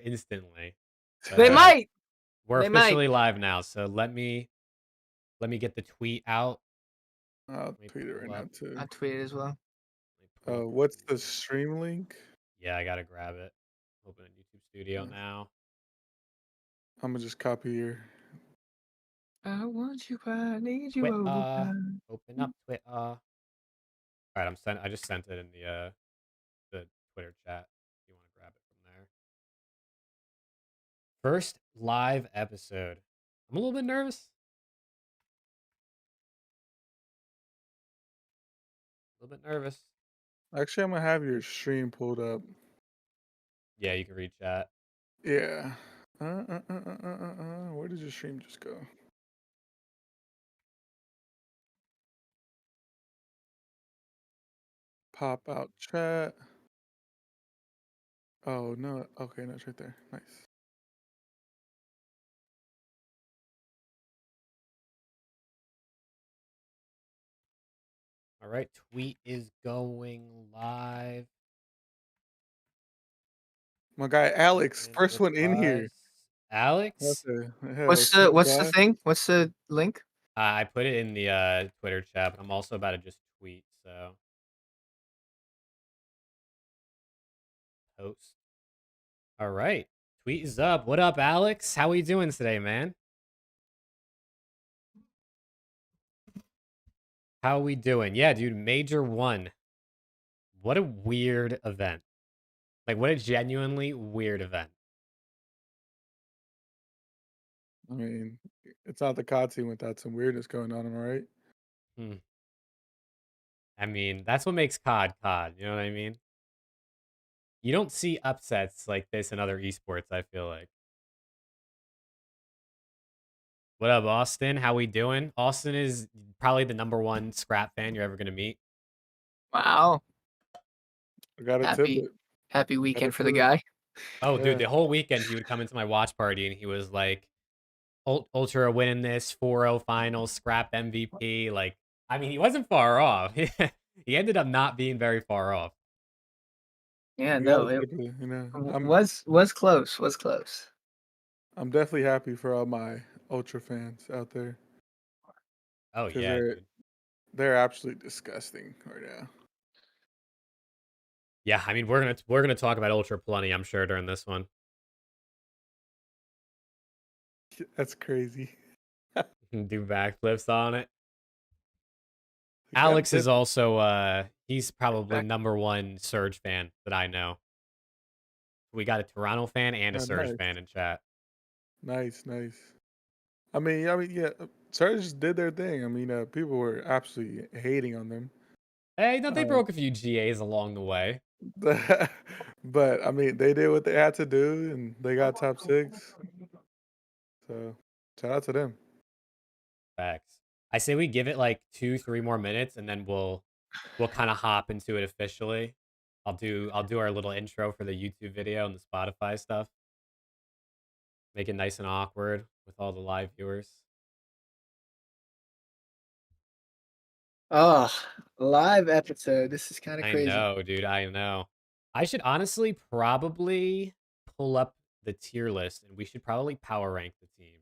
instantly. But They might. we're They might. officially live now. So let me get the tweet out. I'll Let me tweet it right pull now up. too. I tweeted as well. Let me pull up the What's the tweet. stream link? Yeah, I gotta grab it. Open a YouTube Studio Uh, now. Imma just copy your I want you, I need you all the Twitter. time. Open up Twitter. All right, I just sent it in the Twitter chat. If you want to grab it from there. First live episode. I'm a little bit nervous. A little bit nervous. actually, Imma have your stream pulled up. Yeah, you can read chat. Yeah. Where did your stream just go? Pop out chat. Oh, no. Okay, no, it's right there. Nice. All right, tweet is going live. My guy Alex, And first it one in here. was Alex. Let's see the What's the guy. thing? What's the link? I put it in the Twitter chat, but I'm also about to just tweet. So post. All right, tweet is up. What up, Alex? How we doing today, man? How we doing? Yeah, dude, Major One. What a weird event. Like, what a genuinely weird event. I mean, it's not the COD team without some weirdness going on, am I right? Hmm. I mean, that's what makes COD COD. You know what I mean? You don't see upsets like this in other esports, I feel like. What up, Austin? How we doing? Austin is probably the number one scrap fan you're ever gonna meet. Wow. I got a Happy tidbit. happy Got a weekend for the tidbit. guy. Oh, dude, Yeah. the whole weekend he would come into my watch party and he was like, Ultra winning this 4-0 finals, scrap MVP. Like, I mean, he wasn't far off. He ended up not being very far off. Yeah, I got a no, it tidbit, you know. was close, was close. I'm definitely happy for all my Ultra fans out there Oh because yeah, dude. they're absolutely disgusting right now. Yeah, I mean, we're gonna talk about Ultra plenty, I'm sure, during this one. That's crazy. Do backflips on it. He got a Alex is tidbit. also he's probably Back number one Surge fan that I know. We got a Toronto fan and a Oh, Surge nice, fan in chat. nice, nice. I mean, yeah. Surge did their thing. I mean, people were absolutely hating on them. Hey, no, they Uh, broke a few GAs along the way. but I mean, they did what they had to do, and they got top six. So shout out to them. Facts. I say we give it like 2, 3 more minutes, and then we'll kind of hop into it officially. I'll do our little intro for the YouTube video and the Spotify stuff. Make it nice and awkward with all the live viewers. Oh, live episode. This is kind of I crazy. know, dude. I know. I should honestly probably pull up the tier list, and we should probably power rank the teams.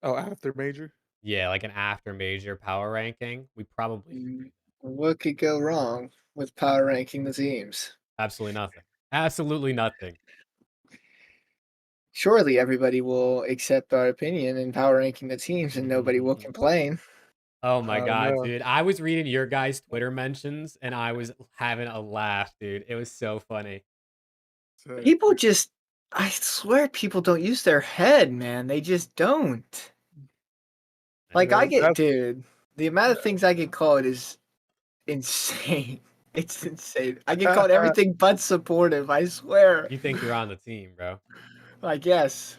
Oh, after major. Yeah, like an after major power ranking. We probably should do Mm, that. What could go wrong with power ranking the teams? Absolutely nothing. Absolutely nothing. Surely everybody will accept our opinion in power ranking the teams and nobody will complain. Oh my I don't god, know. dude. I was reading your guys' Twitter mentions and I was having a laugh, dude. It was so funny. So, People just I swear people don't use their head, man. They just don't. I you Like know. I know, get that's dude, the amount of things I get called is insane. It's insane. I get called everything but supportive, I swear. You think you're on the team, bro. I guess.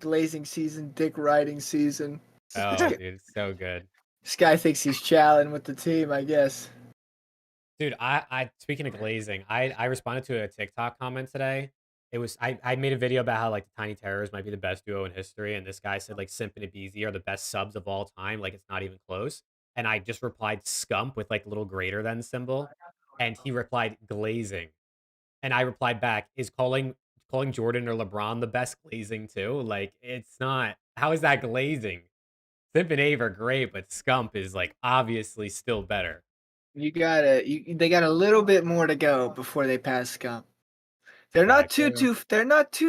Glazing season, dick riding season. Oh, dude, it's so good. This guy thinks he's challenging with the team, I guess. Dude, I speaking of glazing, I responded to a TikTok comment today. It was I made a video about how like the Tiny Terrors might be the best duo in history, and this guy said like Simp and Abizi are the best subs of all time, like it's not even close. And I just replied scump with like a little greater than symbol, and he replied glazing. and I replied back, "Is calling Jordan or LeBron the best glazing too? Like, it's not. How is that glazing? Simp and Ave are great, but Scump is like obviously still better." They got a little bit more to go before they pass Scump. They're not Facts.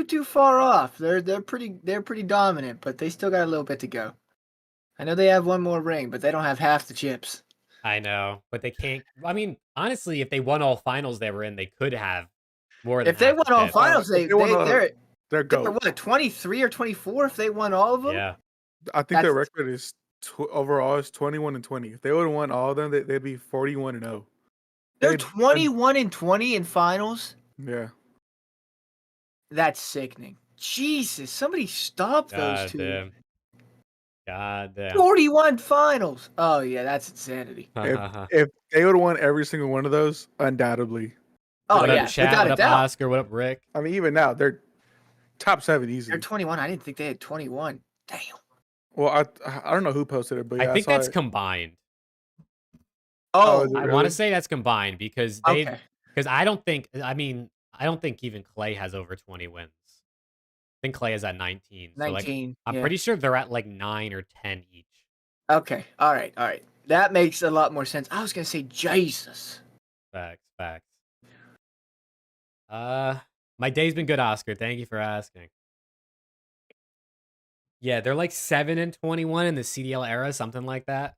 too far off. They're pretty dominant, but they still got a little bit to go. I know they have one more ring, but they don't have half the chips. I know, but they can't. I mean, honestly, if they won all finals they were in, they could have more than If they half won the all chips. finals, if they won all- they're they're go. what 23 or 24 if they won all of them. Yeah, I think their That's- record is overall is 21-20. If they would have won all of them, they'd be 41-0. They're They'd- 21-20 in finals. Yeah. That's sickening. Jesus, somebody stop those God two. damn. God damn. 41 finals. Oh yeah, that's insanity. If they would have won every single one of those, undoubtedly. Oh What yeah, up, chat? without What a up, doubt. Oscar? What up, Rick? I mean, even now they're top 7 easy. They're 21. I didn't think they had 21. Damn. Well, I don't know who posted it, but yeah, I think saw that's it. combined. Oh, Oh, is it I want really? to say that's combined because okay. I don't think. I mean, I don't think even Clay has over 20 wins. I think Clay is at 19. So like, 19. I'm yeah. pretty sure they're at like 9 or 10 each. Okay. All right. That makes a lot more sense. I was gonna say Jesus. Facts. My day's been good, Oscar. Thank you for asking. Yeah, they're like 7-21 in the CDL era, something like that.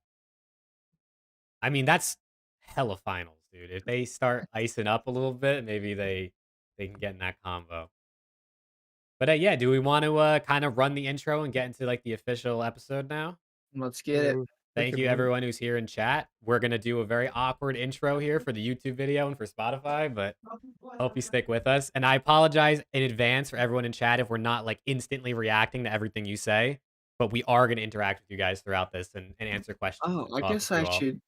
I mean, that's hella finals, dude. If they start icing up a little bit, maybe they can get in that combo. But yeah, do we want to kind of run the intro and get into like the official episode now? Let's get it. Thank you, everyone who's here in chat. We're gonna do a very awkward intro here for the YouTube video and for Spotify, but hope you stick with us. And I apologize in advance for everyone in chat if we're not like instantly reacting to everything you say, but we are gonna interact with you guys throughout this and answer questions. Oh, and I talk guess with I you all. should.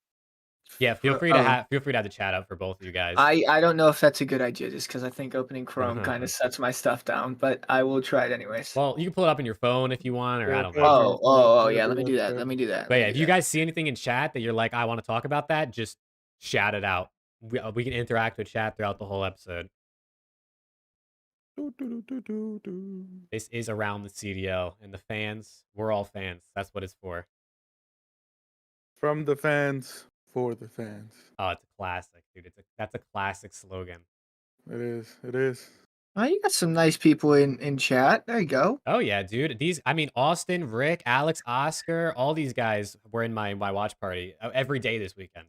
Yeah, feel free to have the chat up for both of you guys. I don't know if that's a good idea, just because I think opening Chrome kind of sets my stuff down, but I will try it anyways. Well, you can pull it up on your phone if you want, or I don't know. Oh, yeah. Let me do that. But yeah, if you guys see anything in chat that you're like, I want to talk about that, just shout it out. We can interact with chat throughout the whole episode. This is around the CDL, and the fans, we're all fans. That's what it's for. From the fans for the fans. Oh, it's a classic, dude. That's a classic slogan. It is. It is. Oh, you got some nice people in chat. There you go. Oh yeah, dude. Austin, Rick, Alex, Oscar, all these guys were in my watch party every day this weekend.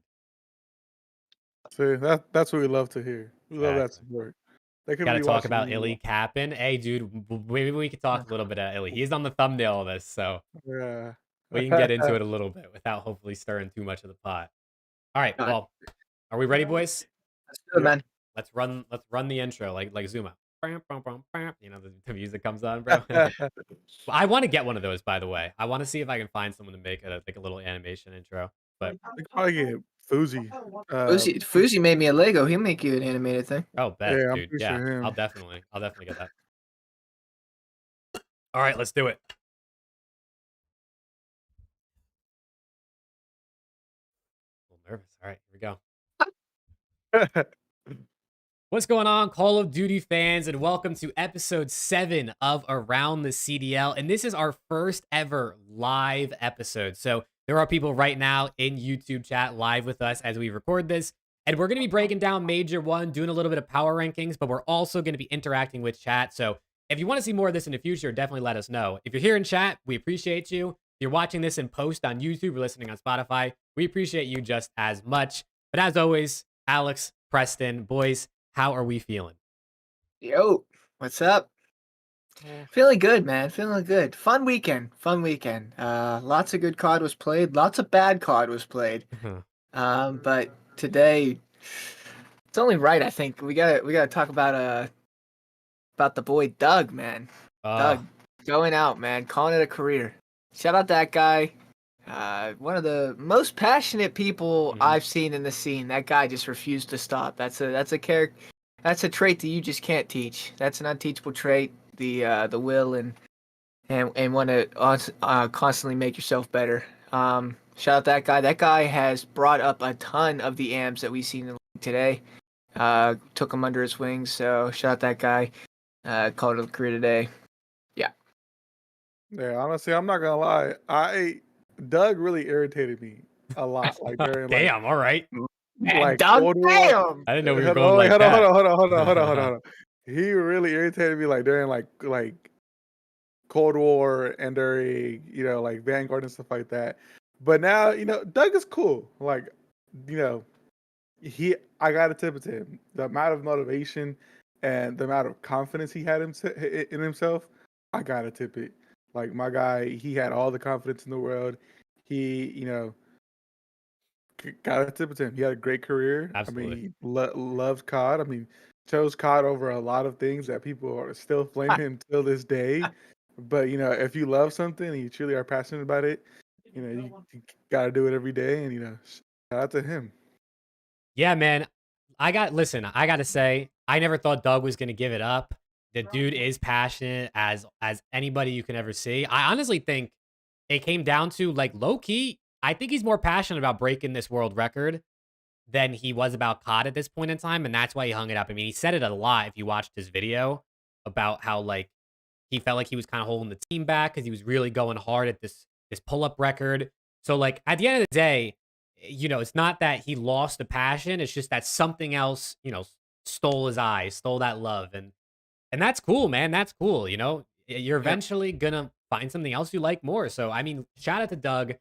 See, that's what we love to hear. We love that support. They could Got to be talk watching about you. Illy capping. Hey, dude, maybe we could talk a little bit about Illy. He's on the thumbnail of this, so Yeah. we can get into it a little bit without hopefully stirring too much of the pot. All right, well, are we ready, boys? That's good, man. Let's run the intro like Zuma. You know, the music comes on, bro. I want to get one of those, by the way. I want to see if I can find someone to make a little animation intro. But We could probably get Fuzi. Fuzi made me a Lego. He'll make you an animated thing. oh, bet, Yeah, I'm dude. pretty Yeah, sure him. I'll definitely get that. All right, let's do it. A little nervous. All right, here we go. What's going on, Call of Duty fans, and welcome to episode 7 of Around the CDL. And this is our first ever live episode. So there are people right now in YouTube chat live with us as we record this. And we're going to be breaking down Major 1, doing a little bit of power rankings, but we're also going to be interacting with chat. So if you want to see more of this in the future, definitely let us know. If you're here in chat, we appreciate you. If you're watching this in post on YouTube or listening on Spotify, we appreciate you just as much. But as always, Alex, Preston, boys, how are we feeling? Yo, what's up? Feeling good, man. Feeling good. Fun weekend. Lots of good COD was played. Lots of bad COD was played. But today, it's only right. I think we gotta talk about the boy Doug, man. Doug going out, man, calling it a career. Shout out that guy. One of the most passionate people I've seen in the scene. That guy just refused to stop. That's a character. That's a trait that you just can't teach. That's an unteachable trait. The will and want to constantly make yourself better. Shout out that guy. That guy has brought up a ton of the AMs that we've seen in the league today. took him under his wing. So shout out that guy. Called it a career today. Yeah, honestly, I'm not gonna lie. Doug really irritated me a lot. Like during Damn, all right. Man, Cold War. damn. I didn't know we were Hold going on, like hold on, that. hold on. He really irritated me like during like Cold War and during like Vanguard and stuff like that. But now Doug is cool. Like I gotta tip it to him. The amount of motivation and the amount of confidence he had in himself, I gotta tip it. Like my guy, he had all the confidence in the world. He, gotta tip it to him. He had a great career. Absolutely. I mean, he loved COD. I mean, chose COD over a lot of things that people are still flaming him till this day. But if you love something and you truly are passionate about it, you gotta do it every day. And shout out to him. Yeah, man. I got to say, I never thought Doug was going to give it up. The dude is passionate as anybody you can ever see. I honestly think it came down to like low key, I think he's more passionate about breaking this world record than he was about COD at this point in time, and that's why he hung it up. I mean, he said it a lot if you watched his video about how like he felt like he was kind of holding the team back because he was really going hard at this pull-up record. So like at the end of the day, it's not that he lost the passion. It's just that something else, stole his eyes, stole that love. And that's cool, man. That's cool. You're eventually gonna find something else you like more. So I mean, shout out to Doug.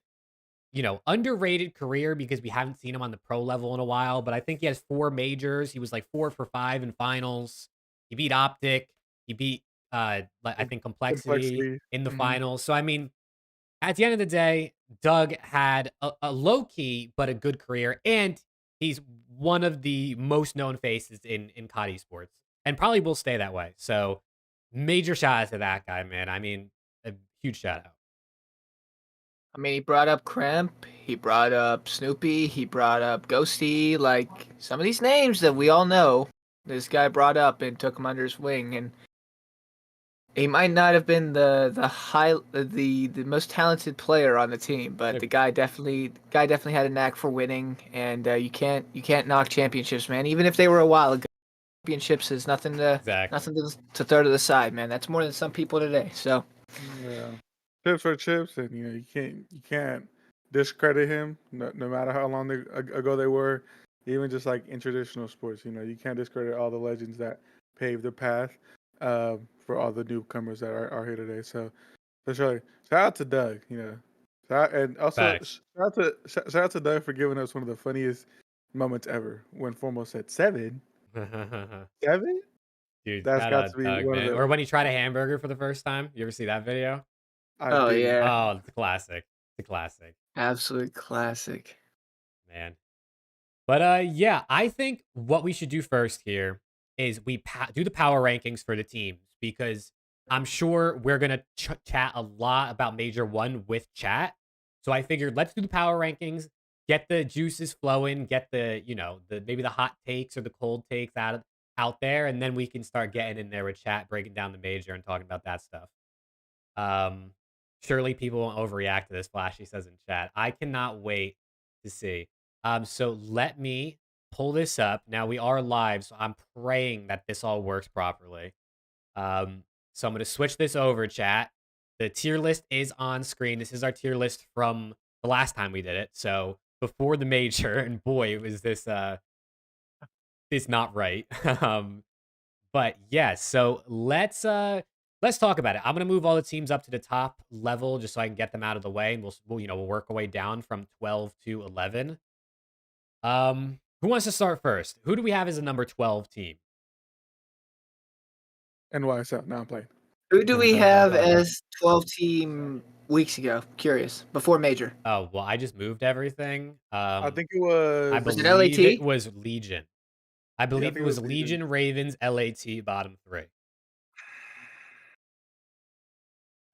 Underrated career because we haven't seen him on the pro level in a while, but I think he has 4 majors. He was like 4 for 5 in finals. He beat Optic. He beat I think Complexity in the finals. So I mean, at the end of the day, Doug had a low key but a good career, and he's one of the most known faces in COD esports, and probably will stay that way. So, major shout out to that guy, man. I mean, a huge shout out. I mean, he brought up Cramp, he brought up Snoopy, he brought up Ghosty, like some of these names that we all know. This guy brought up and took him under his wing, and he might not have been the most talented player on the team, but the guy definitely had a knack for winning, and you can't knock championships, man. Even if they were a while ago, championships is nothing to throw to the side, man. That's more than some people today. So yeah, chips are chips, and you can't discredit him no matter how long ago they were. Even just like in traditional sports, you can't discredit all the legends that paved the path. For all the newcomers that are here today. So for sure, shout out to Doug. And also shout out to Doug for giving us one of the funniest moments ever when Formal said 7. 7? Dude, that's got to be Doug, one man. of the. Or when he tried a hamburger for the first time. You ever see that video? Yeah. Oh, it's a classic. It's a classic. Absolute classic, man. But yeah, I think what we should do first here is we do the power rankings for the teams, because I'm sure we're going to chat a lot about Major 1 with chat. So I figured let's do the power rankings, get the juices flowing, get the, maybe the hot takes or the cold takes out there, and then we can start getting in there with chat, breaking down the Major and talking about that stuff. Surely people won't overreact to this, Flashy says in chat. I cannot wait to see. So let me pull this up. Now we are live, so I'm praying that this all works properly. So I'm going to switch this over, chat. The tier list is on screen. This is our tier list from the last time we did it. So before the Major, and boy, was this not right. But yeah, so let's talk about it. I'm going to move all the teams up to the top level just so I can get them out of the way, and we'll work our way down from 12 to 11. Who wants to start first? Who do we have as a number 12 team? NYSL. Now I'm playing. Who do we have as 12 team weeks ago? Curious. Before Major. Oh, well, I just moved everything. I think it was. I believe it was Legion. I believe it was Legion, Ravens, LAT, bottom 3.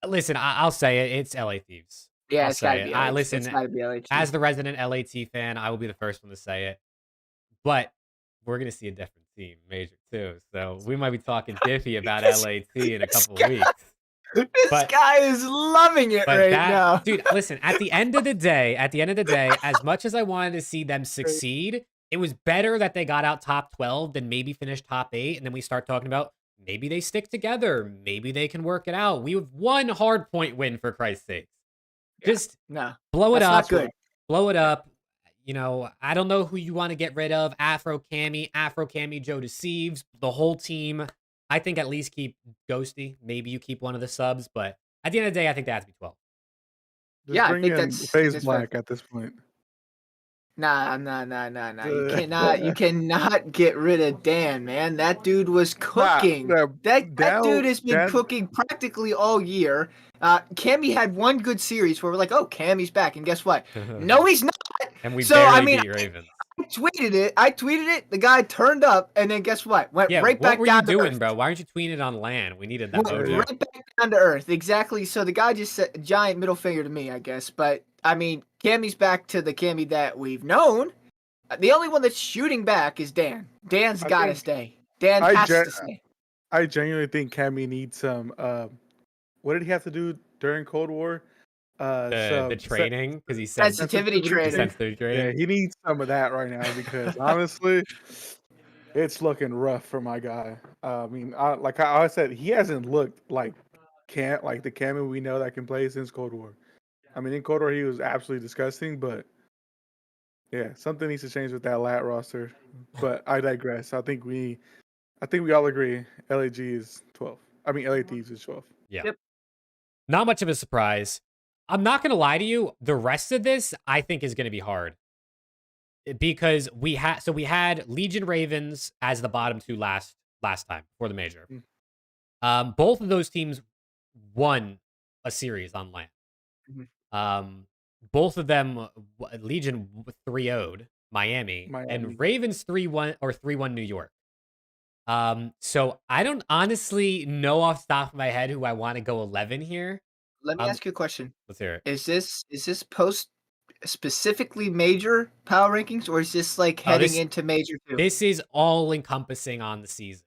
Listen, I'll say it. It's LA Thieves. Yeah, it's gotta be LAT. Listen, it's gotta be LAT. As the resident LAT fan, I will be the first one to say it. But we're going to see a different team, Major 2. So we might be talking diffy about LAT in a couple of weeks. This guy is loving it now. Dude, listen, at the end of the day, as much as I wanted to see them succeed, it was better that they got out top 12 than maybe finish top 8, and then we start talking about maybe they stick together, maybe they can work it out. We have one hard point win for Christ's sake. Yeah. Just No, blow it that's up. not good. Blow it up. You know, I don't know who you want to get rid of. Afro Cammy, Joe Deceives, the whole team. I think at least keep Ghosty. Maybe you keep one of the subs, but at the end of the day, I think that has to be 12. Just Yeah, I bring think in that's FaZe fair. Black at this point. Nah. You cannot get rid of Dan, man. That dude was cooking. That dude has been cooking practically all year. Cammy had one good series where we're like, oh, Cammy's back, and guess what? No, he's not. And we So, barely beat Ravens. I tweeted it. The guy turned up, and then guess what? Went right back down to earth. What were you doing, bro? Why aren't you tweeting it on LAN? We needed that mojo. Right back down to earth. Exactly. So the guy just said giant middle finger to me, I guess. But I mean, Cammy's back to the Cammy that we've known. The only one that's shooting back is Dan. Dan's got to stay. Dan has to stay. I genuinely think Cammy needs some. What did he have to do during Cold War? The training, because he said sensitivity training. Yeah, he needs some of that right now because honestly, it's looking rough for my guy. I mean, like I said, he hasn't looked like the Cammy we know that can play since Cold War. I mean, in Cold War he was absolutely disgusting, but yeah, something needs to change with that lat roster. But I digress. I think we all agree LAG is 12. I mean, LA Thieves is 12. Yeah. Yep. Not much of a surprise. I'm not going to lie to you. The rest of this, I think, is going to be hard. Because we had Legion Ravens as the bottom two last time for the major. Both of those teams won a series on LAN. Both of them, Legion 3-0'd Miami, and Ravens 3-1 or 3-1 New York. So I don't honestly know off the top of my head who I want to go 11 here. Let me ask you a question. Let's hear it. Is this post specifically major power rankings, or is this like heading into major 2? This is all encompassing on the season.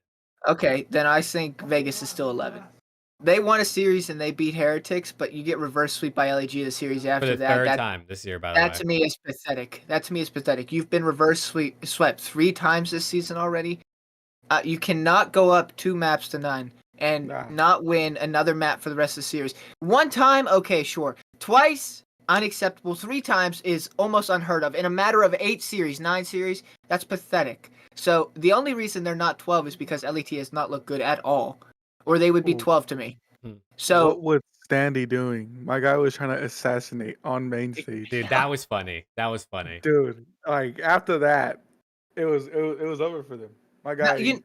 Okay, then I think Vegas is still 11. They won a series and they beat Heretics, but you get reverse sweep by LAG the series after for the that. Third time this year, by the way. That to me is pathetic. You've been reverse swept 3 times this season already. You cannot go up 2 maps to 9 and not win another map for the rest of the series. 1 time, okay, sure. Twice, unacceptable. 3 times is almost unheard of. In a matter of 8 series, 9 series, that's pathetic. So the only reason they're not 12 is because LET has not looked good at all. Or they would be 12 to me. So what was Standy doing? My guy was trying to assassinate on main stage. Dude, that was funny. Dude, like after that, it was over for them. My guy.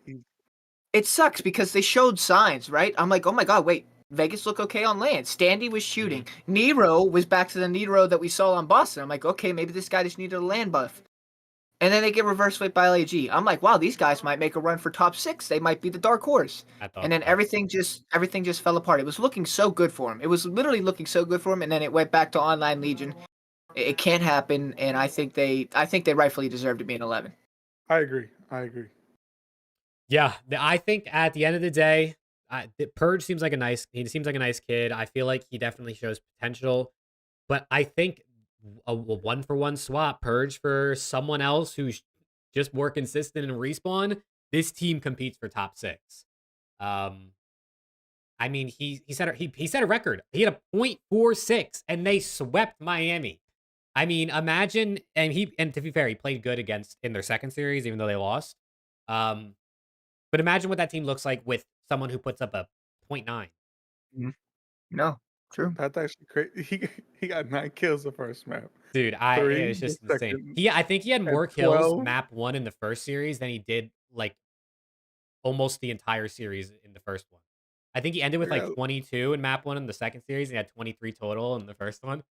It sucks because they showed signs, right? I'm like, oh my god, wait, Vegas look okay on land. Standy was shooting. Nero was back to the Nero that we saw on Boston. I'm like, okay, maybe this guy just needed a land buff. And then they get reverse swept by LAG. I'm like, wow, these guys might make a run for top 6. They might be the dark horse. And then everything just fell apart. It was looking so good for him. It was literally looking so good for him, and then it went back to online Legion. It can't happen, and I think they rightfully deserve to be an 11. I agree. Yeah, I think at the end of the day, Purge seems like a nice kid. I feel like he definitely shows potential, but I think a 1-for-1 swap Purge for someone else who's just more consistent in respawn, this team competes for top 6. I mean, he set a record. He had a .46 and they swept Miami. I mean, imagine, and to be fair, he played good in their second series, even though they lost. But imagine what that team looks like with someone who puts up a .9. No, true. That's actually crazy. He got 9 kills the first map. Dude, it's just insane. I think he had more kills map 1 in the first series than he did like almost the entire series in the first one. I think he ended with like 22 in map 1 in the second series. And he had 23 total in the first one.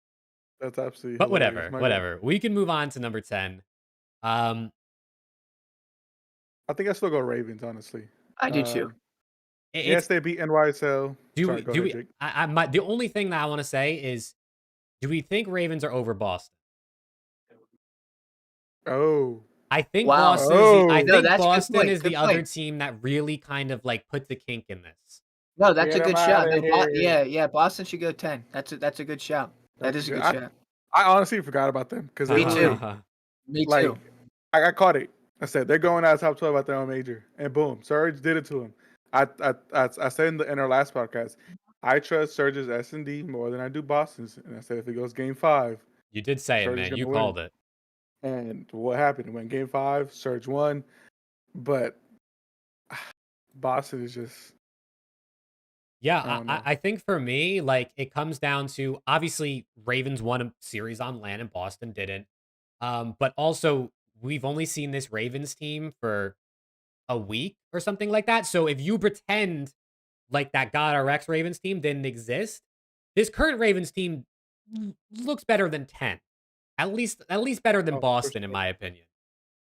That's absolutely. But whatever. We can move on to number 10. I think I still go Ravens, honestly. I do too. Yes, they beat NYSL. The only thing that I want to say is, do we think Ravens are over Boston? Oh. I think Boston is the other team that really kind of like puts a kink in this. No, that's a good shout. Yeah, Boston should go 10. That's a good shout. That is a good shout. I honestly forgot about them because Me too. I caught it. I said they're going out of top 12 at their own major, and boom, Surge did it to him. I said in our last podcast, I trust Surge's S&D more than I do Boston's, and I said if it goes Game 5, You did say it, Surge is man. going You to win. called it. And what happened? It went Game 5, Surge won, but Boston is just Yeah, know. I think for me, like it comes down to obviously Ravens won a series on land and Boston didn't. But also we've only seen this Ravens team for a week or something like that. So if you pretend like that God RX Ravens team didn't exist, this current Ravens team looks better than 10. At least better than Oh, for Boston, in sure. my opinion.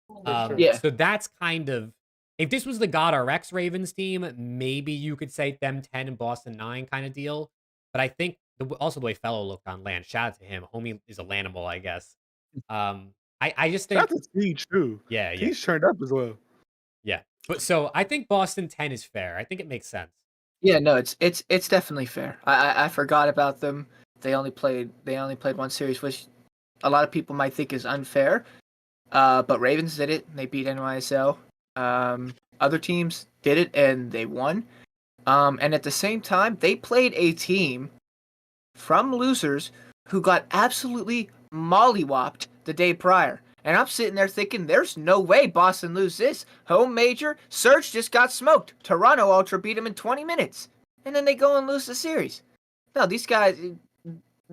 For sure. Yeah. So that's kind of if this was the God RX Ravens team, maybe you could say them 10 and Boston 9 kind of deal. But I think also the way Fellow looked on land, shout out to him. Homie is a Lanimal, I guess. I just think, That's a Teach too. yeah. Teach turned up as well. Yeah. But so I think Boston 10 is fair. I think it makes sense. Yeah, no, it's definitely fair. I forgot about them. They only played one series, which a lot of people might think is unfair. But Ravens did it. They beat NYSL. Other teams did it and they won. And at the same time, they played a team from losers who got absolutely mollywopped the day prior. And I'm sitting there thinking, there's no way Boston lose this. Home major, Surge just got smoked. Toronto Ultra beat them in 20 minutes. And then they go and lose the series. No, these guys,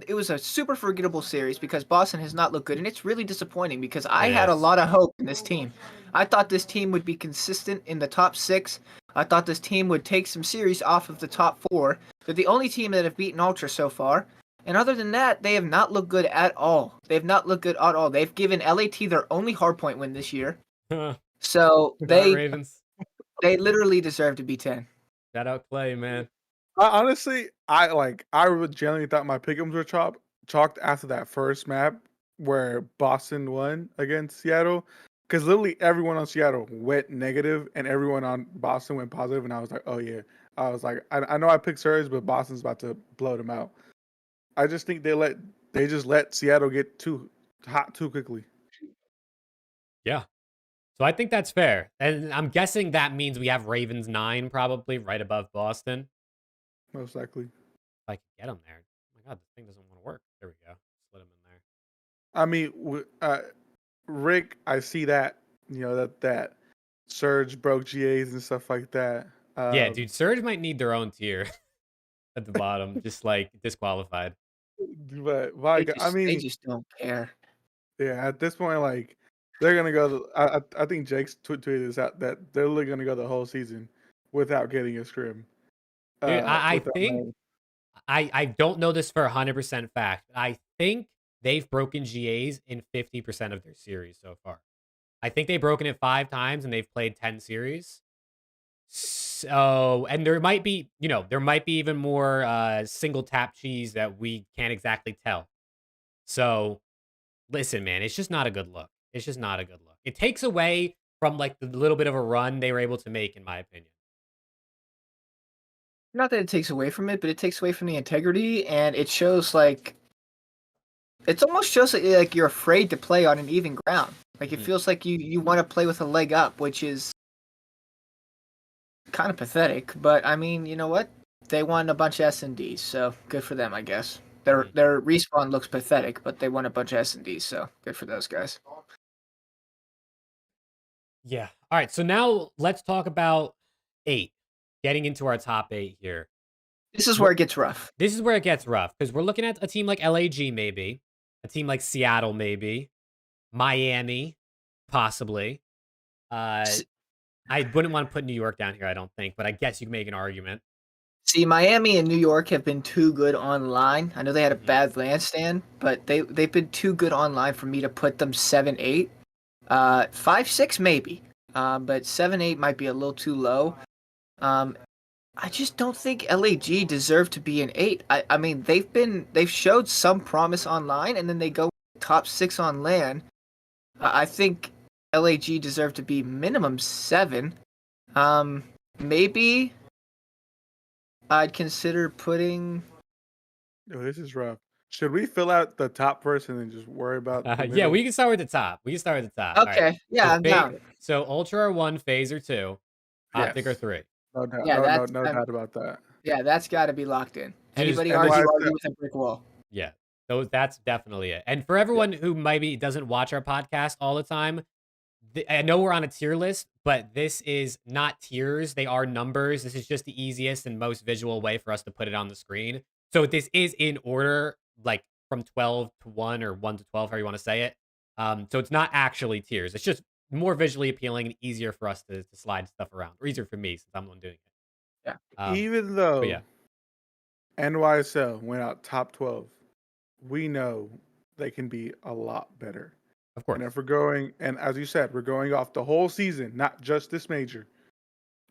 it was a super forgettable series because Boston has not looked good. And it's really disappointing because I had a lot of hope in this team. I thought this team would be consistent in the top 6. I thought this team would take some series off of the top 4. They're the only team that have beaten Ultra so far. And other than that, they have not looked good at all. They've not looked good at all. They've given LAT their only hardpoint win this year. So Ravens. they literally deserve to be 10. Shout out Clay, man. Honestly, I genuinely thought my pick'ems were chalked after that first map where Boston won against Seattle. Because literally everyone on Seattle went negative and everyone on Boston went positive, and I was like, oh yeah. I was like, I know I picked Surge, but Boston's about to blow them out. I just think they just let Seattle get too hot too quickly. Yeah. So I think that's fair. And I'm guessing that means we have Ravens 9 probably right above Boston. Most likely. If I could get him there. Oh my God, this thing doesn't want to work. There we go. Slid him in there. I mean, Rick, I see that, that Surge broke GAs and stuff like that. Yeah, dude, Surge might need their own tier at the bottom, just like disqualified. But like, They just don't care. Yeah, at this point, like they're gonna go. I think Jake's tweeted this out that they're literally gonna go the whole season without getting a scrim. Dude, I think I don't know this for 100% fact. But I think they've broken GAs in 50% of their series so far. I think they've broken it 5 times and they've played 10 series. So, and there might be even more single tap cheese that we can't exactly tell. So, listen, man, it's just not a good look. It's just not a good look. It takes away from like the little bit of a run they were able to make, in my opinion. Not that it takes away from it, but it takes away from the integrity, and it shows like it almost shows like you're afraid to play on an even ground. Like it feels like you want to play with a leg up, which is kind of pathetic. But I mean, you know what? They won a bunch of S&Ds, so good for them, I guess. Their respawn looks pathetic, but they won a bunch of S&Ds, so good for those guys. Yeah. All right. So now let's talk about 8. Getting into our top 8 here. This is where it ggets rough. This is where it gets rough because we're looking at a team like LAG, maybe a team like Seattle, maybe Miami, possibly. I wouldn't want to put New York down here, I don't think, but I guess you can make an argument. See, Miami and New York have been too good online. I know they had a bad land stand, but they've been too good online for me to put them 7-8. 5-6 maybe, but 7-8 might be a little too low. I just don't think LAG deserve to be an 8. I mean, they've showed some promise online, and then they go top 6 on LAN. I think LAG deserve to be minimum 7. Maybe I'd consider putting. Oh, this is rough. Should we fill out the top first and then just worry about the Yeah, middle? we can start with the top. We can start with the top. All right. Okay, yeah, So, I'm down. so Ultra are 1, Phaser 2, Optic are Yes. 3. No doubt. Yeah, No doubt about that. yeah, that's got to be locked in. Just Anybody NYSL. argue with a brick wall. Yeah, that's definitely it. And for everyone who maybe doesn't watch our podcast all the time, I know we're on a tier list, but this is not tiers. They are numbers. This is just the easiest and most visual way for us to put it on the screen. So this is in order, like from 12 to 1 or 1 to 12, how you want to say it. So it's not actually tiers. It's just more visually appealing and easier for us to slide stuff around, or easier for me since I'm the one doing it. Yeah. Even But though yeah, NYSL went out top 12, we know they can be a lot better. of course. And if we're going, and as you said, we're going off the whole season, not just this major.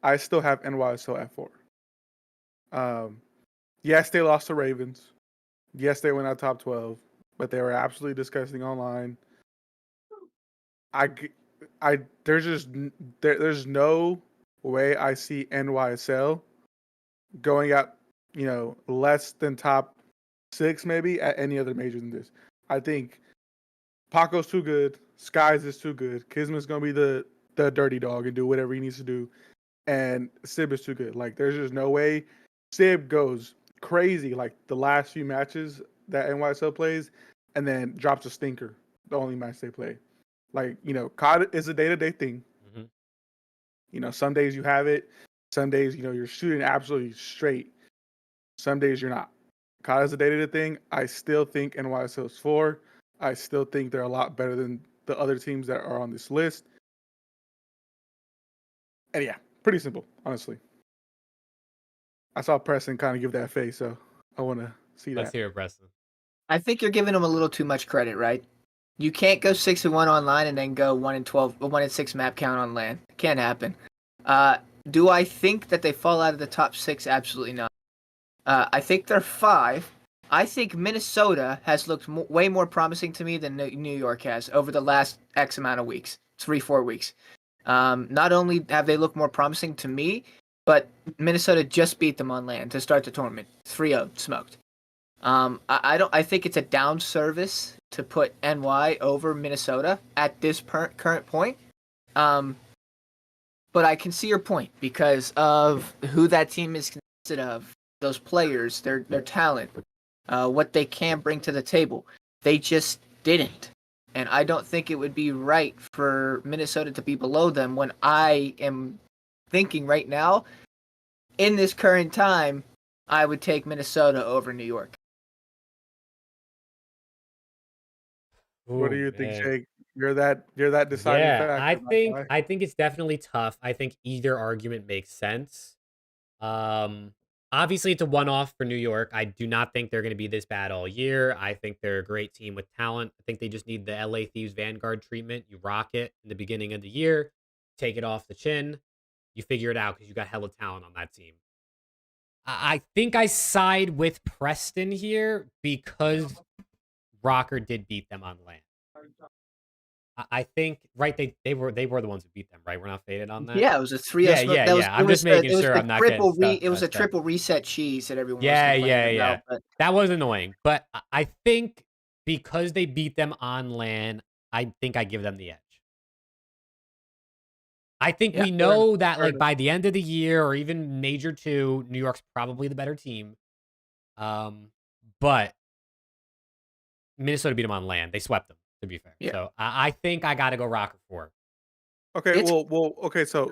I still have NYSL at 4. Yes, they lost to Ravens. Yes, they went out top 12, but they were absolutely disgusting online. There's no way I see NYSL going out, less than top 6 maybe at any other major than this. I think Paco's too good. Skies is too good. Kismet's gonna be the dirty dog and do whatever he needs to do. And Sib is too good. Like there's just no way Sib goes crazy like the last few matches that NYSL plays, and then drops a stinker the only match they play. Like COD is a day-to-day thing. Mm-hmm. Some days you have it. Some days you're shooting absolutely straight. Some days you're not. COD is a day-to-day thing. I still think NYSL is 4. I still think they're a lot better than the other teams that are on this list. And yeah, pretty simple, honestly. I saw Preston kind of give that face, so I want to see that. Let's hear it, Preston. I think you're giving them a little too much credit, right? You can't go 6-1 online and then go 1-12, 1-6 map count on LAN. Can't happen. Do I think that they fall out of the top 6? Absolutely not. I think they're 5. I think Minnesota has looked way more promising to me than New York has over the last X amount of weeks, 3-4 weeks. Not only have they looked more promising to me, but Minnesota just beat them on LAN to start the tournament. 3-0, smoked. I think it's a down service to put NY over Minnesota at this current point. But I can see your point because of who that team is consisted of, those players, their talent, what they can bring to the table. They just didn't. And I don't think it would be right for Minnesota to be below them when I am thinking right now, in this current time, I would take Minnesota over New York. What do you think, Jake? You're that deciding factor. I think it's definitely tough. I think either argument makes sense. Obviously it's a one-off for New York. I do not think they're going to be this bad all year. I think they're a great team with talent. I think they just need the LA Thieves Vanguard treatment. You rock it in the beginning of the year, take it off the chin. You figure it out because you got hella talent on that team. I think I side with Preston here because Rocker did beat them on LAN. I think they were the ones who beat them, right? We're not faded on that. Yeah, it was a 3-0. Yeah. I'm just making sure I'm not getting stuck. It was a triple reset cheese that everyone. Yeah. About, but... That was annoying, but I think because they beat them on LAN, I think I give them the edge. I think we know that like by the end of the year or even Major 2, New York's probably the better team. But Minnesota beat them on LAN. They swept them, to be fair. Yeah. So I think I got to go Rocker 4. Okay, okay. So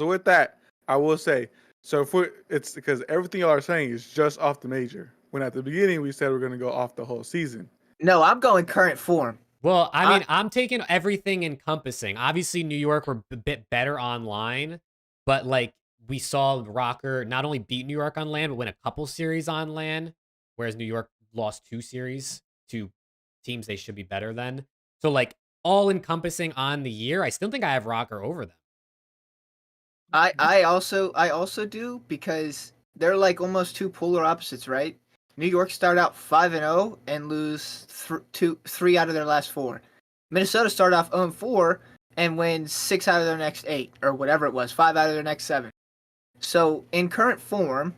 with that, I will say, so it's because everything y'all are saying is just off the major. When at the beginning we said we're going to go off the whole season. No, I'm going current form. Well, I mean, I'm taking everything encompassing. Obviously, New York were a bit better online, but like we saw Rocker not only beat New York on LAN, but win a couple series on LAN, whereas New York lost 2 series to teams they should be better than. So like all encompassing on the year, I still think I have Rocker over them. I also do because they're like almost 2 polar opposites, right? New York start out 5-0 and lose 3 out of their last 4. Minnesota start off 0-4 and win 6 out of their next 8 or whatever it was, 5 out of their next 7. So in current form,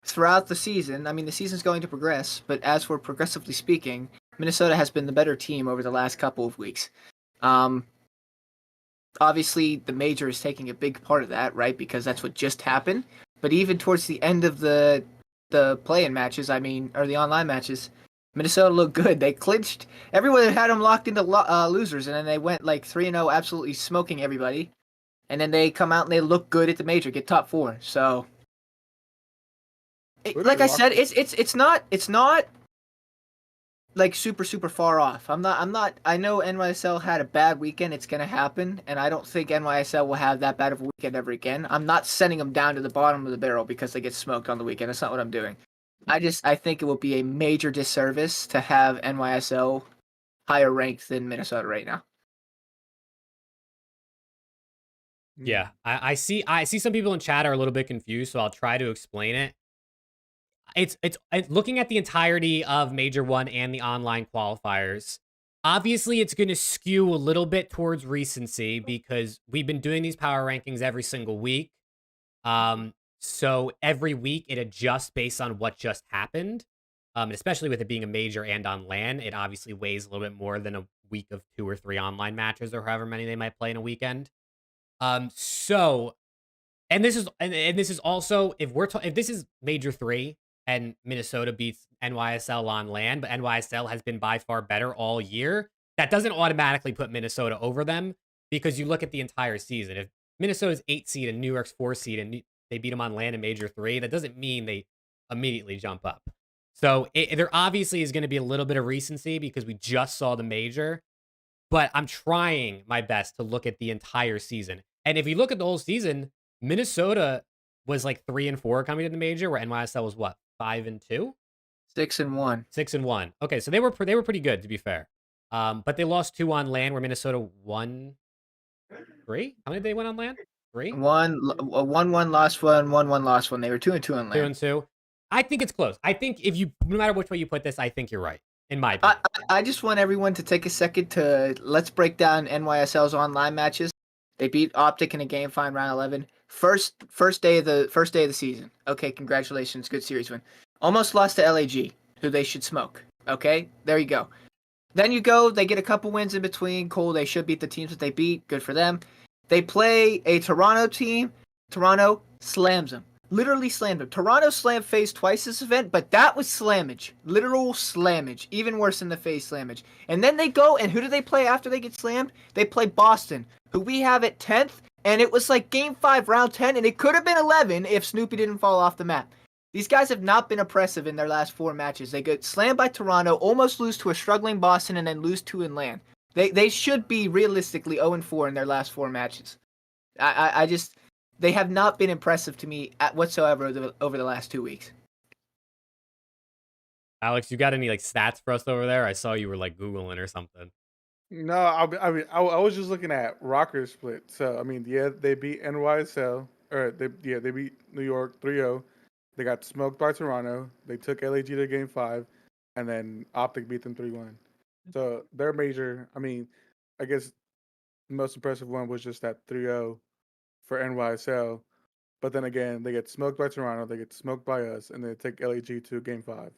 throughout the season, I mean, the season's going to progress, but as we're progressively speaking, Minnesota has been the better team over the last couple of weeks. Obviously, the major is taking a big part of that, right? Because that's what just happened. But even towards the end of the play-in matches, or the online matches, Minnesota looked good. They clinched. Everyone had them locked into losers, and then they went like 3-0, absolutely smoking everybody. And then they come out and they look good at the major, get top 4. So, like I said, it's not like super far off. I'm not. I know NYSL had a bad weekend. It's gonna happen, and I don't think NYSL will have that bad of a weekend ever again. I'm not sending them down to the bottom of the barrel because they get smoked on the weekend. That's not what I'm doing. I think it will be a major disservice to have NYSL higher ranked than Minnesota right now. Yeah, I see some people in chat are a little bit confused, so I'll try to explain it. It's looking at the entirety of Major 1 and the online qualifiers. Obviously, it's going to skew a little bit towards recency because we've been doing these power rankings every single week. So every week it adjusts based on what just happened. And especially with it being a major and on LAN, it obviously weighs a little bit more than a week of 2 or 3 online matches or however many they might play in a weekend. So, and this is also, if this is Major 3 and Minnesota beats NYSL on LAN, but NYSL has been by far better all year, that doesn't automatically put Minnesota over them because you look at the entire season. If Minnesota's 8 seed and New York's 4 seed and they beat them on LAN in Major 3, that doesn't mean they immediately jump up. So there obviously is going to be a little bit of recency because we just saw the major, but I'm trying my best to look at the entire season. And if you look at the whole season, Minnesota was like 3-4 coming to the major, where NYSL was what, 5-2, 6-1, 6-1. Okay, so they were pretty good, to be fair. But they lost 2 on LAN, where Minnesota won 3. How many did they win on LAN? 3. 1-1 lost 1, 1-1 lost 1. They were 2-2 on LAN. 2-2. I think it's close. I think no matter which way you put this, I think you're right. In my opinion. I just want everyone to take a second to let's break down NYSL's online matches. They beat Optic in a game 5 round 11. First day of the season. Okay, congratulations, good series win. Almost lost to LAG, who they should smoke. Okay, there you go. Then you go, they get a couple wins in between. Cool, they should beat the teams that they beat. Good for them. They play a Toronto team. Toronto slams them. Literally slammed them. Toronto slammed FaZe twice this event, but that was slammage. Literal slammage. Even worse than the FaZe slammage. And then they go, and who do they play after they get slammed? They play Boston, who we have at 10th, and it was like game 5, round 10, and it could have been 11 if Snoopy didn't fall off the map. These guys have not been impressive in their last 4 matches. They get slammed by Toronto, almost lose to a struggling Boston, and then lose 2 in LAN. They should be realistically 0-4 in their last 4 matches. They have not been impressive to me whatsoever over the last 2 weeks. Alex, you got any like stats for us over there? I saw you were like Googling or something. No, I was just looking at Rocker split. So I mean, yeah, they beat NYSL, or they beat New York 3-0. They got smoked by Toronto. They took LAG to game 5, and then Optic beat them 3-1. So their major, I mean, I guess the most impressive one was just that 3-0 for NYSL. But then again, they get smoked by Toronto, they get smoked by us, and they take LAG to game 5.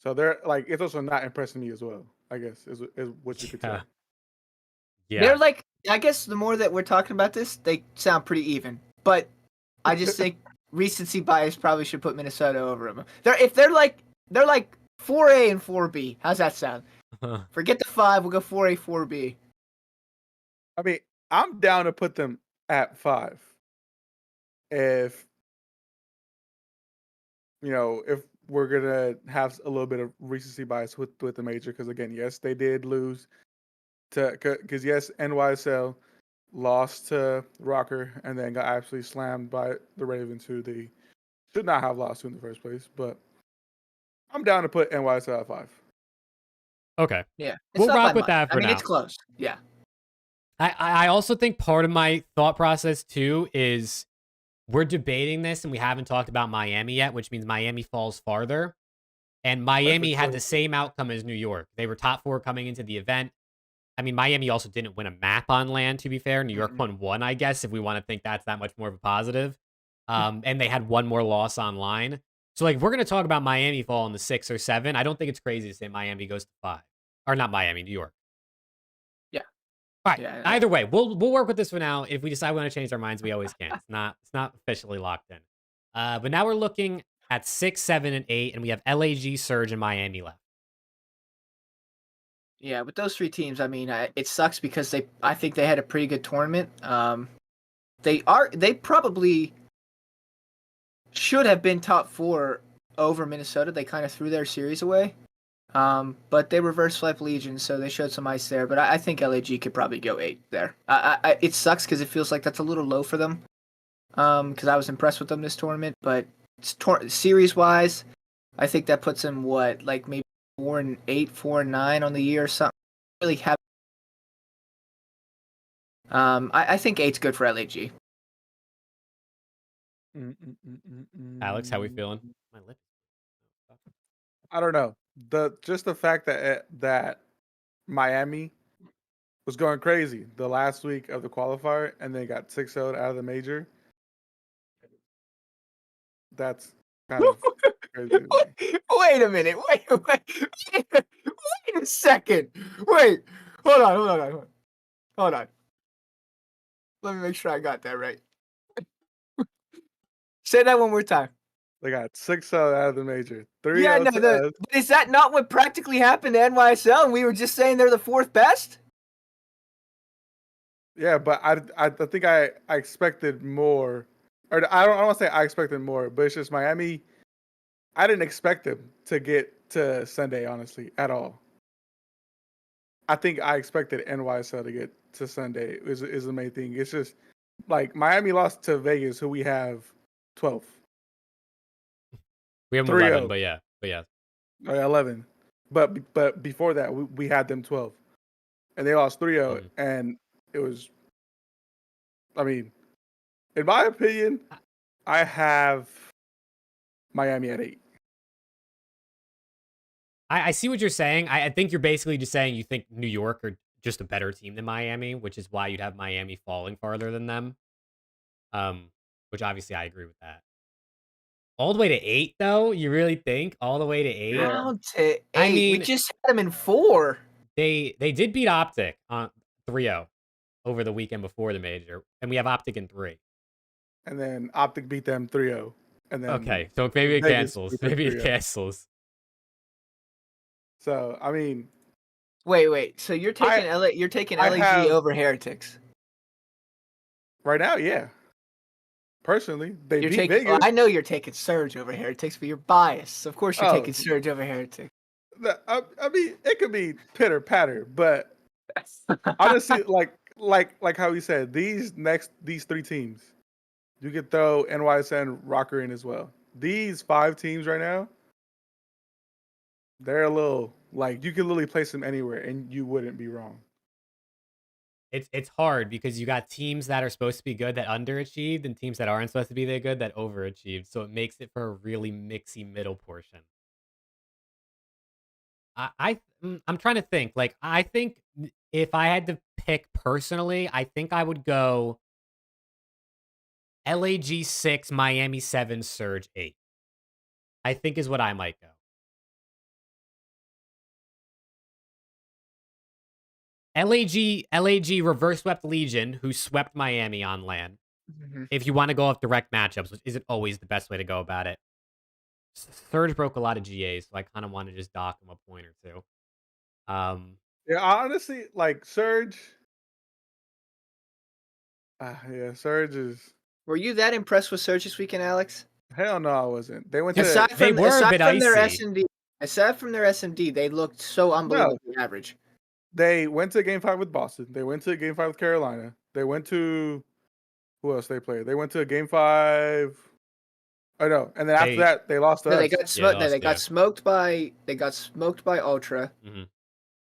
So they're like, it's also not impressing me as well, I guess, is what you could say. Yeah. They're like, I guess the more that we're talking about this, they sound pretty even. But I just think recency bias probably should put Minnesota over them. They're like 4A and 4B. How's that sound? Forget the 5, we'll go 4A, 4B. I mean, I'm down to put them at 5. If we're gonna have a little bit of recency bias with the major, because again, yes, they did lose because yes, NYSL lost to Rocker and then got absolutely slammed by the Ravens, who they should not have lost to in the first place. But I'm down to put NYSL at 5. Okay. Yeah, we'll rock with that for now. It's close. Yeah. I also think part of my thought process too is we're debating this and we haven't talked about Miami yet, which means Miami falls farther. And Miami had the same outcome as New York. They were top 4 coming into the event. I mean, Miami also didn't win a map on LAN, to be fair. New York won 1, I guess, if we want to think that's that much more of a positive. And they had 1 more loss online. So, like, we're gonna talk about Miami fall in the 6 or 7. I don't think it's crazy to say Miami goes to 5. Or not Miami, New York. Yeah. All right. Yeah. Either way, we'll work with this for now. If we decide we want to change our minds, we always can. It's not officially locked in. But now we're looking at 6, 7, and 8, and we have LAG, Surge, and Miami left. Yeah, with those 3 teams, I mean, it sucks because I think they had a pretty good tournament. They probably should have been top 4 over Minnesota. They kind of threw their series away. But they reverse swept Legion, so they showed some ice there. But I think LAG could probably go 8 there. It sucks because it feels like that's a little low for them. Because I was impressed with them this tournament, but series wise, I think that puts them like maybe 4-8, 4-9 on the year or something. Really have. I think 8's good for LAG. Alex, how we feeling? My lip. I don't know. The fact that Miami was going crazy the last week of the qualifier and they got 6-0 out of the major. That's kind of crazy. Wait a minute. Wait a second. Wait. Hold on. Let me make sure I got that right. Say that one more time. They got 6-0 out of the major. 3 Yeah, no, but is that not what practically happened to NYSL? And we were just saying they're the 4th best? Yeah, but I think I expected more. Or I don't want to say I expected more, but it's just Miami. I didn't expect them to get to Sunday, honestly, at all. I think I expected NYSL to get to Sunday is the main thing. It's just like Miami lost to Vegas, who we have 12. We have 11, but yeah. 11. But before that, we had them 12. And they lost 3-0. And it was, I mean, in my opinion, I have Miami at 8. I see what you're saying. I think you're basically just saying you think New York are just a better team than Miami, which is why you'd have Miami falling farther than them. Which obviously I agree with that. All the way to 8, though? You really think all the way to 8? Down to 8. I mean, we just had them in 4. They did beat Optic on 3-0 over the weekend before the major, and we have Optic in 3. And then Optic beat them 3-0. And then okay, so maybe it cancels. Maybe it cancels. So I mean, wait. So you're taking You're taking LAG over Heretics right now? Yeah. Personally, they beat Vegas. Well, I know you're taking Surge over Heretics, but you're biased. Of course, you're taking Surge over Heretics. I mean, it could be pitter patter, but honestly, like how we said, these 3 teams, you could throw NYSN Rocker in as well. These 5 teams right now, they're a little like you can literally place them anywhere and you wouldn't be wrong. It's hard because you got teams that are supposed to be good that underachieved and teams that aren't supposed to be that good that overachieved. So it makes it for a really mixy middle portion. I'm trying to think. Like, I think if I had to pick personally, I think I would go LAG 6, Miami 7, Surge 8. I think is what I might go. LAG reverse swept Legion, who swept Miami on land. If you want to go off direct matchups, which isn't always the best way to go about it. Surge broke a lot of GAs, so I kind of want to just dock him a point or 2. Yeah, honestly, like Surge. Yeah, Surge is. Were you that impressed with Surge this weekend, Alex? Hell no, I wasn't. They went aside to. From, they were a bit icy. Aside from their SMD, they looked so unbelievably average. They went to Game 5 with Boston. They went to Game 5 with Carolina. They went to who else they played? They went to Game 5. Oh no! And then after that, they lost to us. They got smoked. They got smoked by. They got smoked by Ultra. And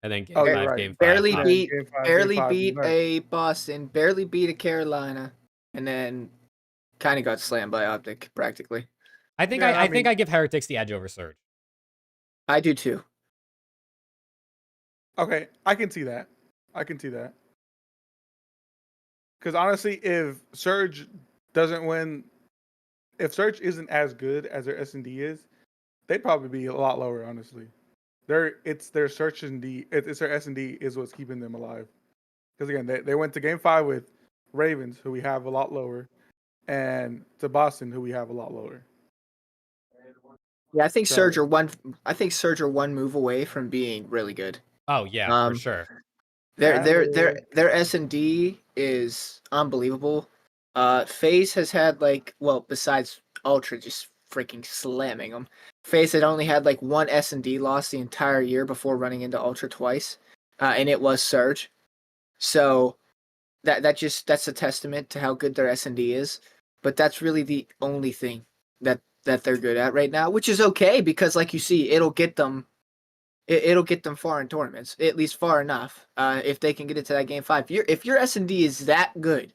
then Game 5, Game 5. Barely beat a Boston. Barely beat a Carolina, and then kind of got slammed by Optic practically. I think I think I give Heretics the edge over Surge. I do too. Okay, I can see that. Because honestly, if Surge doesn't win, if Search isn't as good as their S&D is, they'd probably be a lot lower, honestly. It's their Search and D, it's their S&D is what's keeping them alive. Because again, they went to Game 5 with Ravens, who we have a lot lower, and to Boston, who we have a lot lower. Yeah, I think So- Surge are one. I think Surge are one move away from being really good. Oh yeah, for sure. Their S&D is unbelievable. FaZe has had besides Ultra just freaking slamming them. FaZe had only had like one S&D loss the entire year before running into Ultra twice, and it was Surge. So that's a testament to how good their S&D is. But that's really the only thing that they're good at right now, which is okay because, like you see, it'll get them far in tournaments, at least far enough. If they can get it to that Game 5, if your S&D is that good,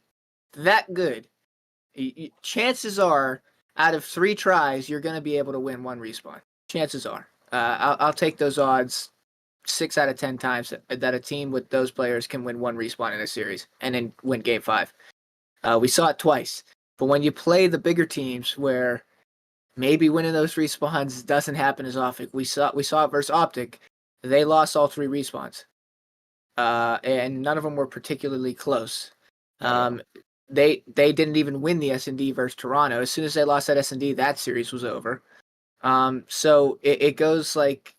chances are out of 3 tries you're going to be able to win 1 respawn. Chances are. I'll take those odds 6 out of 10 times that a team with those players can win 1 respawn in a series and then win Game 5. We saw it twice, but when you play the bigger teams where maybe winning those respawns doesn't happen as often. We saw it versus Optic. They lost all 3 respawns, and none of them were particularly close. They didn't even win the S&D versus Toronto. As soon as they lost that S&D, that series was over. So it goes like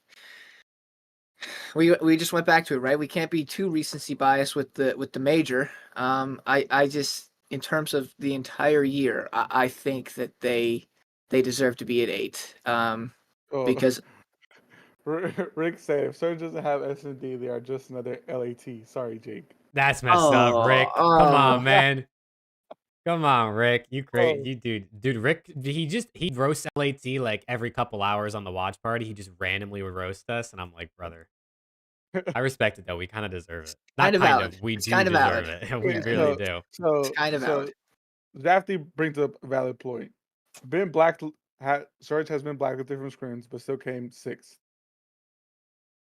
we just went back to it, right? We can't be too recency biased with the major. I just, in terms of the entire year, I think that they deserve to be at 8. Because Rick said if Surge doesn't have S&D, they are just another LAT. Sorry, Jake. That's messed up, Rick. Come on, man. Come on, Rick. You crazy, dude. Rick, he roasts LAT like every couple hours on the watch party. He just randomly would roast us, and I'm like, brother, I respect it though. We kind of deserve it. Kind of valid. We It's do kind of deserve valid. it. We really do. It's kind of valid. Zafty brings up a valid point. Surge has been blacklisted from scrims, but still came 6th.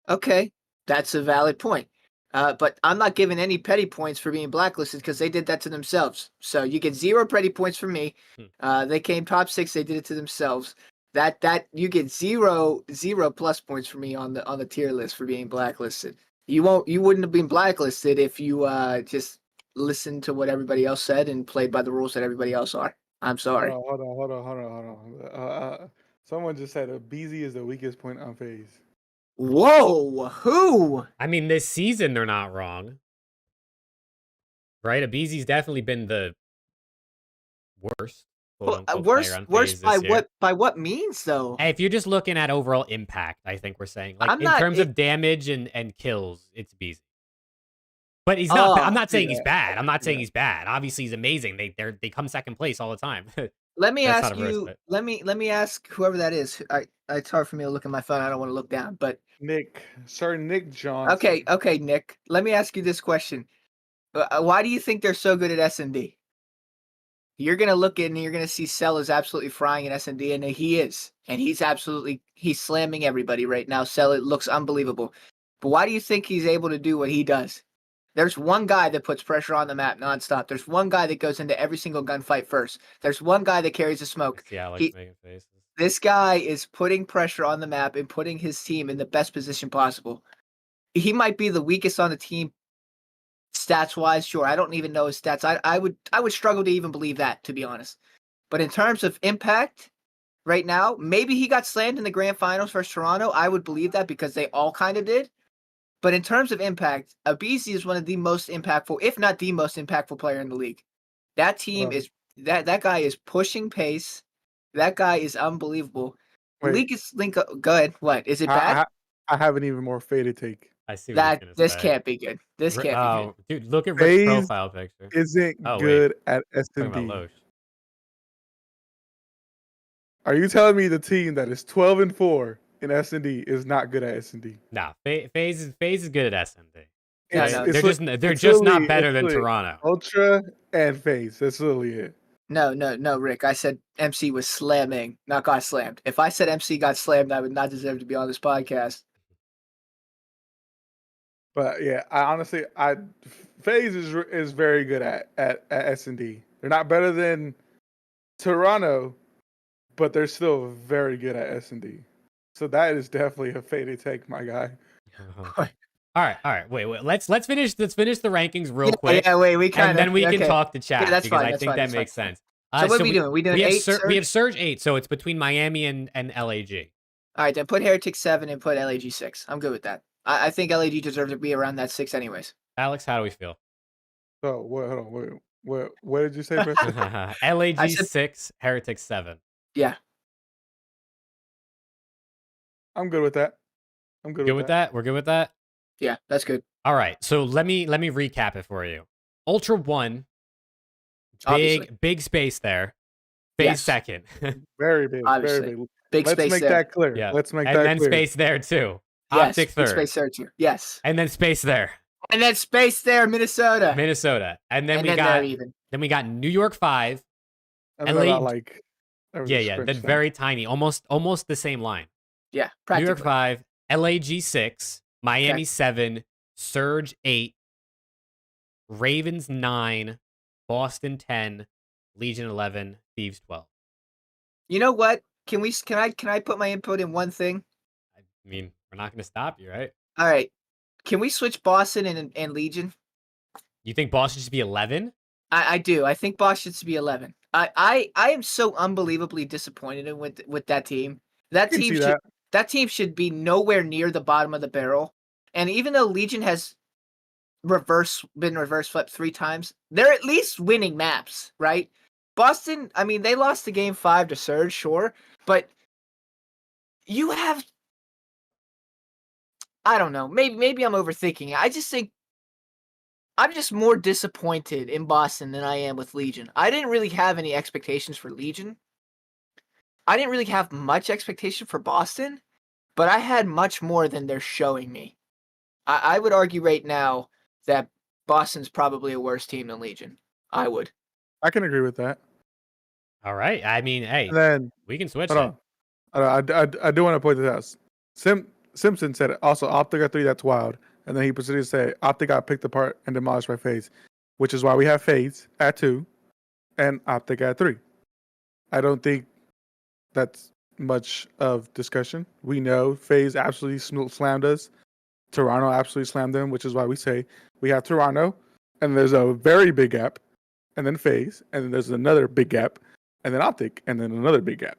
Okay, that's a valid point. But I'm not giving any petty points for being blacklisted because they did that to themselves. So you get 0 petty points from me. They came top 6. They did it to themselves. That you get 0 plus points for me on the tier list for being blacklisted. You wouldn't have been blacklisted if you just listened to what everybody else said and played by the rules that everybody else are. I'm sorry. Hold on. Someone just said BZ is the weakest point on FaZe. Whoa, who? I mean, this season they're not wrong, right? Abeezy's definitely been the worst. Worst by what means though? Hey, if you're just looking at overall impact, I think we're saying like terms of damage and kills, it's Beezy. But he's not. I'm not saying he's bad. I'm not saying he's bad. Obviously, he's amazing. They come second place all the time. Let me ask you. Let me ask whoever that is. It's hard for me to look at my phone. I don't want to look down. But Nick Johnson. Okay, Nick. Let me ask you this question. Why do you think they're so good at S&D? You're gonna look at it and you're gonna see Cell is absolutely frying in S&D, and he is, and he's slamming everybody right now. Cell, it looks unbelievable. But why do you think he's able to do what he does? There's one guy that puts pressure on the map nonstop. There's one guy that goes into every single gunfight first. There's one guy that carries the smoke. Yeah, like making faces. This guy is putting pressure on the map and putting his team in the best position possible. He might be the weakest on the team stats wise. Sure, I don't even know his stats. I would struggle to even believe that, to be honest. But in terms of impact, right now, maybe he got slammed in the grand finals versus Toronto. I would believe that because they all kind of did. But in terms of impact, Abeezy is one of the most impactful, if not the most impactful player in the league. That team is that guy is pushing pace. That guy is unbelievable. Go ahead. What is it bad? I have an even more faded take. I see what this can't be good. This can't be good. Dude, look at Rick's profile picture. Isn't good at S&D. Are you telling me the team that is 12-4 in S&D is not good at S&D? No, FaZe is good at S&D. They're just not better than Toronto. Ultra and FaZe. That's literally it. No, Rick. I said MC was slamming, not got slammed. If I said MC got slammed, I would not deserve to be on this podcast. But yeah, FaZe is very good at S&D. They're not better than Toronto, but they're still very good at S&D. So that is definitely a faded take, my guy. All right. Wait. Let's finish the rankings real quick. Yeah, wait, we and kind then of we can talk to chat that's because fine, I that's think fine, that that's fine. makes sense. So what are we doing? We doing 8? We have Surge 8, so it's between Miami and LAG. All right, then put Heretic 7 and put LAG 6. I'm good with that. I think LAG deserves to be around that 6 anyways. Alex, how do we feel? So hold on, what did you say, Preston? LAG 6, Heretic 7. Yeah. I'm good with that. I'm good with that. We're good with that. Yeah, that's good. All right, so let me recap it for you. Ultra 1, Obviously. big space there. FaZe Yes. second. Very big, Obviously. very big. Big Let's space make there. that clear. Yeah. Let's make and that then clear. space there too. Yes, Optic big third. space there too. Yes. And then space there. And then space there, Minnesota. And then And we then got they're even. then we got New York 5. And then LA about, like, there was a Yeah, sprint then stop. very tiny, almost the same line. Yeah, New York practically. 5, LAG 6, Miami 7, Surge 8, Ravens 9, Boston 10, Legion 11, Thieves 12. You know what? Can I put my input in one thing? I mean, we're not going to stop you, right? All right. Can we switch Boston and Legion? You think Boston should be 11? I do. I think Boston should be 11. I am so unbelievably disappointed with that team. I can see that. That team should be nowhere near the bottom of the barrel. And even though Legion has been reverse flipped 3 times, they're at least winning maps, right? Boston, I mean, they lost the game 5 to Surge, sure, but you have, I don't know, maybe I'm overthinking it. I just think I'm just more disappointed in Boston than I am with Legion. I didn't really have any expectations for Legion. I didn't really have much expectation for Boston, but I had much more than they're showing me. I would argue right now that Boston's probably a worse team than Legion. I would. I can agree with that. All right. I mean, hey, And then we can switch hold it. on. I do want to point this out. Simpson said it. Also, Optic got 3. That's wild. And then he proceeded to say Optic got picked apart and demolished by FaZe, which is why we have FaZe at 2 and Optic at 3. I don't think that's much of discussion. We know FaZe absolutely slammed us. Toronto absolutely slammed them, which is why we say we have Toronto, and there's a very big gap, and then FaZe, and then there's another big gap, and then Optic, and then another big gap.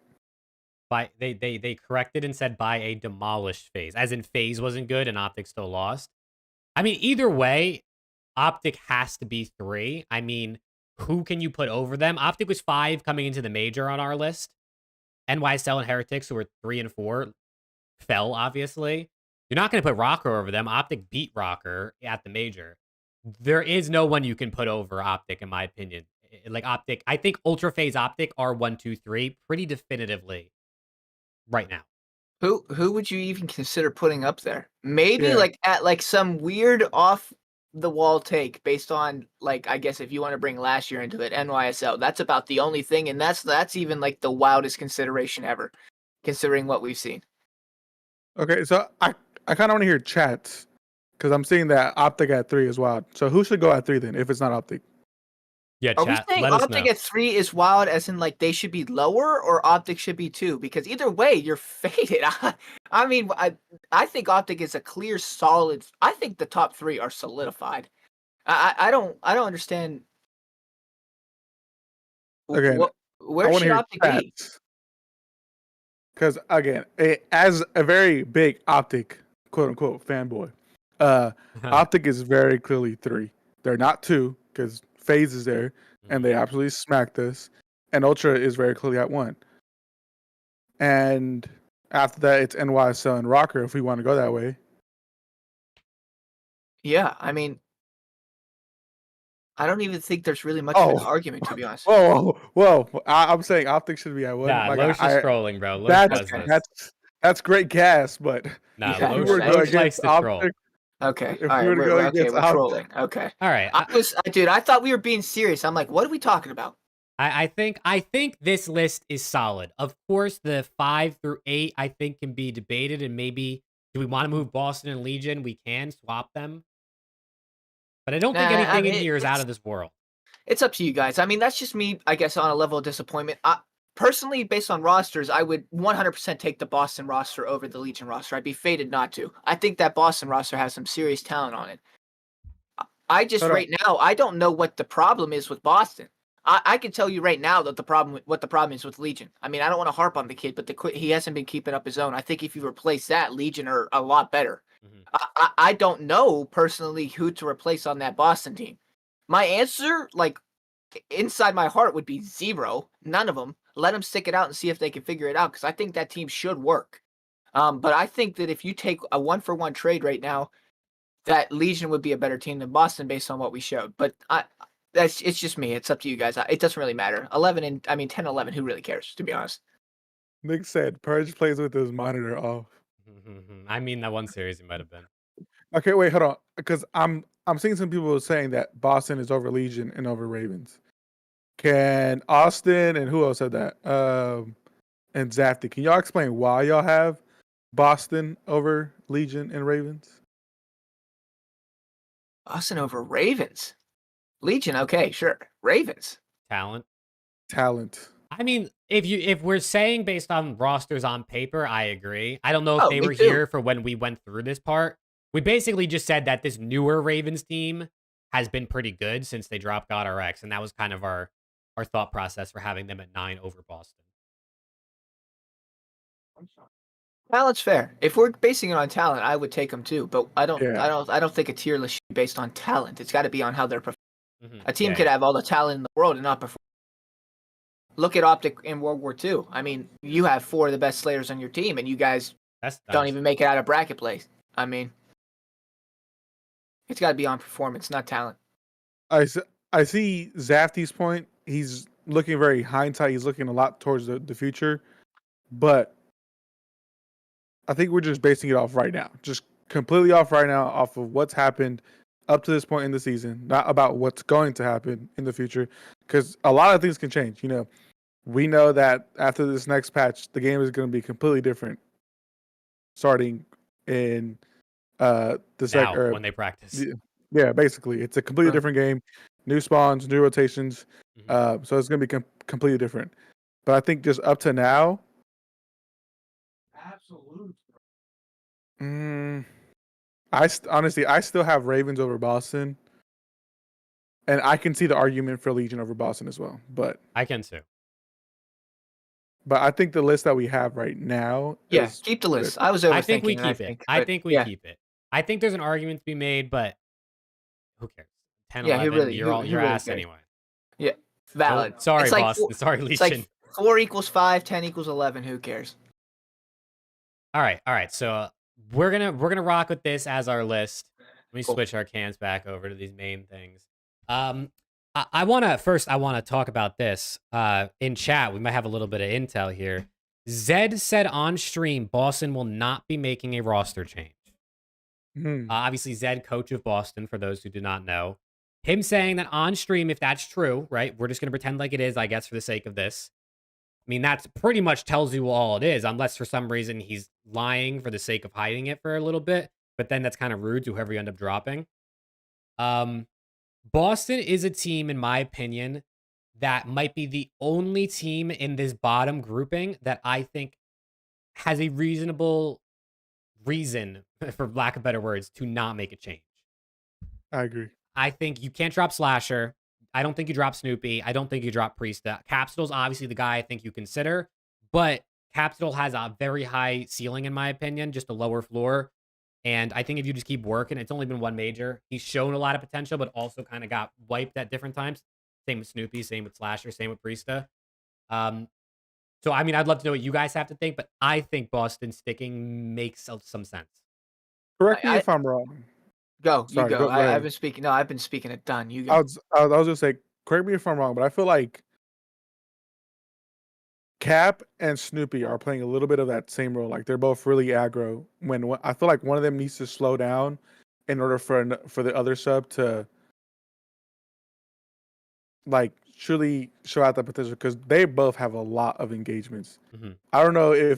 They corrected and said by a demolished FaZe, as in FaZe wasn't good and Optic still lost. I mean, either way, Optic has to be 3. I mean, who can you put over them? Optic was 5 coming into the major on our list. NYSL and Heretics, who were 3 and 4, fell, obviously. You're not going to put Rocker over them. Optic beat Rocker at the major. There is no one you can put over Optic, in my opinion. Like, Optic, I think Ultra FaZe Optic are 1, 2, 3 pretty definitively right now. Who would you even consider putting up there? Maybe Yeah. like at like some weird off the wall take based on, like, I guess if you want to bring last year into it, NYSL. That's about the only thing, and that's even like the wildest consideration ever, considering what we've seen. Okay, so I kind of want to hear chats because I'm seeing that Optic at 3 is wild. So who should go at 3 then if it's not Optic? Yeah, Are we chat, saying let us Optic know. at 3 is wild as in like they should be lower, or Optic should be 2? Because either way, you're faded. I mean, I think Optic is a clear, solid. I think the top 3 are solidified. I don't understand. Okay, Where should Optic be? Because again, as a very big Optic quote unquote fanboy, Optic is very clearly 3. They're not 2 because FaZe is there and they absolutely smacked us, and Ultra is very clearly at 1. And after that, it's NYSL and Rocker if we want to go that way. Yeah, I mean, I don't even think there's really much of an argument, to be honest. Whoa! I'm saying Optic should be at 1. Nah, Like, Loesch is trolling, bro. Loesch does this. That's great gas, but Nah, Yeah, Loesch, we were going Loesch likes against to troll. Optic. Okay, If all we right, were to go against we're Optic- trolling. Okay, All right. dude, I thought we were being serious. I'm like, what are we talking about? I think this list is solid. Of course, the 5 through 8 I think can be debated, and maybe do we want to move Boston and Legion? We can swap them, but I don't think Nah, anything I mean, in here is out of this world. It's up to you guys. I mean, that's just me, I guess, on a level of disappointment. personally, based on rosters, I would 100% take the Boston roster over the Legion roster. I'd be fated not to. I think that Boston roster has some serious talent on it. I just Hold on. right now, I don't know what the problem is with Boston. I can tell you right now that what the problem is with Legion. I mean, I don't want to harp on the kid, but he hasn't been keeping up his own. I think if you replace that, Legion are a lot better. I don't know personally who to replace on that Boston team. My answer, like inside my heart, would be zero. None of them. Let them stick it out and see if they can figure it out, because I think that team should work. But I think that if you take a 1-for-1 trade right now, that Legion would be a better team than Boston based on what we showed. But it's just me. It's up to you guys. It doesn't really matter. 10-11, who really cares, to be honest? Nick said Purge plays with his monitor off. I mean, that one series he might have been. Okay, wait, hold on, because I'm seeing some people saying that Boston is over Legion and over Ravens. Can Austin and who else said that? And Zafty, can y'all explain why y'all have Boston over Legion and Ravens? Boston over Ravens. Legion, okay, sure. Ravens. Talent. I mean, if we're saying based on rosters on paper, I agree. I don't know if they me were too. here for when we went through this part. We basically just said that this newer Ravens team has been pretty good since they dropped GodRx, and that was kind of our thought process for having them at 9 over Boston. Talent's fair. If we're basing it on talent, I would take them too. But I don't think a tier list should be based on talent. It's got to be on how they're performing. A team could have all the talent in the world and not perform. Look at Optic in World War II. I mean, you have 4 of the best Slayers on your team, and you guys don't even make it out of bracket play. I mean, it's got to be on performance, not talent. I see Zafty's point. He's looking very hindsight. He's looking a lot towards the future. But I think we're just basing it off right now. Just completely off right now, off of what's happened up to this point in the season, not about what's going to happen in the future. Because a lot of things can change. You know, we know that after this next patch, the game is going to be completely different. Starting in when they practice. Yeah, basically, it's a completely different game. New spawns, new rotations. So it's going to be completely different. But I think just up to now, Absolutely. Honestly, I still have Ravens over Boston, and I can see the argument for Legion over Boston as well. But I can too. But I think the list that we have right now. Keep the list. I think we keep it. I think we keep it. I think there's an argument to be made, but who cares? 10, 11, you're ass anyway. Yeah, valid. Oh, sorry, Boston. Sorry, Legion. It's like 4 equals 5, 10 equals 11. Who cares? All right. So we're gonna rock with this as our list. Let me switch our cans back over to these main things. I want to talk about this in chat. We might have a little bit of intel here. Zed said on stream Boston will not be making a roster change. Obviously, Zed, coach of Boston, for those who do not know. Him saying that on stream, if that's true, right? We're just going to pretend like it is, I guess, for the sake of this. I mean, that's pretty much tells you all it is, unless for some reason he's lying for the sake of hiding it for a little bit. But then that's kind of rude to whoever you end up dropping. Boston is a team, in my opinion, that might be the only team in this bottom grouping that I think has a reasonable reason, for lack of better words, to not make a change. I agree. I think you can't drop Slasher. I don't think you drop Snoopy. I don't think you drop Priesta. Capsule's obviously the guy I think you consider, but Capsule has a very high ceiling, in my opinion, just a lower floor. And I think if you just keep working, it's only been one major. He's shown a lot of potential, but also kind of got wiped at different times. Same with Snoopy, same with Slasher, same with Priesta. So, I mean, I'd love to know what you guys have to think, but I think Boston sticking makes some sense. Correct me if I'm wrong. Go. I've been speaking. No, I've been speaking it done. You go. I was just say, correct me if I'm wrong, but I feel like Cap and Snoopy are playing a little bit of that same role. Like they're both really aggro. When I feel like one of them needs to slow down in order for the other sub to like truly show out the potential, because they both have a lot of engagements. I don't know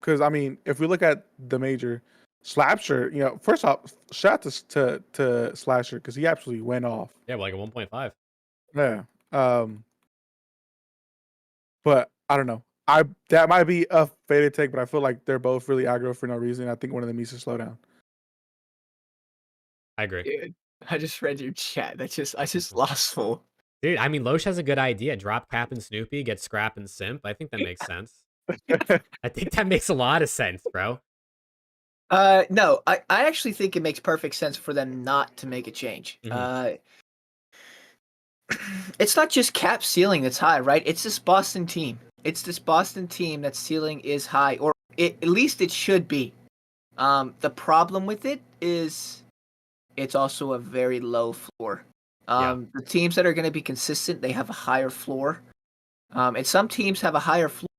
because I mean, if we look at the major, Slapshot, you know, first off, shout out to Slasher because he absolutely went off. Yeah, like a 1.5. Yeah. But I don't know. That might be a faded take, but I feel like they're both really aggro for no reason. I think one of them needs to slow down. I agree. Dude, I just read your chat. I just lost full. Dude, I mean, Loesch has a good idea. Drop Cap and Snoopy, get Scrap and Simp. I think that makes sense. I think that makes a lot of sense, bro. No, I actually think it makes perfect sense for them not to make a change. It's not just Cap's ceiling that's high, right? It's this Boston team. It's this Boston team that ceiling is high, or at least it should be. The problem with it is it's also a very low floor. The teams that are going to be consistent, they have a higher floor. And some teams have a higher floor,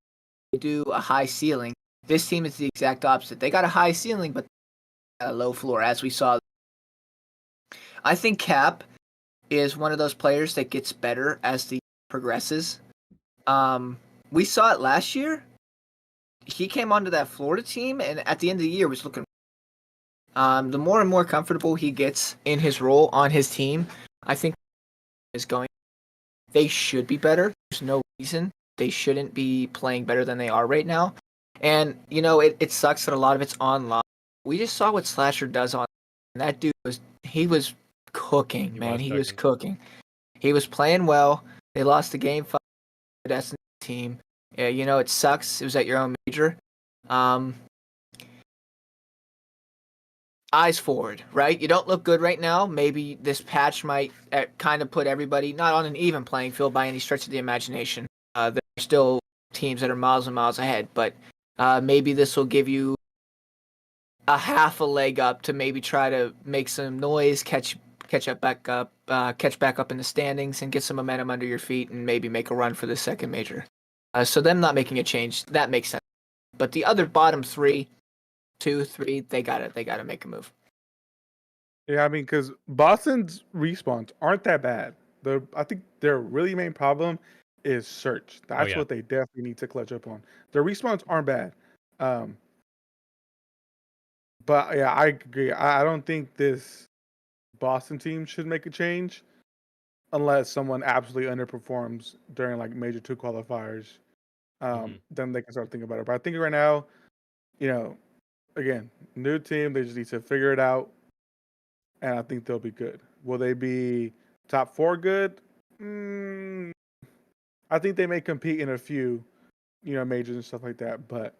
they do a high ceiling. This team is the exact opposite. They got a high ceiling, but a low floor, as we saw. I think Cap is one of those players that gets better as the progresses. We saw it last year. He came onto that Florida team, and at the end of the year was looking. The more and more comfortable he gets in his role on his team, I think is going. They should be better. There's no reason they shouldn't be playing better than they are right now. And it sucks that a lot of it's online. We just saw what Slasher does on. And that dude was cooking, man. He was cooking. He was playing well. They lost the game 5 to the team. Yeah, it sucks. It was at your own major. Eyes forward, right? You don't look good right now. Maybe this patch might kind of put everybody not on an even playing field by any stretch of the imagination. There are still teams that are miles and miles ahead, but maybe this will give you a half a leg up to maybe try to make some noise, catch back up in the standings, and get some momentum under your feet, and maybe make a run for the second major. So them not making a change, that makes sense. But the other bottom 3, 2, 3, they gotta make a move. Yeah, I mean, because Boston's respawns aren't that bad. I think their really main problem is search. That's what they definitely need to clutch up on. Their respawns aren't bad. But yeah, I agree. I don't think this Boston team should make a change unless someone absolutely underperforms during like major 2 qualifiers. Then they can start thinking about it. But I think right now, again, new team, they just need to figure it out, and I think they'll be good. Will they be top 4 good? I think they may compete in a few, majors and stuff like that. But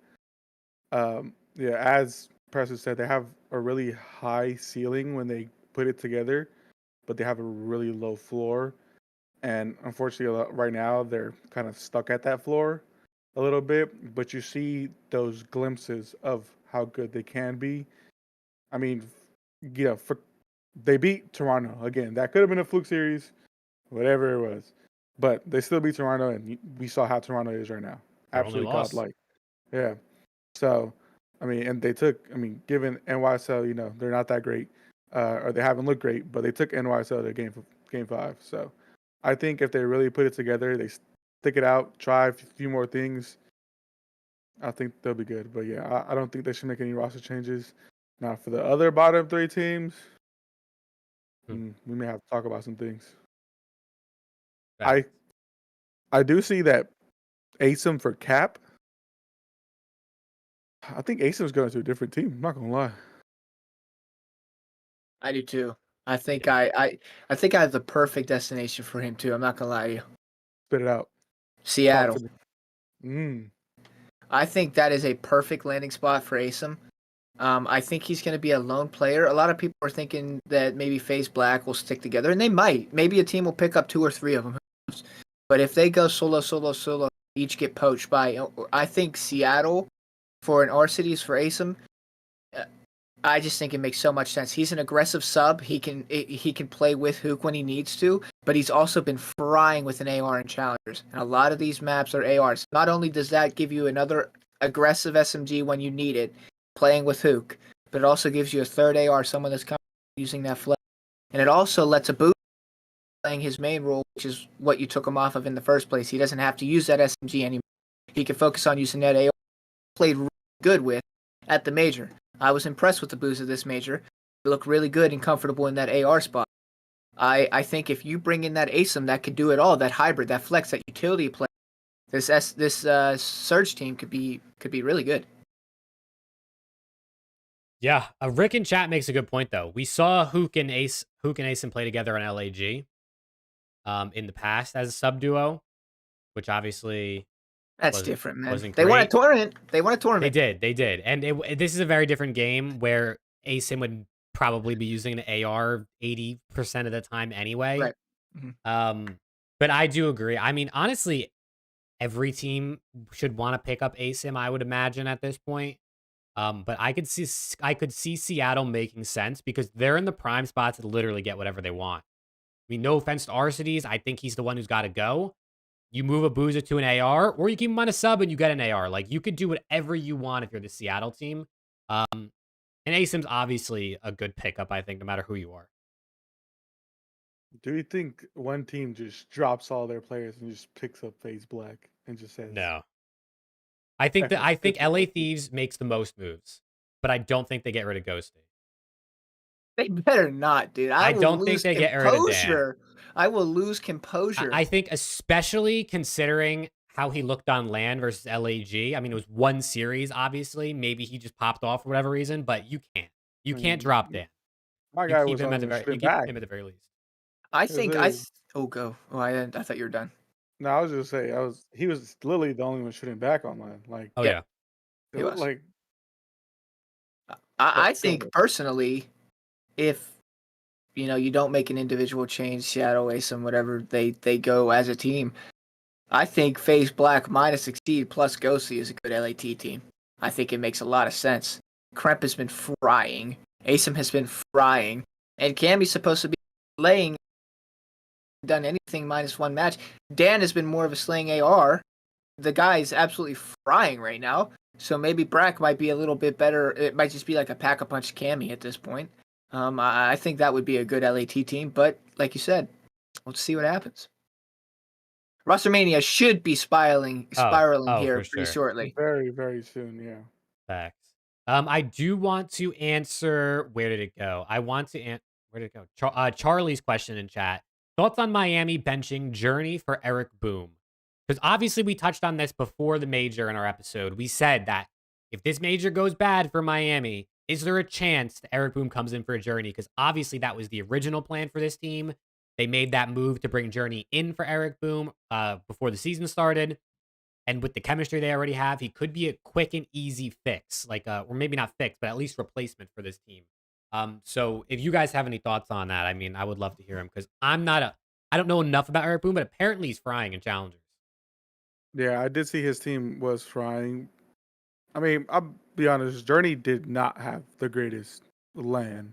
as Preston said, they have a really high ceiling when they put it together, but they have a really low floor. And unfortunately, right now, they're kind of stuck at that floor a little bit. But you see those glimpses of how good they can be. I mean, they beat Toronto. Again, that could have been a fluke series, whatever it was. But they still beat Toronto, and we saw how Toronto is right now. Absolutely godlike. Yeah. So, and they took, given NYSL, they're not that great, or they haven't looked great, but they took NYSL to game 5. So, I think if they really put it together, they stick it out, try a few more things, I think they'll be good. But yeah, I don't think they should make any roster changes. Now, for the other bottom 3 teams, we may have to talk about some things. I do see that ASIM for Cap. I think ASIM's going to a different team. I'm not gonna lie. I do too. I think I think I have the perfect destination for him too. I'm not gonna lie to you. Spit it out. Seattle. I think that is a perfect landing spot for ASIM. I think he's going to be a lone player. A lot of people are thinking that maybe FaZe Black will stick together, and they might. Maybe a team will pick up 2 or 3 of them. But if they go solo, each get poached by, I think Seattle for an R-Cities for ASIM, I just think it makes so much sense. He's an aggressive sub. He can play with Hook when he needs to, but he's also been frying with an AR and challengers. And a lot of these maps are ARs. Not only does that give you another aggressive SMG when you need it, playing with Hook, but it also gives you a third AR, someone that's using that flag. And it also lets a boot playing his main role, which is what you took him off of in the first place. He doesn't have to use that SMG anymore. He can focus on using that AR. Played really good with at the major. I was impressed with the boost of this major. He looked really good and comfortable in that AR spot. I think if you bring in that ASIM that could do it all, that hybrid, that flex, that utility play, This Surge team could be really good. Yeah, Rick in chat makes a good point though. We saw Hook and Asim play together on LAG in the past as a sub duo, which obviously That's different, man. wasn't They won a great. tournament. They won a tournament. They did. And this is a very different game where Asim would probably be using an AR 80% of the time anyway. Right. Mhm. But I do agree. I mean, honestly, every team should want to pick up Asim, I would imagine at this point. But I could see Seattle making sense because they're in the prime spot to literally get whatever they want. I mean, no offense to Arcides, I think he's the one who's got to go. You move a Boozer to an AR, or you keep him on a sub and you get an AR. Like, you could do whatever you want if you're the Seattle team. And Asim's obviously a good pickup, I think, no matter who you are. Do you think one team just drops all their players and just picks up FaZe Black and just says No. I think LA Thieves makes the most moves, but I don't think they get rid of Ghosty. They better not, dude. I don't think they get rid of Dan. I will lose composure. I think especially considering how he looked on LAN versus LAG. I mean, it was one series, obviously. Maybe he just popped off for whatever reason, but you can't. You can't drop Dan. My You guy keep was him on at the the very, you back. keep him at the very least. I think go. Oh, I thought you were done. No, I was just say he was literally the only one shooting back online. Like, Oh yeah. He was. Like, I think personally, if you don't make an individual change, Seattle, Asim, whatever, they go as a team. I think FaZe Black minus Exceed plus Ghosty is a good LAT team. I think it makes a lot of sense. Kremp has been frying. Asim has been frying. And Cammy's supposed to be laying. Done anything minus one match. Dan has been more of a slaying AR. The guy is absolutely frying right now. So maybe Brack might be a little bit better. It might just be like a pack-a-punch Cammy at this point. I think that would be a good LAT team. But like you said, let's see what happens. WrestleMania should be spiraling here pretty shortly. Very, very soon, yeah. Facts. I do want to answer. Where did it go? I want to answer. Where did it go? Charlie's question in chat. Thoughts on Miami benching Journey for Eric Boom? Because obviously we touched on this before the major in our episode. We said that if this major goes bad for Miami, is there a chance that Eric Boom comes in for a Journey? Because obviously that was the original plan for this team. They made that move to bring Journey in for Eric Boom before the season started. And with the chemistry they already have, he could be a quick and easy fix. Or maybe not fix, but at least replacement for this team. So if you guys have any thoughts on that, I mean, I would love to hear him because I don't know enough about Eric Boom, but apparently he's frying in challengers. Yeah, I did see his team was frying. I mean, I'll be honest, Journey did not have the greatest LAN.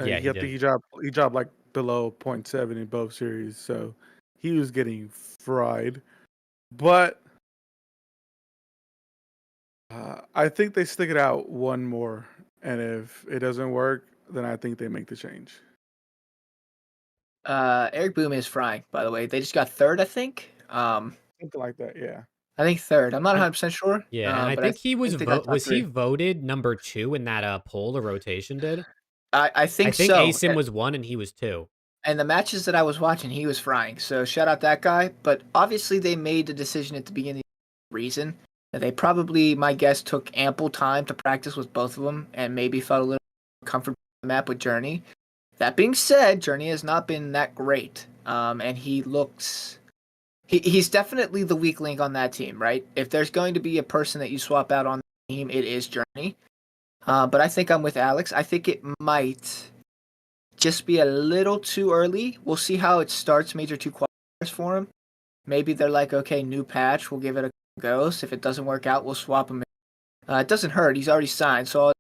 Yeah, he dropped like below 0.7 in both series, so he was getting fried. But I think they stick it out one more, and if it doesn't work, then I think they make the change. Eric Boom is frying, by the way. They just got third, I think. Something like that, yeah. I think third. I'm not 100% sure. Yeah, and I think he was he voted number 2 in that poll the rotation did? I think so. Asim was 1 and he was 2. And the matches that I was watching, he was frying. So shout out that guy. But obviously they made the decision at the beginning reason. They probably, my guess, took ample time to practice with both of them and maybe felt a little comfortable on the map with Journey. That being said, Journey has not been that great. And he looks... He's definitely the weak link on that team, right? If there's going to be a person that you swap out on the team, it is Journey. But I think I'm with Alex. I think it might just be a little too early. We'll see how it starts Major 2 qualifiers for him. Maybe they're like, okay, new patch, we'll give it a go. If it doesn't work out, we'll swap him in. It doesn't hurt. He's already signed. So,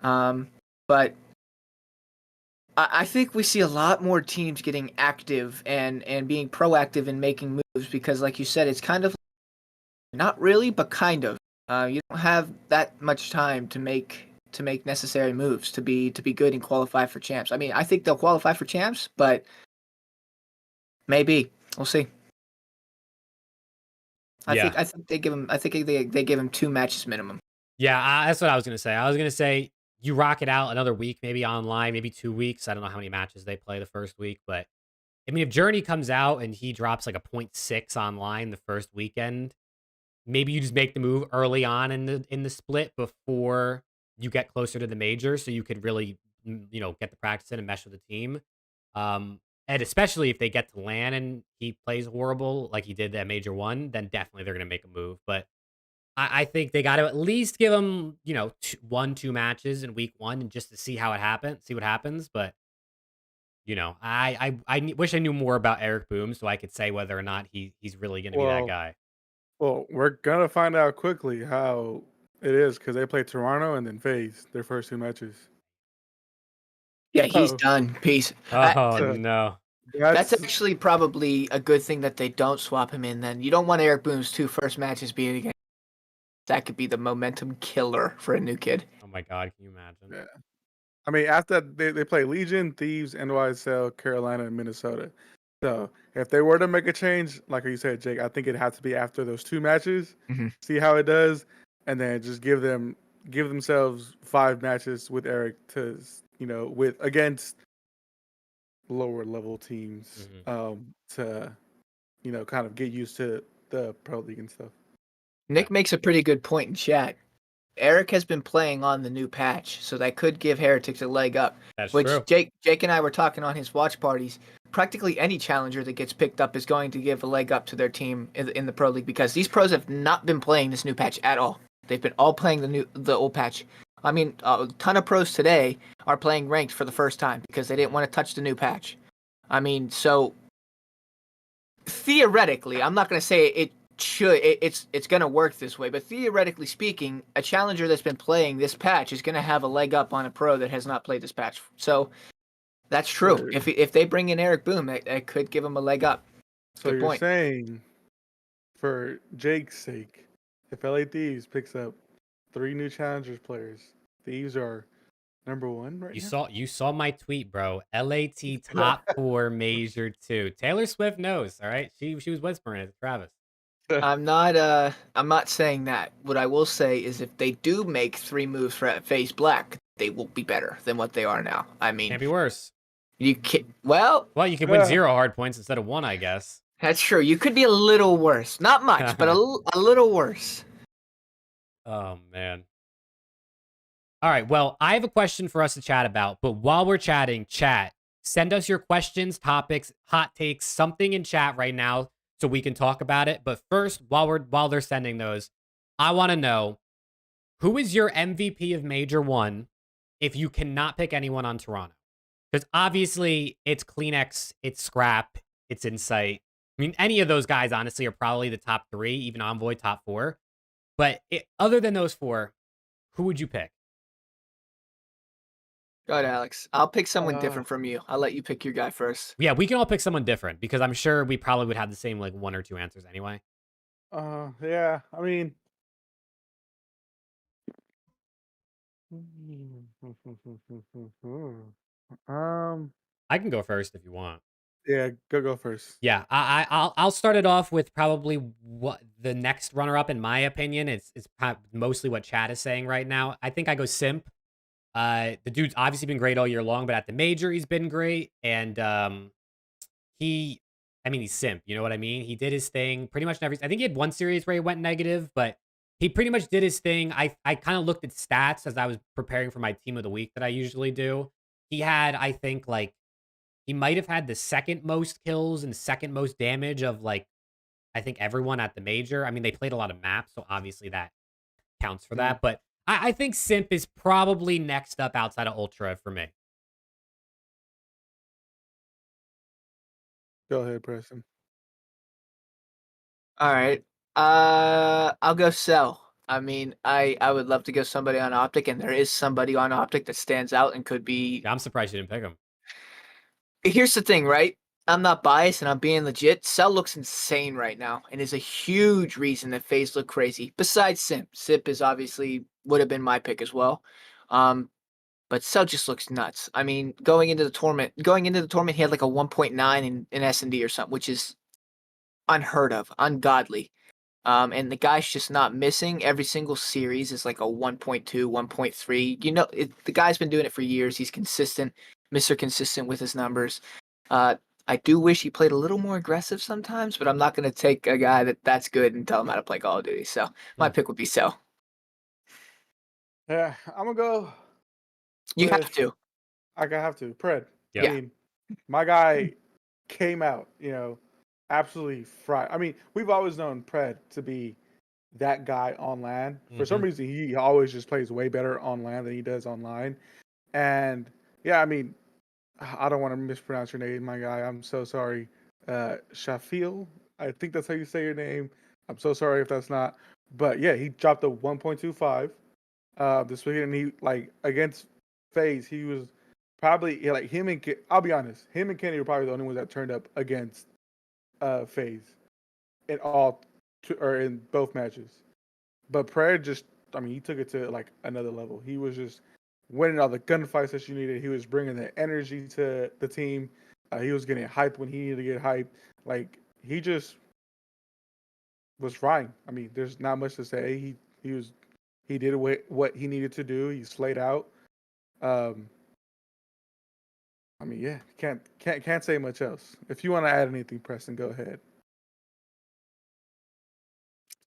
but I think we see a lot more teams getting active and being proactive in making moves because, like you said, it's kind of not really, but kind of. You don't have that much time to make necessary moves to be good and qualify for champs. I mean, I think they'll qualify for champs, but maybe we'll see. I think they give him. I think they give him 2 matches minimum. Yeah, that's what I was gonna say. I was gonna say you rock it out another week, maybe online, maybe 2 weeks. I don't know how many matches they play the first week, but I mean, if Journey comes out and he drops like a .6 online the first weekend, maybe you just make the move early on in the split before you get closer to the major, so you could really, get the practice in and mesh with the team. And especially if they get to LAN and he plays horrible like he did at Major One, then definitely they're gonna make a move. But I think they got to at least give him, 2 matches in week one, and just to see how it happens, see what happens. But wish I knew more about Eric Boom so I could say whether or not he's really going to be that Well, guy. well, we're gonna find out quickly how it is because they play Toronto and then FaZe their first 2 matches. Yeah, he's Oh, done. Peace. Oh so no. That's that's actually probably a good thing that they don't swap him in. Then you don't want Eric Boom's 2 first matches being against. That could be the momentum killer for a new kid. Oh my god, can you imagine? yeah. I mean, after that, they play Legion, Thieves, NYSL, Carolina, and Minnesota. So if they were to make a change, like you said, Jake, I think it has to be after those 2 matches. Mhm. See how it does, and then just give themselves 5 matches with Eric to with against lower level teams to kind of get used to the pro league and stuff. Nick makes a pretty good point in chat. Eric has been playing on the new patch, so that could give Heretics a leg up. That's which true. Jake and I were talking on his watch parties. Practically any challenger that gets picked up is going to give a leg up to their team in the pro league because these pros have not been playing this new patch at all. They've been all playing the old patch. I mean, a ton of pros today are playing ranked for the first time because they didn't want to touch the new patch. I mean, so theoretically, I'm not going to say it's going to work this way, but theoretically speaking, a challenger that's been playing this patch is going to have a leg up on a pro that has not played this patch. So that's true. So, If they bring in Eric Boom, that could give him a leg up. so Good you're point. saying, for Jake's sake, if LA Thieves picks up 3 new challengers players, Thieves are #1 right now. You saw my tweet, bro. LAT top 4 Major 2. Taylor Swift knows, all right? She was whispering it to Travis. I'm not saying that. What I will say is if they do make 3 moves for FaZe Black, they will be better than what they are now. I mean, Can't be worse. you can well, You can win 0 hard points instead of 1, I guess. that's true. You could be a little worse. Not much, but a little worse. Oh man. All right. Well, I have a question for us to chat about, but while we're chatting, chat, send us your questions, topics, hot takes, something in chat right now so we can talk about it. But first, while they're sending those, I want to know, who is your MVP of Major 1 if you cannot pick anyone on Toronto? Because obviously it's Kleenex, it's Scrap, it's Insight. I mean, any of those guys, honestly, are probably the top 3, even Envoy top 4. But other than those 4, who would you pick? Go ahead, Alex. I'll pick someone different from you. I'll let you pick your guy first. Yeah, we can all pick someone different because I'm sure we probably would have the same 1 or 2 answers anyway. Yeah. I mean, I can go first if you want. yeah. Go first. Yeah, I'll start it off with probably what the next runner up in my opinion. It's mostly what Chad is saying right now. I think I go Simp. The dude's obviously been great all year long, but at the major he's been great, and he's Simp. You know what I mean? He did his thing pretty much in every. I think he had 1 series where he went negative, but he pretty much did his thing. I kind of looked at stats as I was preparing for my team of the week that I usually do. He had, I think, he might have had the 2nd most kills and 2nd most damage of I think everyone at the major. I mean, they played a lot of maps, so obviously that counts for that. But I think Simp is probably next up outside of Ultra for me. Go ahead, Preston. All right. I'll go Cell. I mean, I would love to go somebody on Optic, and there is somebody on Optic that stands out and could be. Yeah, I'm surprised you didn't pick him. Here's the thing, right? I'm not biased and I'm being legit. Cell looks insane right now and is a huge reason that FaZe look crazy. Besides Simp. Simp is obviously would have been my pick as well. But Cell just looks nuts. I mean, going into the tournament, he had like a 1.9 in S&D or something, which is unheard of, ungodly. And the guy's just not missing. Every single series is like a 1.2, 1.3. The guy's been doing it for years. He's consistent, Mr. Consistent with his numbers. I do wish he played a little more aggressive sometimes, but I'm not going to take a guy that's good and tell him how to play Call of Duty. So my Hmm. pick would be So. Yeah, I'm gonna go You have with to. I have to Pred. I Yeah. Yeah. mean, my guy came out, absolutely fried. I mean, we've always known Pred to be that guy on LAN. For some Hmm. reason, he always just plays way better on LAN than he does online. And yeah, I mean, I don't want to mispronounce your name, my guy. I'm so sorry. Shafil, I think that's how you say your name. I'm so sorry if that's not. But yeah, he dropped a 1.25 this weekend, and he like against FaZe, he was probably like him and I'll be honest, him and Kenny were probably the only ones that turned up against FaZe in or in both matches. But Prayer just, I mean, he took it to like another level. He was just winning all the gunfights that you needed. He was bringing the energy to the team. He was getting hyped when he needed to get hyped. Like he just was fine. I mean, there's not much to say. He did what he needed to do. He slayed out. Um, I mean, yeah, can't say much else. If you want to add anything, Preston, go ahead.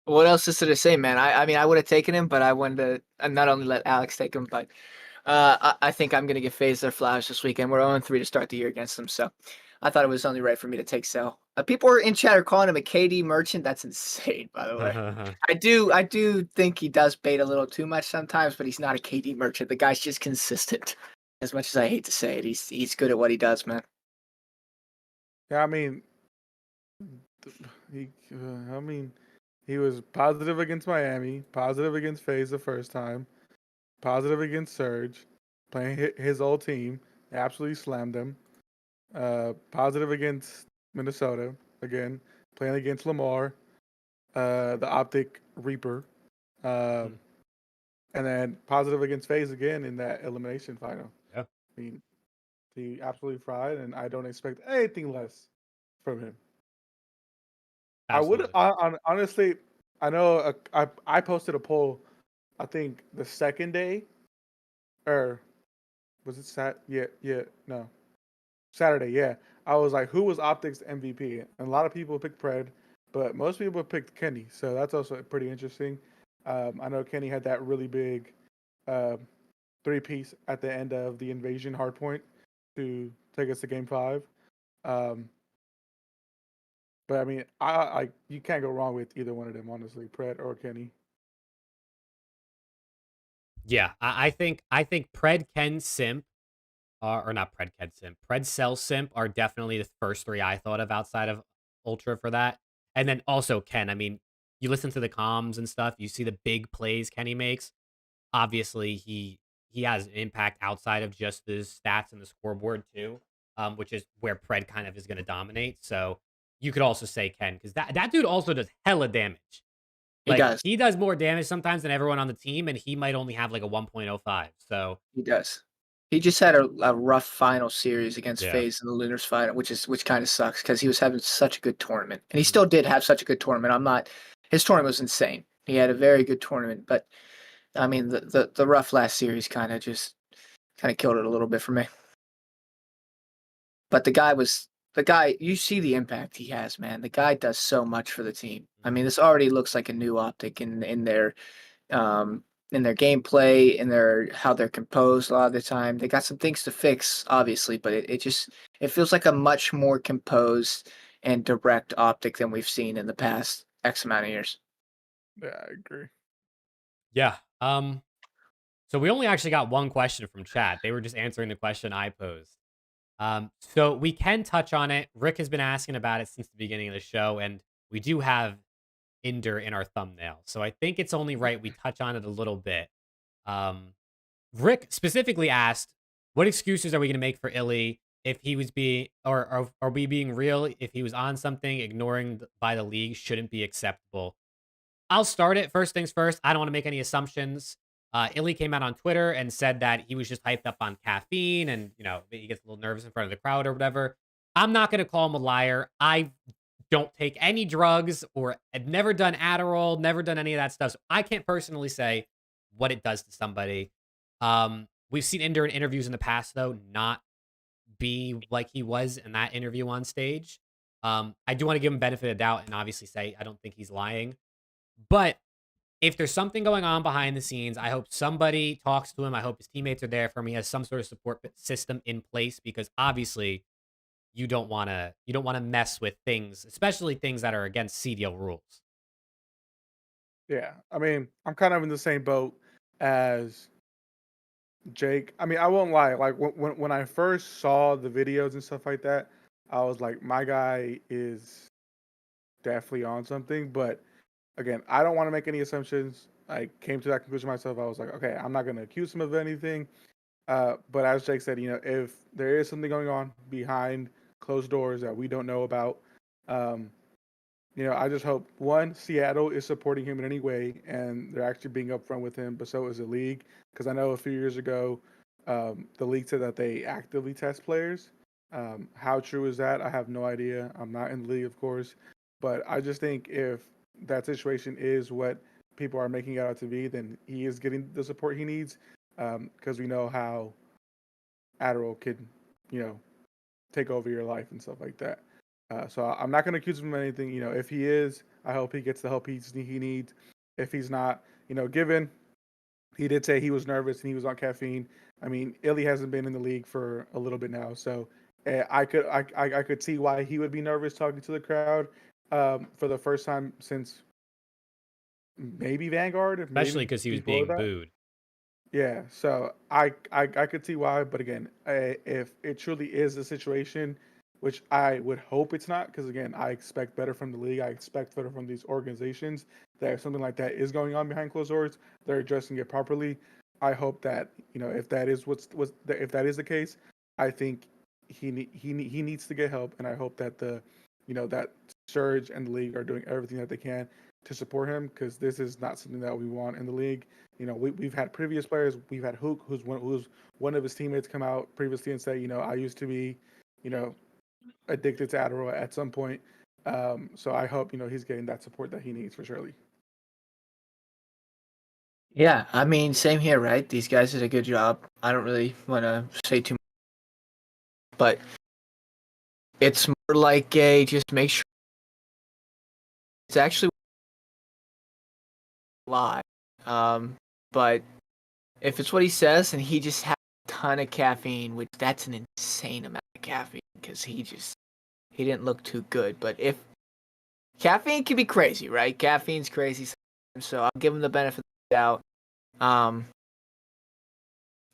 What else is there to say, man? I mean, I would have taken him, but I wanted to not only let Alex take him, but I think I'm going to give FaZe their flowers this weekend. We're 0-3 to start the year against them, so I thought it was only right for me to take Cell. People are in chat are calling him a KD merchant. That's insane, by the way. I do think he does bait a little too much sometimes, but he's not a KD merchant. The guy's just consistent. As much as I hate to say it, he's good at what he does, man. Yeah, I mean, he, I mean, he was positive against Miami, positive against FaZe the first time, positive against Surge, playing his old team, absolutely slammed them. Positive against Minnesota again, playing against Lamar, the Optic Reaper, Hmm. and then positive against FaZe again in that elimination final. Yeah. I mean, he absolutely fried, and I don't expect anything less from him. I would Absolutely. honestly. I know I posted a poll. I think the second day, or was it no, Saturday. Yeah, I was like, who was Optics MVP? And a lot of people picked Pred, but most people picked Kenny. So that's also pretty interesting. I know Kenny had that really big um, three-piece at the end of the invasion hardpoint to take us to Game 5. Um, but I mean, I you can't go wrong with either one of them, honestly, Pred or Kenny. Yeah, I think Pred, Ken, Simp, or not Pred, Ken, Simp, Pred, Cell, Simp are definitely the first three I thought of outside of Ultra for that, and then also Ken. I mean, you listen to the comms and stuff, you see the big plays Kenny makes. Obviously, he has an impact outside of just the stats and the scoreboard too, which is where Pred kind of is going to dominate. So you could also say Ken because that dude also does hella damage. He Like does. he does more damage sometimes than everyone on the team, and he might only have like a 1.05. So He does. He just had a rough final series against yeah. FaZe in the Lunars final, which kind of sucks because he was having such a good tournament, and he Mhm. still did have such a good tournament. His tournament was insane. He had a very good tournament, but I mean the rough last series kind of killed it a little bit for me. But the guy. You see the impact he has, man. The guy does so much for the team. I mean, this already looks like a new optic um, in their gameplay, in their how they're composed a lot of the time. They got some things to fix, obviously, but it feels like a much more composed and direct optic than we've seen in the past X amount of years. Yeah, I agree. Yeah. So we only actually got one question from chat. They were just answering the question I posed. So we can touch on it. Rick has been asking about it since the beginning of the show, and we do have Inder in our thumbnail. So I think it's only right we touch on it a little bit. Um, Rick specifically asked, "What excuses are we going to make for Illy if he was being, or are we being real? If he was on something, ignoring by the league shouldn't be acceptable." I'll start it. First things first. I don't want to make any assumptions. Illy came out on Twitter and said that he was just hyped up on caffeine, and he gets a little nervous in front of the crowd or whatever. I'm not going to call him a liar. I don't take any drugs or have never done Adderall, never done any of that stuff. So I can't personally say what it does to somebody. We've seen Inder in interviews in the past, though, not be like he was in that interview on stage. I do want to give him benefit of doubt and obviously say I don't think he's lying. But if there's something going on behind the scenes, I hope somebody talks to him. I hope his teammates are there for him. He has some sort of support system in place because obviously you don't want to mess with things, especially things that are against CDL rules. Yeah, I mean, I'm kind of in the same boat as Jake. I mean, I won't lie. Like when I first saw the videos and stuff like that, I was like, my guy is definitely on something. But again, I don't want to make any assumptions. I came to that conclusion myself. I was like, okay, I'm not going to accuse him of anything. But as Jake said, if there is something going on behind closed doors that we don't know about, um, I just hope one, Seattle is supporting him in any way, and they're actually being upfront with him. But so is the league, because I know a few years ago, the league said that they actively test players. How true is that? I have no idea. I'm not in the league, of course, but I just think if that situation is what people are making it out to be, then he is getting the support he needs. Because we know how Adderall can, you know, take over your life and stuff like that. So I'm not going to accuse him of anything. If he is, I hope he gets the help he needs. If he's not, given he did say he was nervous and he was on caffeine. I mean, Illy hasn't been in the league for a little bit now, so I could see why he would be nervous talking to the crowd for the first time since maybe Vanguard, if Especially maybe because he was before being that. booed. Yeah, so I could see why, but again, if it truly is a situation, which I would hope it's not, because again, I expect better from the league. I expect better from these organizations. That if something like that is going on behind closed doors, they're addressing it properly. I hope that if that is if that is the case, I think he needs to get help, and I hope that that Surge and the league are doing everything that they can to support him, because this is not something that we want in the league. We've had previous players. We've had Hook, who's one of his teammates, come out previously and say, I used to be, you know, addicted to Adderall at some point. So I hope he's getting that support that he needs for surely. Yeah, I mean, same here, right? These guys did a good job. I don't really want to say too much, but it's more like a just make sure it's actually live. But if it's what he says and he just had a ton of caffeine, which that's an insane amount of caffeine because he didn't look too good. But if caffeine can be crazy, right? Caffeine's crazy sometimes, so I'll give him the benefit of the doubt.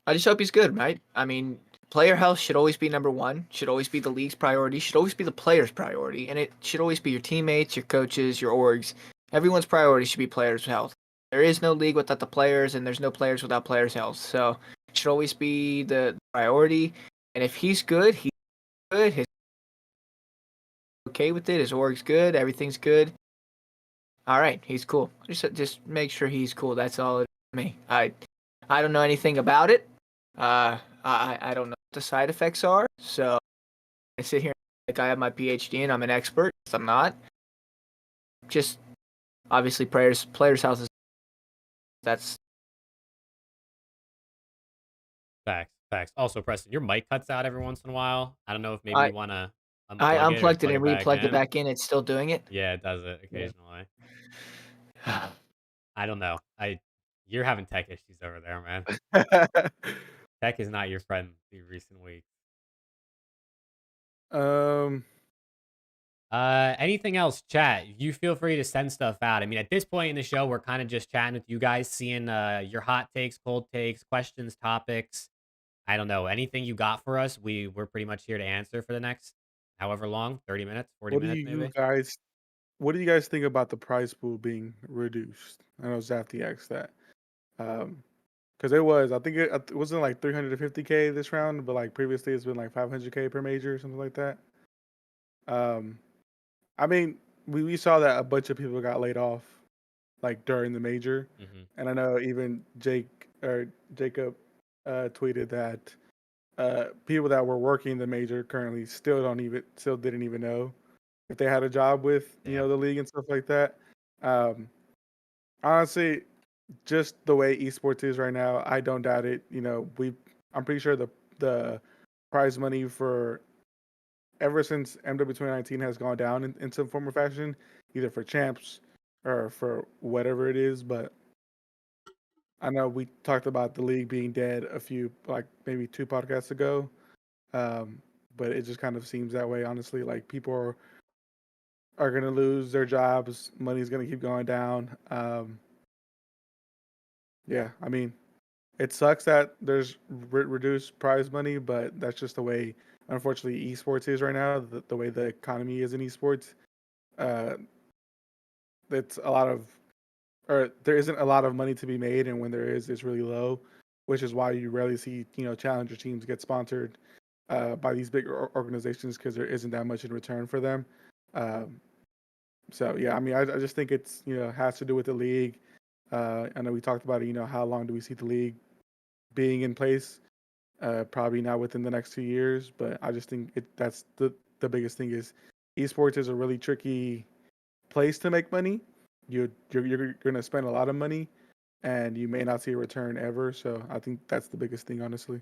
I just hope he's good, right? I mean, player health should always be number one, should always be the league's priority, should always be the player's priority, and it should always be your teammates, your coaches, your orgs. Everyone's priority should be players' health. There is no league without the players, and there's no players without players' health. So it should always be the priority. And if he's good, he's good. His okay with it. His org's good. Everything's good. All right, he's cool. Just make sure he's cool. That's all it is to me. I don't know anything about it. I don't know what the side effects are. So I sit here like I have my PhD and I'm an expert. I'm not. Just obviously players' health is that's Facts. Also, Preston, your mic cuts out every once in a while. I don't know if maybe I you want to I unplug it or unplugged it plug and it back replugged it in. back in. It's still doing it. Yeah, it does it Yeah. occasionally. I don't know. You're having tech issues over there, man. Tech is not your friend these recent weeks. um, Anything else, chat? You feel free to send stuff out. I mean, at this point in the show, we're kind of just chatting with you guys, seeing your hot takes, cold takes, questions, topics. I don't know. Anything you got for us, we're pretty much here to answer for the next however long, 30 minutes, 40 what do minutes you maybe. guys what do you guys think about the prize pool being reduced? I know Zafty asked that. Because I think it wasn't like 350K this round, but like previously it's been like 500K per major or something like that. Um, I mean, we saw that a bunch of people got laid off like during the major, Hmm. and I know even Jacob tweeted that people that were working the major currently still didn't even know if they had a job with Yeah. the league and stuff like that. Um, Honestly, just the way esports is right now, I don't doubt it. I'm pretty sure the prize money for ever since MW 2019 has gone down in some form or fashion, either for champs or for whatever it is. But I know we talked about the league being dead a few, like maybe 2 podcasts ago. Um, but it just kind of seems that way, honestly. Like people are going to lose their jobs, money's going to keep going down. Yeah, I mean, it sucks that there's reduced prize money, but that's just the way, unfortunately, esports is right now. The way the economy is in esports, uh, it's a lot of, or there isn't a lot of money to be made, and when there is, it's really low, which is why you rarely see challenger teams get sponsored by these big organizations because there isn't that much in return for them. Um, so yeah, I mean, I just think it's has to do with the league. I know we talked about it. How long do we see the league being in place? Probably not within the next 2 years, but I just think that's the biggest thing is esports is a really tricky place to make money. You're going to spend a lot of money, and you may not see a return ever. So I think that's the biggest thing, honestly.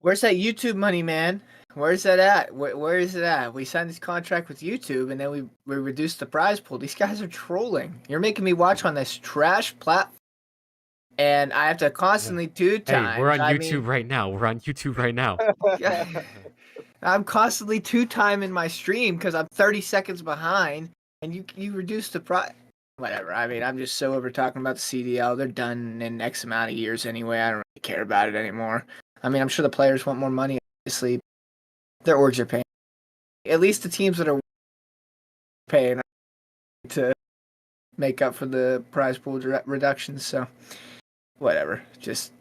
Where's that YouTube money, man? Where's that at? Where is it at? We signed this contract with YouTube, and then we reduced the prize pool. These guys are trolling. You're making me watch on this trash platform, and I have to constantly do times. Hey, we're on YouTube right now. We're on YouTube right now. I'm constantly 2-timing my stream because I'm 30 seconds behind, and you reduce the price. Whatever. I mean, I'm just so over talking about the CDL. They're done in X amount of years anyway. I don't really care about it anymore. I mean, I'm sure the players want more money, obviously. Their orgs are paying. At least the teams that are paying to make up for the prize pool reductions. So, whatever. Just,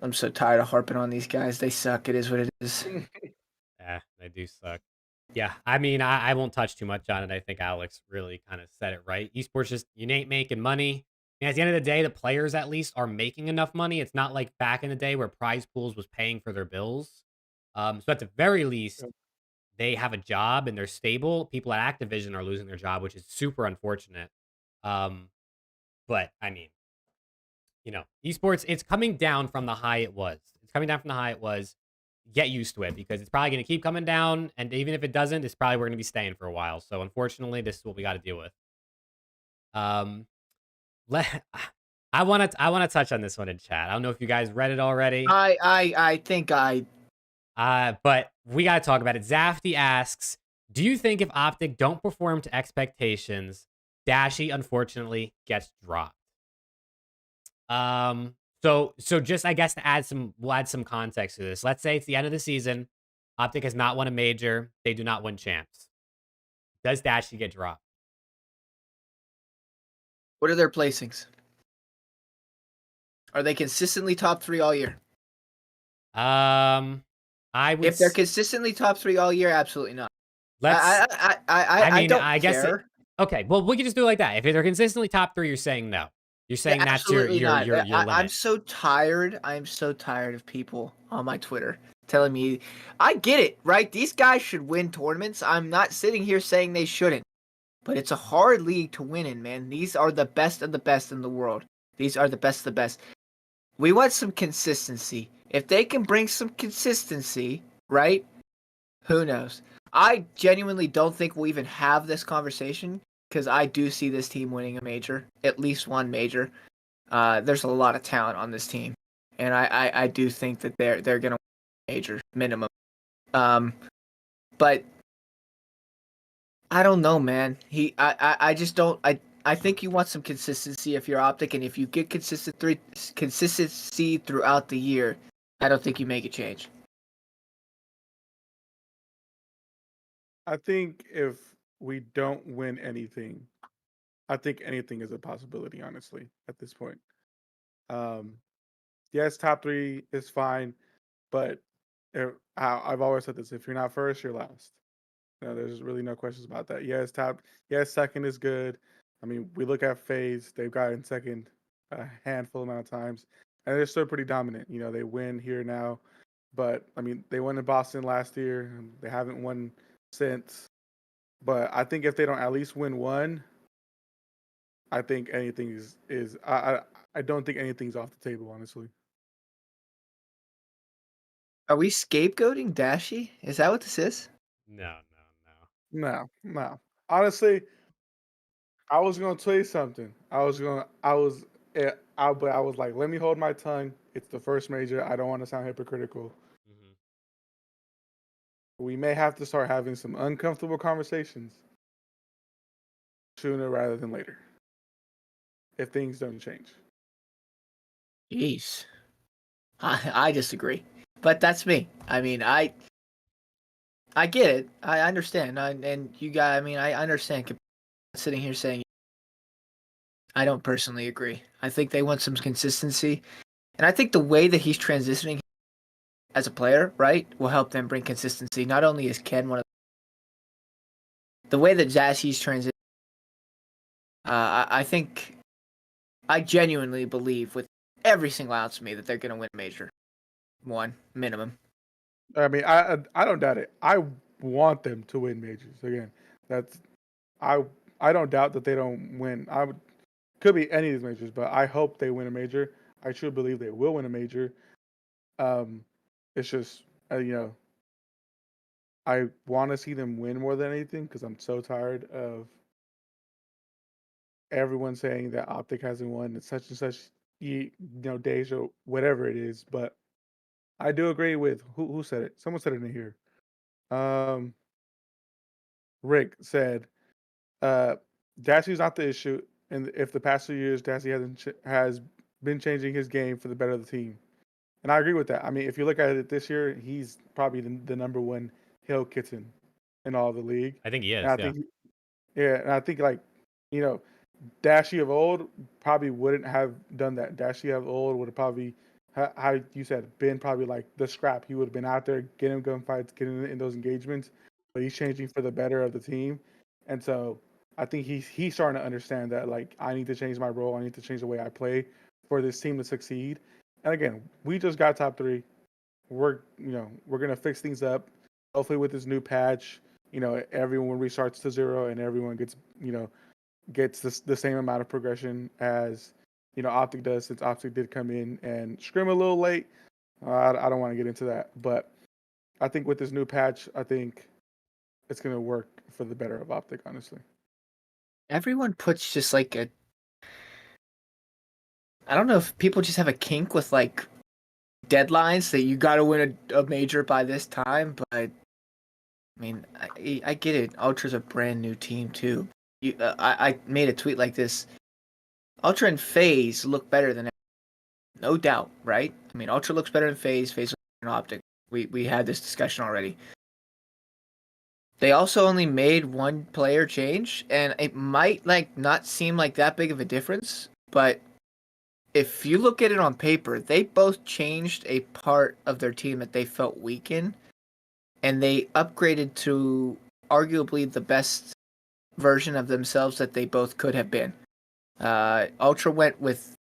I'm so tired of harping on these guys. They suck. It is what it is. Yeah, they do suck. Yeah, I mean, I won't touch too much on it. I think Alex really kind of said it right. Esports just, you ain't making money. And at the end of the day, the players at least are making enough money. It's not like back in the day where prize pools was paying for their bills. So at the very least, they have a job and they're stable. People at Activision are losing their job, which is super unfortunate. But I mean, esports, it's coming down from the high it was. It's coming down from the high it was. Get used to it because it's probably going to keep coming down. And even if it doesn't, it's probably we're going to be staying for a while. So unfortunately, this is what we got to deal with. Let I want to touch on this one in chat. I don't know if you guys read it already. I think I. But we got to talk about it. Zafty asks, do you think if Optic don't perform to expectations, Dashy unfortunately gets dropped? So just I guess we'll add some context to this. Let's say it's the end of the season. Optic has not won a major. They do not win champs. Does Dashy get dropped? What are their placings? Are they consistently top 3 all year? I would. If they're consistently top 3 all year, absolutely not. I don't guess care. Okay, well, we can just do it like that. If they're consistently top 3, you're saying no. You're saying that's your limit. I'm so tired. I'm so tired of people on my Twitter telling me, I get it, right? These guys should win tournaments. I'm not sitting here saying they shouldn't. But it's a hard league to win in, man. These are the best of the best in the world. These are the best of the best. We want some consistency. If they can bring some consistency, right? Who knows? I genuinely don't think we'll even have this conversation because I do see this team winning a major, at least one major. There's a lot of talent on this team, and I do think that they're gonna win a major minimum. But I don't know, man. I just don't. I think you want some consistency if you're Optic, and if you get consistency throughout the year, I don't think you make a change. I think if we don't win anything, I think anything is a possibility, honestly, at this point. Yes, top 3 is fine, but I've always said this: if you're not first, you're last. There's really no questions about that. Yes, second is good. I mean, we look at FaZe; they've gotten second a handful amount of times, and they're still pretty dominant. They win here now, but I mean, they won in Boston last year. And they haven't won since. But I think if they don't at least win one, I think anything is I don't think anything's off the table, honestly. Are we scapegoating Dashi? Is that what this is? No. No. Honestly, I was gonna tell you something. But I was like, let me hold my tongue. It's the first major. I don't want to sound hypocritical. Mhm. We may have to start having some uncomfortable conversations sooner rather than later if things don't change. Jeez. I disagree. But that's me. I mean, I get it. I understand. And you guys, I mean, I understand sitting here saying I don't personally agree. I think they want some consistency. And I think the way that he's transitioning as a player, right, will help them bring consistency. Not only is Ken one of the way that Zassy's transitioning, I think I genuinely believe with every single ounce of me that they're going to win a major. One, minimum. I mean, I don't doubt it. I want them to win majors again. That's I I don't doubt that they don't win. Could be any of these majors, but I hope they win a major. I truly believe they will win a major. Um, it's just I want to see them win more than anything because I'm so tired of everyone saying that Optic hasn't won in such and such days or whatever it is. But I do agree with who said it. Someone said it in here. Um, Rick said, Dassy's not the issue, and if the past 2 years Dassy has been changing his game for the better of the team, and I agree with that. I mean, if you look at it this year, he's probably the number one hill kitten in all the league, I think he and is. I Yeah. think and I think like you know, Dashy of old probably wouldn't have done that. Dashy of old would have probably, how you said, been probably like the scrap. He would have been out there getting gunfights, getting in those engagements. But he's changing for the better of the team, and so I think he's starting to understand that like I need to change my role. I need to change the way I play for this team to succeed. And again, we just got top three. We're gonna fix things up. Hopefully with this new patch, everyone restarts to zero and everyone gets the same amount of progression as Optic does, since Optic did come in and scrim a little late. I don't want to get into that, but I think with this new patch, I think it's going to work for the better of Optic, honestly. Everyone puts just like I don't know if people just have a kink with like deadlines that you got to win a major by this time, but I mean, I get it. Ultra's a brand new team too. I made a tweet like this. Ultra and FaZe look better than no doubt, right? I mean, Ultra looks better than FaZe. FaZe looks better than Optic. We had this discussion already. They also only made one player change, and it might like not seem like that big of a difference, but if you look at it on paper, they both changed a part of their team that they felt weak in, and they upgraded to arguably the best version of themselves that they both could have been. Ultra went with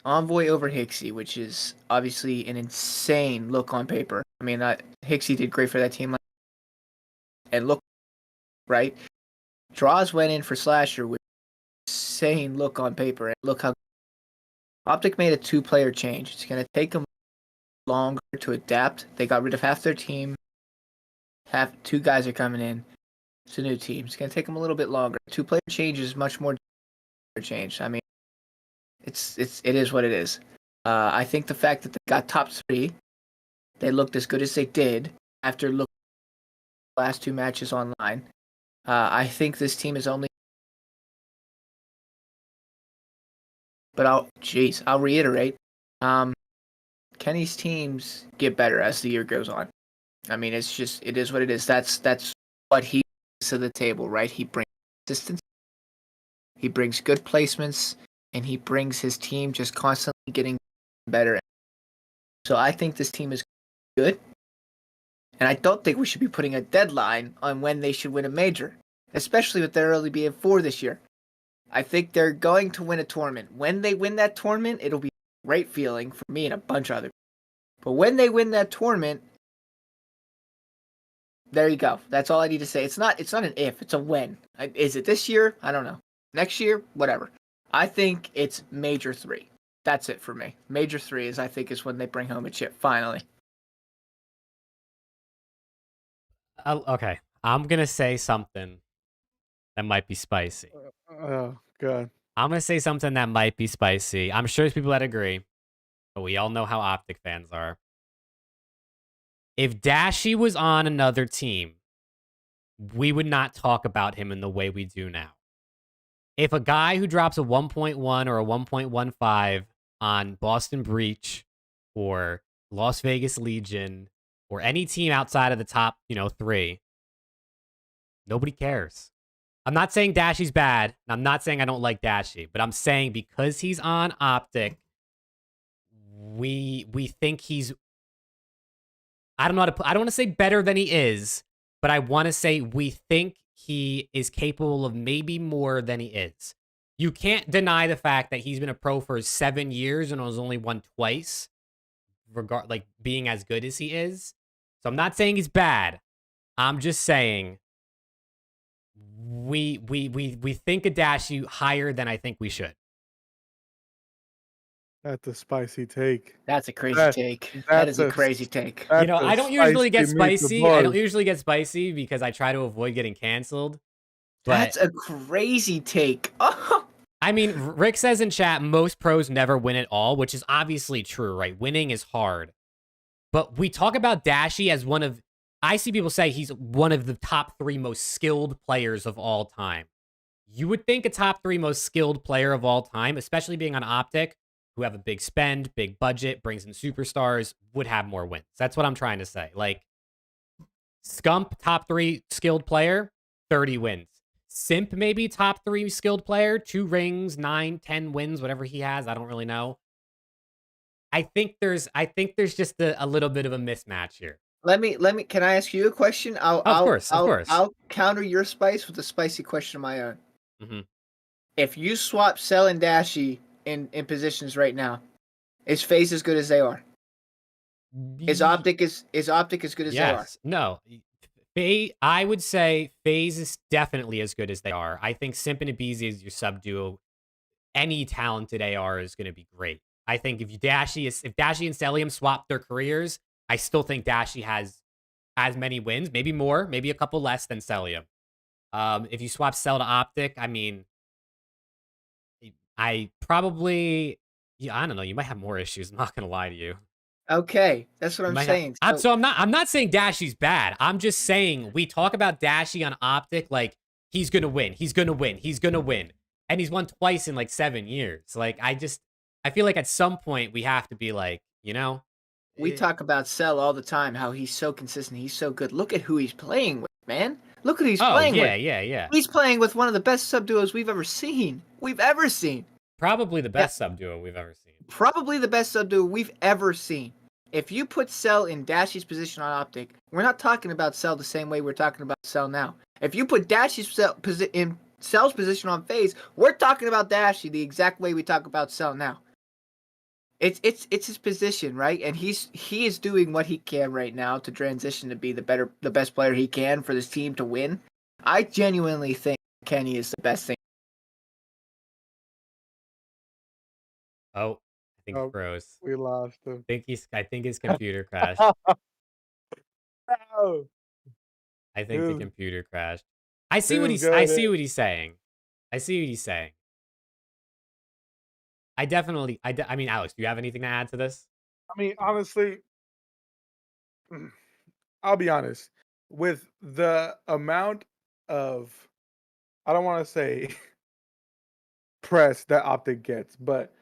Envoy over Hixie, which is obviously an insane look on paper. I mean, Hixie did great for that team, and look, right? Draws went in for Slasher with insane look on paper, and look how Optic made a two-player change. It's going to take them longer to adapt. They got rid of half their team. Two guys are coming in. It's a new team. It's going to take them a little bit longer. Two-player change is much more change. I mean, it is what it is. I think the fact that they got top three, they looked as good as they did after looking at the last two matches online. I think this team is only. But I'll reiterate. Kenny's teams get better as the year goes on. I mean, it is what it is. That's what he brings to the table, right? He brings consistency, he brings good placements, and he brings his team just constantly getting better. So I think this team is good, and I don't think we should be putting a deadline on when they should win a major, especially with there only being 4 this year. I think they're going to win a tournament. When they win that tournament, it'll be a great feeling for me and a bunch of other people. But when they win that tournament, there you go. That's all I need to say. It's not an if, it's a when. Is it this year? I don't know. Next year? Whatever. I think it's Major 3. That's it for me. Major 3 is when they bring home a chip, finally. Okay, I'm gonna say something that might be spicy. Oh god. I'm gonna say something that might be spicy. I'm sure there's people that agree, but we all know how Optic fans are. If Dashy was on another team, we would not talk about him in the way we do now. If a guy who drops a 1.1 or a 1.15 on Boston Breach or Las Vegas Legion or any team outside of the top, 3, nobody cares. I'm not saying Dashy's bad. I'm not saying I don't like Dashy, but I'm saying because he's on Optic, we think he's I don't know how to put, I don't want to say better than he is, but I want to say we think he is capable of maybe more than he is. You can't deny the fact that he's been a pro for 7 years and has only won twice, being as good as he is. So I'm not saying he's bad. I'm just saying we think of Dashy higher than I think we should. That's a spicy take. That's a crazy That- take. That that's is a a crazy take. That's I a don't usually get spicy spicy. I don't meatball. usually get spicy because I try to avoid getting canceled. But That's a crazy take. Oh, I mean, Rick says in chat, most pros never win it all, which is obviously true, right? Winning is hard. But we talk about Dashy as I see people say he's one of the top 3 most skilled players of all time. You would think a top 3 most skilled player of all time, especially being on Optic, who have a big spend, big budget, brings in superstars, would have more wins. That's what I'm trying to say. Like, Scump, top 3 skilled player, 30 wins. Simp, maybe top 3 skilled player, 2 rings, 9, 10 wins, whatever he has. I don't really know. I think there's just a little bit of a mismatch here. let me. Can I ask you a question? Of course. I'll counter your spice with a spicy question of my own. Mhm. If you swap Cell and Dashy in positions right now, is FaZe as good as they are? Is Optic as good as they are? Yes. No. I would say FaZe is definitely as good as they are. I think Simp and Abizi as your sub duo, any talented AR is going to be great. I think if Dashy and Cellium swap their careers, I still think Dashy has as many wins, maybe more, maybe a couple less than Cellium. If you swap Cell to Optic, I mean, I probably, I don't know. You might have more issues. I'm not going to lie to you. Okay, that's what I'm saying. I'm not saying Dashy's bad. I'm just saying we talk about Dashy on Optic like he's gonna win. He's gonna win. He's gonna win. And he's won twice in like 7 years. Like I feel like at some point we have to be like, We talk about Cell all the time, how he's so consistent, he's so good. Look at who he's playing with, man. Look at who he's playing with. Yeah. He's playing with one of the best sub duos we've ever seen. Probably the best sub duo we've ever seen. Probably the best sub duo we've ever seen. If you put Cell in Dashy's position on Optic, we're not talking about Cell the same way we're talking about Cell now. If you put Dashy's in Cell's position on FaZe, we're talking about Dashy the exact way we talk about Cell now. It's his position, right? And he is doing what he can right now to transition to be the best player he can for this team to win. I genuinely think Kenny is the best thing. Oh, I think he Oh. froze. We lost him. I think his computer crashed. No. I think the Dude. computer crashed. I see Dude, what he's go I ahead. see what he's saying. I see what he's saying. I mean, Alex, do you have anything to add to this? I mean, honestly, I'll be honest. With the amount of, I don't want to say press that Optic gets, but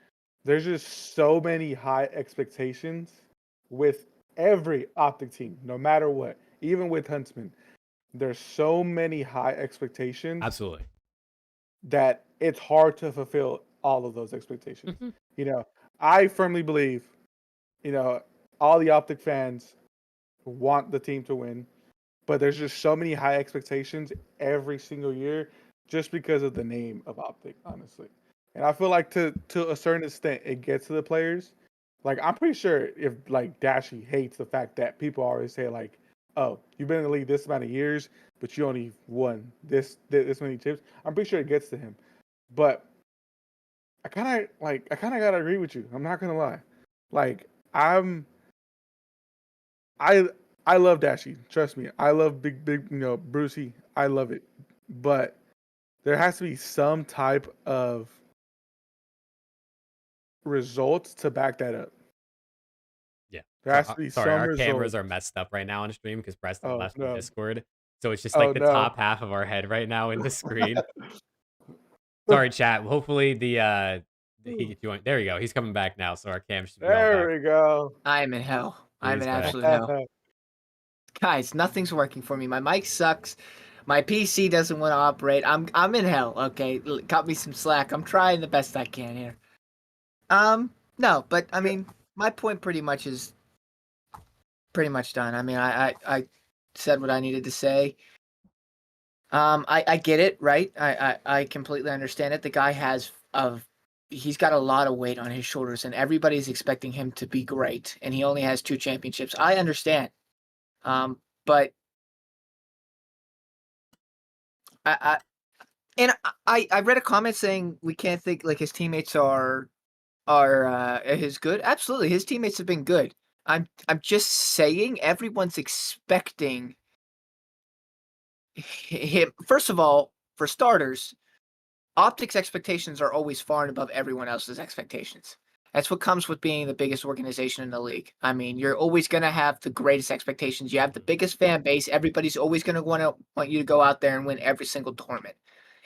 there's just so many high expectations with every Optic team, no matter what. Even with Huntsman, there's so many high expectations Absolutely. that it's hard to fulfill all of those expectations. Mhm. I firmly believe, all the Optic fans want the team to win, but there's just so many high expectations every single year just because of the name of Optic, honestly. And I feel like to a certain extent, it gets to the players. Like, I'm pretty sure if, like, Dashy hates the fact that people always say, like, oh, you've been in the league this amount of years, but you only won this many chips. I'm pretty sure it gets to him. But I kind of gotta agree with you. I'm not gonna lie. Like, I I love Dashy. Trust me, I love big Brucey. I love it, but there has to be some type of results to back that up. Yeah. There has to be Sorry, some our results. cameras are messed up right now on stream because Preston Oh left from no! Discord. So it's just Oh like the no! top half of our head right now in the screen. Sorry, chat. Hopefully he joined. There you go. He's coming back now, so our cam should be all There back. we go. I am in hell. I'm He's in back. absolute hell. Guys, nothing's working for me. My mic sucks. My PC doesn't want to operate. I'm in hell. Okay, cut me some slack. I'm trying the best I can here. No, but I mean, my point pretty much is pretty much done. I mean, I said what I needed to say. I get it, right? I completely understand it. The guy he's got a lot of weight on his shoulders, and everybody's expecting him to be great, and he only has 2 championships. I understand. But I I read a comment saying we can't think like his teammates are his good. Absolutely, his teammates have been good. I'm just saying everyone's expecting him. First of all, for starters, Optic's expectations are always far and above everyone else's expectations. That's what comes with being the biggest organization in the league. I mean, you're always going to have the greatest expectations. You have the biggest fan base. Everybody's always going to want you to go out there and win every single tournament.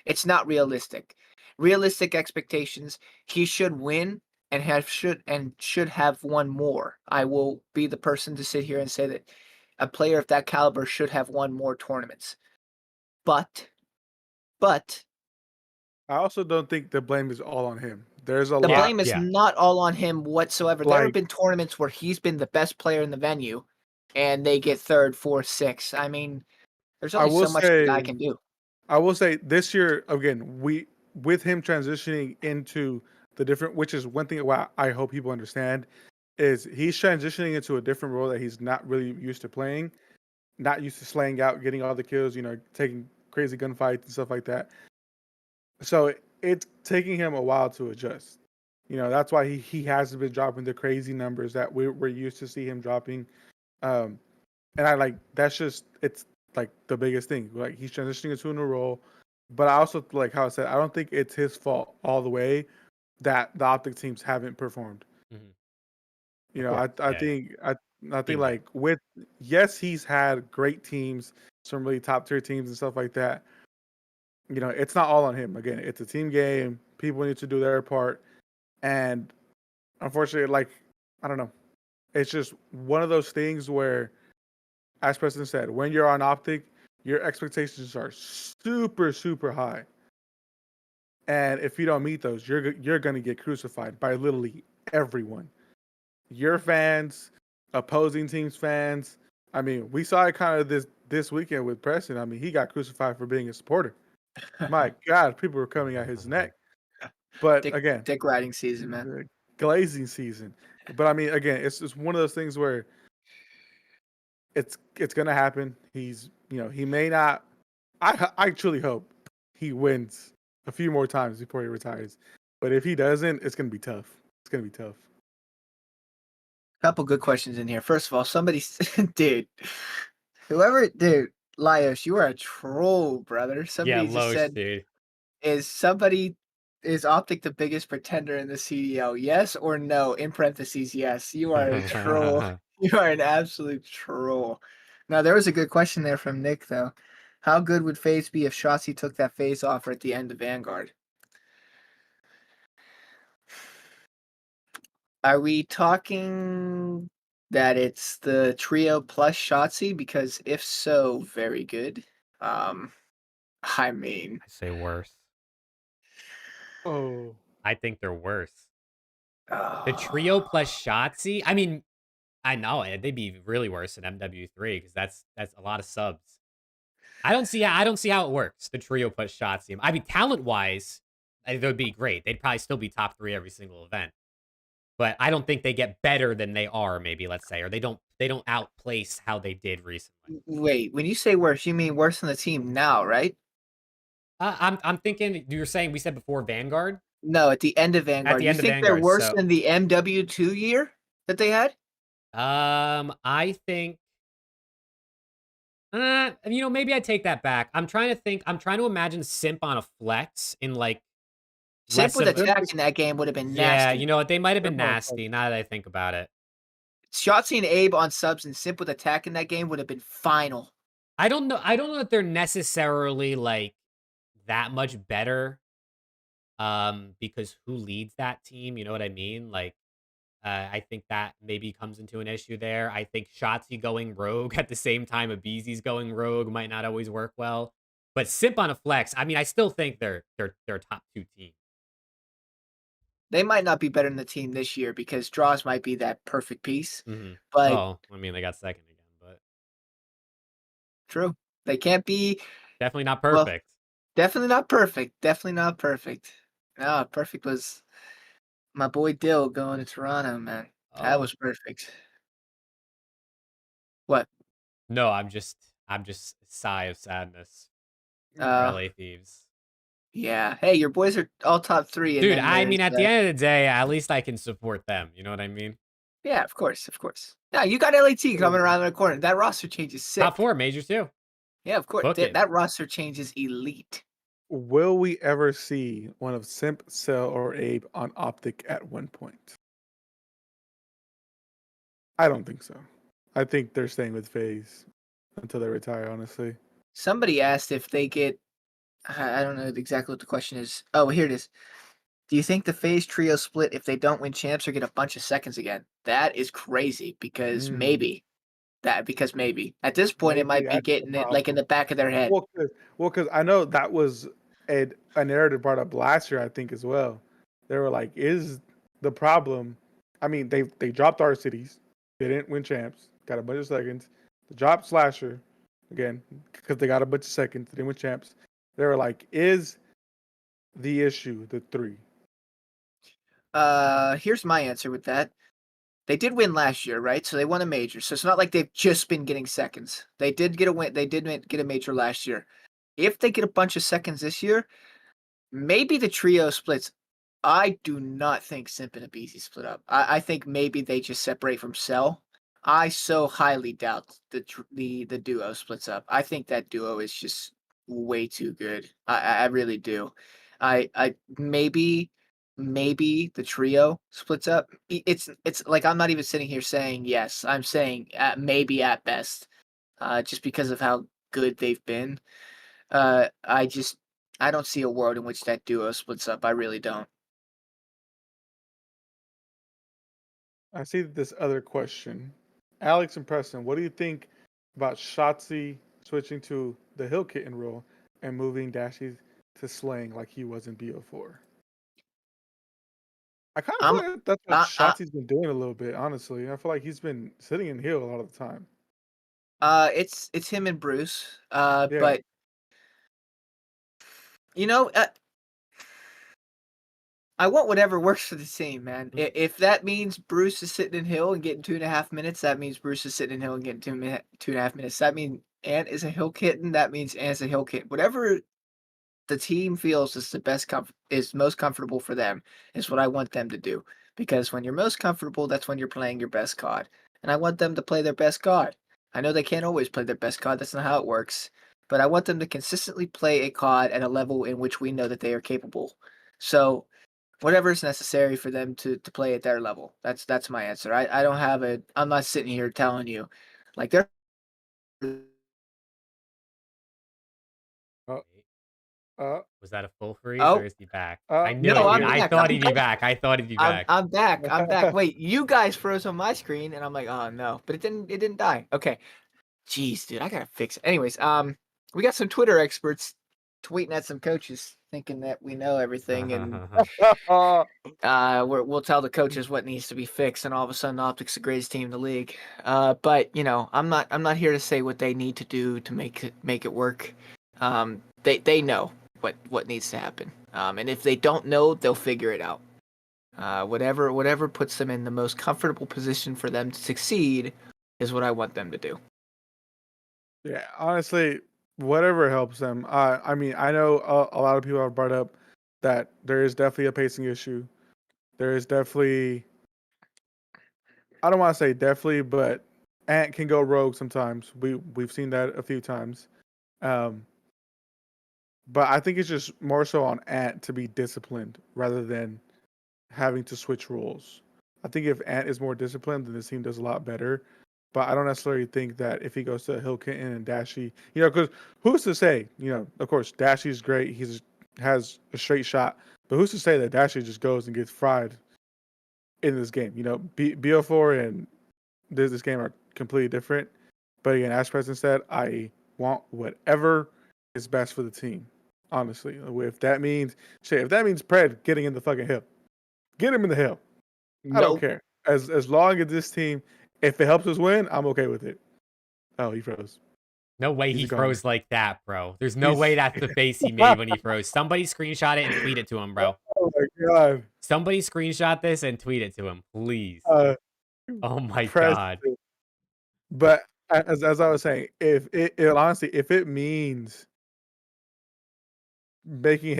It's not realistic. Realistic expectations, he should win and should have won more. I will be the person to sit here and say that a player of that caliber should have won more tournaments. But I also don't think the blame is all on him. There's a the lot. blame is not all on him whatsoever. There have Like- been tournaments where he's been the best player in the venue, and they get 3rd, 4th, 6th. I mean, there's only will so much the guy say- can do. I will say this year again, with him transitioning into the different, which is one thing why I hope people understand, is he's transitioning into a different role that he's not really used to playing, not used to slaying out, getting all the kills, taking crazy gunfights and stuff like that. So it's taking him a while to adjust. That's why he hasn't been dropping the crazy numbers that we're used to see him dropping. And that's just, it's like the biggest thing. Like, he's transitioning into a new role. But I also, like how I said, I don't think it's his fault all the way that the Optic teams haven't performed. Mm-hmm. I think Team like yes, he's had great teams, some really top tier teams and stuff like that. It's not all on him. Again, it's a team game. People need to do their part. And unfortunately, like, I don't know. It's just one of those things where, as Preston said, when you're on Optic, your expectations are super, super high. And if you don't meet those, you're going to get crucified by literally everyone. Your fans, opposing teams' fans. I mean, we saw it kind of this weekend with Preston. I mean, he got crucified for being a supporter. My God, people were coming at his neck. But again, dick riding season, man. Glazing season. But I mean, again, it's just one of those things where it's gonna happen. He's he may not. I truly hope he wins a few more times before he retires. But if he doesn't, it's gonna be tough. It's gonna be tough. Couple good questions in here. First of all, somebody, dude, Laios, you are a troll, brother. Somebody just Loesch, said, dude. Is Optic the biggest pretender in the CDL? Yes or no? In parentheses, yes. You are a troll. You are an absolute troll. Now, there was a good question there from Nick, though. How good would FaZe be if Shotzzy took that FaZe offer at the end of Vanguard? Are we talking that it's the trio plus Shotzzy? Because if so, very good. I mean, I say worse. Oh, I think they're worse. The trio plus Shotzzy. I mean, I know they'd be really worse than MW3 because that's a lot of subs. I don't see how it works. The trio plus Shotzzy. I mean, talent wise, they would be great. They'd probably still be top 3 every single event. But I don't think they get better than they are. Maybe let's say, or they don't outplace how they did recently. Wait, when you say worse, you mean worse than the team now, right? I'm thinking you were saying we said before Vanguard. No, at the end of Vanguard. You think they're worse than the MW2 year that they had? I think Maybe I take that back. I'm trying to think. I'm trying to imagine Simp on a flex in like Simp less with of. Simp attack is in that game would have been Yeah, nasty. you know what? They might have been Simp on a flex. nasty. Now that I think about it, Shotzi and Abe on subs and Simp with attack in that game would have been final. I don't know. I don't know that they're necessarily like that much better. Because who leads that team? You know what I mean? Like, I think that maybe comes into an issue there. I think Shotzi going rogue at the same time Abeezy's going rogue might not always work well. But Simp on a flex, I mean, I still think they're a top 2 team. They might not be better than the team this year because Draws might be that perfect piece. Mhm. But Well, I mean, they got second again, but true. They can't be, definitely not well, perfect. definitely not perfect. Definitely not perfect. No, perfect was my boy Dill going to Toronto, man. That Oh. was perfect. What? No, I'm just sigh of sadness for Uh, LA Thieves. yeah. Hey, your boys are all top 3, and Dude, then I there's mean, at the end of the day, at least I can support them. You know what I mean? yeah, of course, of course. Yeah, you got LAT coming Yeah. around the corner. That roster change is Top sick. 4 majors too. Yeah, of course. Book That, it. that roster change is elite. Will we ever see one of Simp, Cell, or Abe on Optic at one point? I don't think so. I think they're staying with FaZe until they retire, honestly. Somebody asked if they get. I don't know exactly what the question is. Oh, here it is. Do you think the FaZe trio split if they don't win champs or get a bunch of seconds again? That is crazy because Mm, maybe. Because maybe. At this point, it maybe might be that's the getting it like in problem. the back of their head. Well, because I know that was a narrative brought up last year, I think, as well. They were like, "Is the problem?" I mean, they dropped our cities, they didn't win champs, got a bunch of seconds. They dropped Slasher again because they got a bunch of seconds, they didn't win champs. They were like, "Is the issue the three?" Here's my answer with that. They did win last year, right? So they won a major. So it's not like they've just been getting seconds. They did get a win. They did get a major last year. If they get a bunch of seconds this year, maybe the trio splits. I do not think Simp and Abeezy split up. I think maybe they just separate from Cell. I so highly doubt the duo splits up. I think that duo is just way too good. I really do. I maybe the trio splits up. It's like I'm not even sitting here saying yes. I'm saying maybe at best, just because of how good they've been. I just I don't see a world in which that duo splits up. I really don't. I see this other question. Alex and Preston, what do you think about Shotzi switching to the Hill Kitten role and moving Dashy to slaying like he was in BO4? I kind of I'm feel like that's what I Shotzi's been doing a little bit, honestly. I feel like he's been sitting in Hill a lot of the time. it's him and Bruce. Yeah. But you know, I want whatever works for the team, man. Mhm. If that means Bruce is sitting in Hill and getting 2.5 minutes, that means Bruce is sitting in Hill and getting 2.5 minutes. That means Ant is a Hill kitten. That means Ant's a Hill kitten. Whatever the team feels is the is most comfortable for them is what I want them to do. Because when you're most comfortable, that's when you're playing your best card. And I want them to play their best card. I know they can't always play their best card. That's not how it works. But I want them to consistently play a card at a level in which we know that they are capable. So whatever is necessary for them to play at their level. That's my answer. I don't have a. I'm not sitting here telling you, like they're. Uh, uh, Was that a full freeze or Oh is he back? I knew no, it, I'm dude. I'm here. I back. thought I'm he'd be back. back. I thought he'd be I'm back. I'm back. I'm back. Wait, you guys froze on my screen, and I'm like, oh no, but it didn't die. Okay, jeez, dude, I gotta fix it. Anyways, we got some Twitter experts tweeting at some coaches, thinking that we know everything, and we'll tell the coaches what needs to be fixed, and all of a sudden, Optic's the greatest team in the league. But you know, I'm not here to say what they need to do to make it work. They know what needs to happen. And if they don't know, they'll figure it out. Whatever puts them in the most comfortable position for them to succeed is what I want them to do. Yeah, honestly, whatever helps them. I mean, I know a lot of people have brought up that there is definitely a pacing issue. There is definitely, I don't want to say definitely, but Ant can go rogue sometimes. We've seen that a few times. Um, but I think it's just more so on Ant to be disciplined rather than having to switch roles. I think if Ant is more disciplined, then this team does a lot better. But I don't necessarily think that if he goes to Hill Kitten and Dashy, because who's to say? Of course, Dashy's great. Has a straight shot, but who's to say that Dashy just goes and gets fried in this game? BO4 and this game are completely different. But again, as President said, I want whatever is best for the team. Honestly, if that means Pred getting in the fucking hill, get him in the hill. I don't Nope. care. As long as this team, if it helps us win, I'm okay with it. Oh, he froze. No way He's he a froze goner. like that, bro. There's no way He's that's the face he made when he froze. Somebody screenshot it and tweet it to him, bro. oh my god. Somebody screenshot this and tweet it to him, please. Uh, Oh my Press. god. But as I was saying, if honestly, if it means making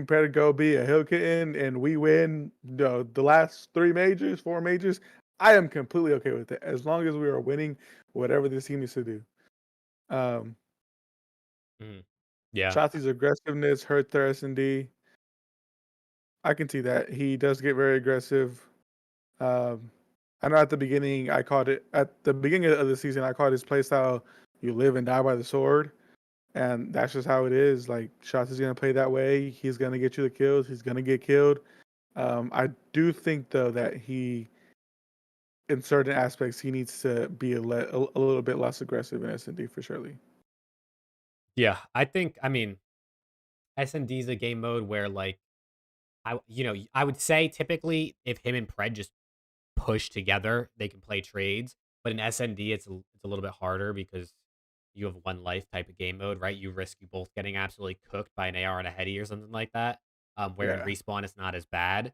Predator go be a Hill Kitten and we win the last 4 majors, I am completely okay with it as long as we are winning whatever this team needs to do. Um, Yeah. Shotzi's aggressiveness hurt their S&D. I can see that he does get very aggressive. I know at the beginning of the season I called his playstyle "You live and die by the sword." And that's just how it is. Like, Shots is going to play that way. He's going to get you the kills. He's going to get killed. I do think, though, that in certain aspects, he needs to be a little bit less aggressive in S&D for surely. Yeah. I mean, S&D is a game mode where, like, I would say typically if him and Pred just push together, they can play trades. But in SND, it's a little bit harder because you have one life type of game mode, right? You risk you both getting absolutely cooked by an AR and a heady or something like that. Where in Yeah. respawn it's not as bad.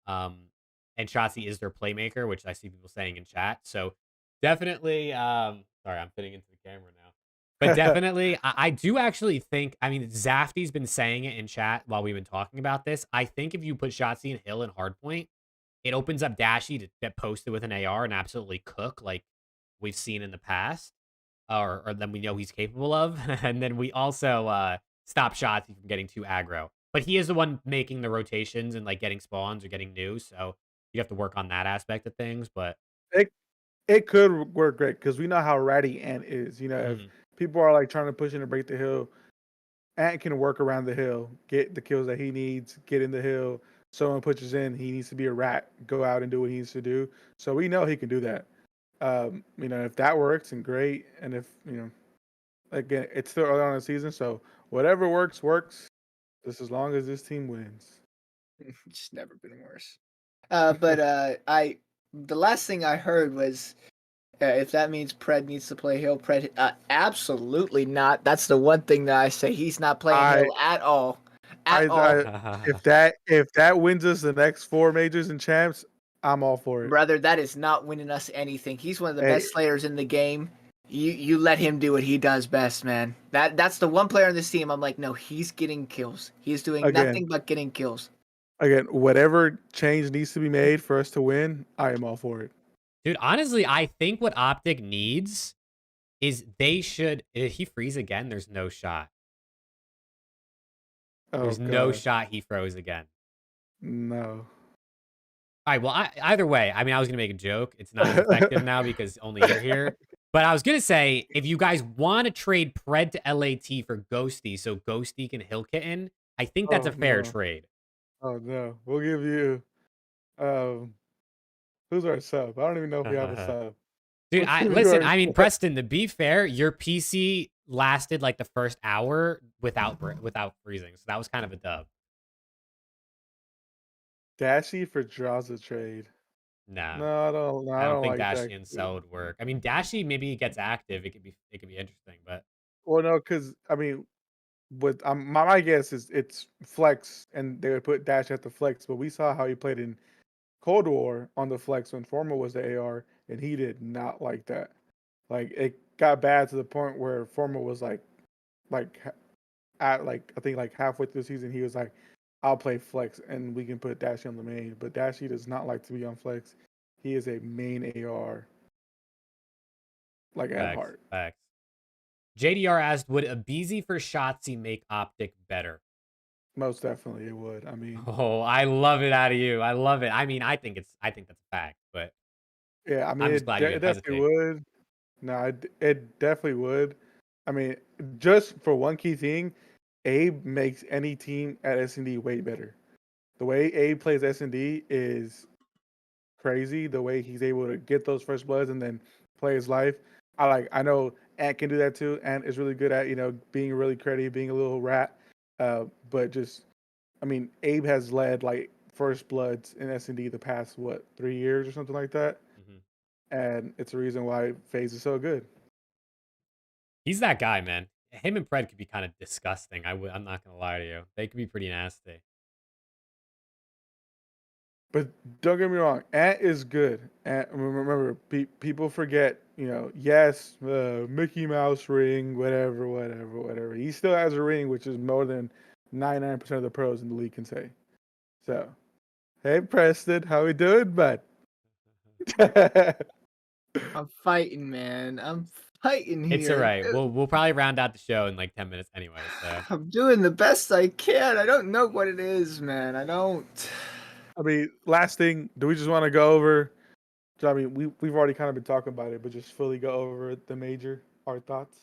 And Shotzi is their playmaker, which I see people saying in chat. So definitely, sorry, I'm fitting into the camera now. But definitely, I do actually think, I mean, Zafty's been saying it in chat while we've been talking about this. I think if you put Shotzi and Hill in hardpoint, it opens up Dashy to get posted with an AR and absolutely cook like we've seen in the past, or then we know he's capable of. And then we also stop Shotzi from getting too aggro. But he is the one making the rotations and like getting spawns or getting new, so you have to work on that aspect of things. But It could work great because we know how ratty Ant is. If people are like trying to push in to break the hill, Ant can work around the hill, get the kills that he needs, get in the hill. Someone pushes in, he needs to be a rat, go out and do what he needs to do. So we know he can do that. If that works, and great. And if again, it's still early on in the season, so whatever works, works. Just as long as this team wins. It's never been worse. The last thing I heard was if that means Pred needs to play Hill, Pred absolutely not. That's the one thing that I say he's not playing Hill at all. If that wins us the next 4 majors and champs, I'm all for it. Brother, that is not winning us anything. He's one of the best slayers in the game. You let him do what he does best, man. That's the one player on this team I'm like, no, he's getting kills. He's doing nothing but getting kills. Again, whatever change needs to be made for us to win, I am all for it. Dude, honestly, I think what Optic needs is they should. If he freeze again, there's no shot. There's no shot he froze again. No. All right, well, either way, I mean, I was going to make a joke. It's not as effective now because only you're here. But I was going to say, if you guys want to trade Pred to LAT for Ghosty so Ghosty can Hill Kitten, I think that's a fair trade. Oh, no. We'll give you... who's our sub? I don't even know if we have a sub. Dude, listen, I mean, Preston, to be fair, your PC lasted like the first hour without freezing. So that was kind of a dub. Dashy for Draza trade. No, I don't think like Dashy that. and Cell would work. I mean, Dashy maybe gets active. It could be interesting, but well, no, because I mean, with my guess is it's flex, and they would put Dash at the flex. But we saw how he played in Cold War on the flex when Formal was the AR, and he did not like that. Like, it got bad to the point where Formal was like at like I think like halfway through the season, he was like, I'll play flex and we can put Dashy on the main. But Dashy does not like to be on flex. He is a main AR. like at Facts, heart. facts. JDR asked, "Would a BZ for Shotzi make Optic better?" Most definitely, it would. I mean, Oh, I love it out of you. I love it. I mean, I think that's a fact, but yeah, I mean, I'm just glad you it didn't definitely hesitate. would. No, it definitely would. I mean, just for one key thing, Abe makes any team at S&D way better. The way Abe plays S&D is crazy. The way he's able to get those first bloods and then play his life. I know Ant can do that too. Ant is really good at being really credible, being a little rat. But just I mean, Abe has led like first bloods in S&D the past 3 years or something like that, Mhm. and it's a reason why FaZe is so good. He's that guy, man. Him and Pred could be kind of disgusting. I'm not gonna lie to you. They could be pretty nasty. But don't get me wrong, Ant is good. Ant, remember, people forget, yes, Mickey Mouse ring, whatever. He still has a ring, which is more than 99% of the pros in the league can say. So, hey, Preston, how we doing, bud? I'm fighting, man. I'm fighting It's here. alright. We'll probably round out the show in like 10 minutes anyway, so I'm doing the best I can. I don't know what it is, man. I don't. I mean, last thing, do we just want to go over? I mean, we've already kind of been talking about it, but just fully go over the major, our thoughts.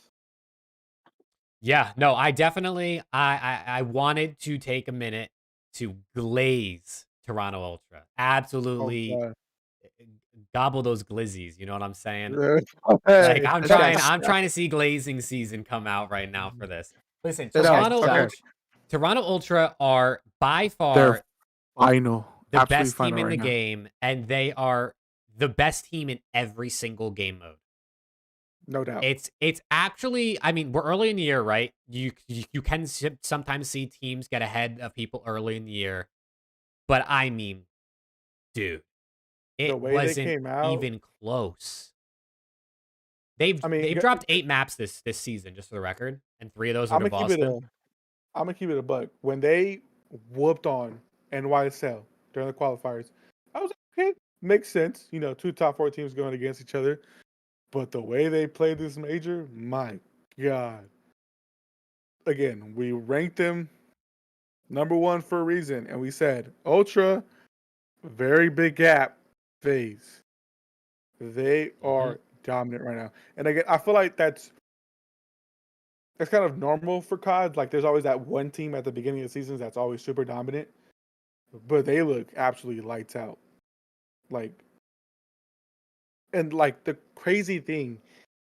yeah, no, I definitely I wanted to take a minute to glaze Toronto Ultra. Oh Absolutely God. gobble those glizzies, you know what I'm saying? Like Hey, I'm That trying guy's I'm trying to see glazing season come out right now for this. Listen, this guy's no, okay. Toronto Ultra are by They're far final, the absolutely best team final in right the now. game, and they are the best team in every single game mode. No doubt. It's actually, I mean, we're early in the year, right? You can sometimes see teams get ahead of people early in the year, but I mean, dude, The it way they wasn't came out, even close. I mean, They've dropped 8 maps this season, just for the record, and 3 of those are I'm to gonna keep it Boston. I'm gonna keep it a buck. When they whooped on NYSL during the qualifiers, I was like, okay, makes sense. Two top four teams going against each other. But the way they played this major, my God. Again, we ranked them number one for a reason, and we said Ultra, very big gap, FaZe. They Mhm. are dominant right now. And again, I feel like that's kind of normal for COD. Like there's always that one team at the beginning of the seasons that's always super dominant. But they look absolutely lights out. Like and like the crazy thing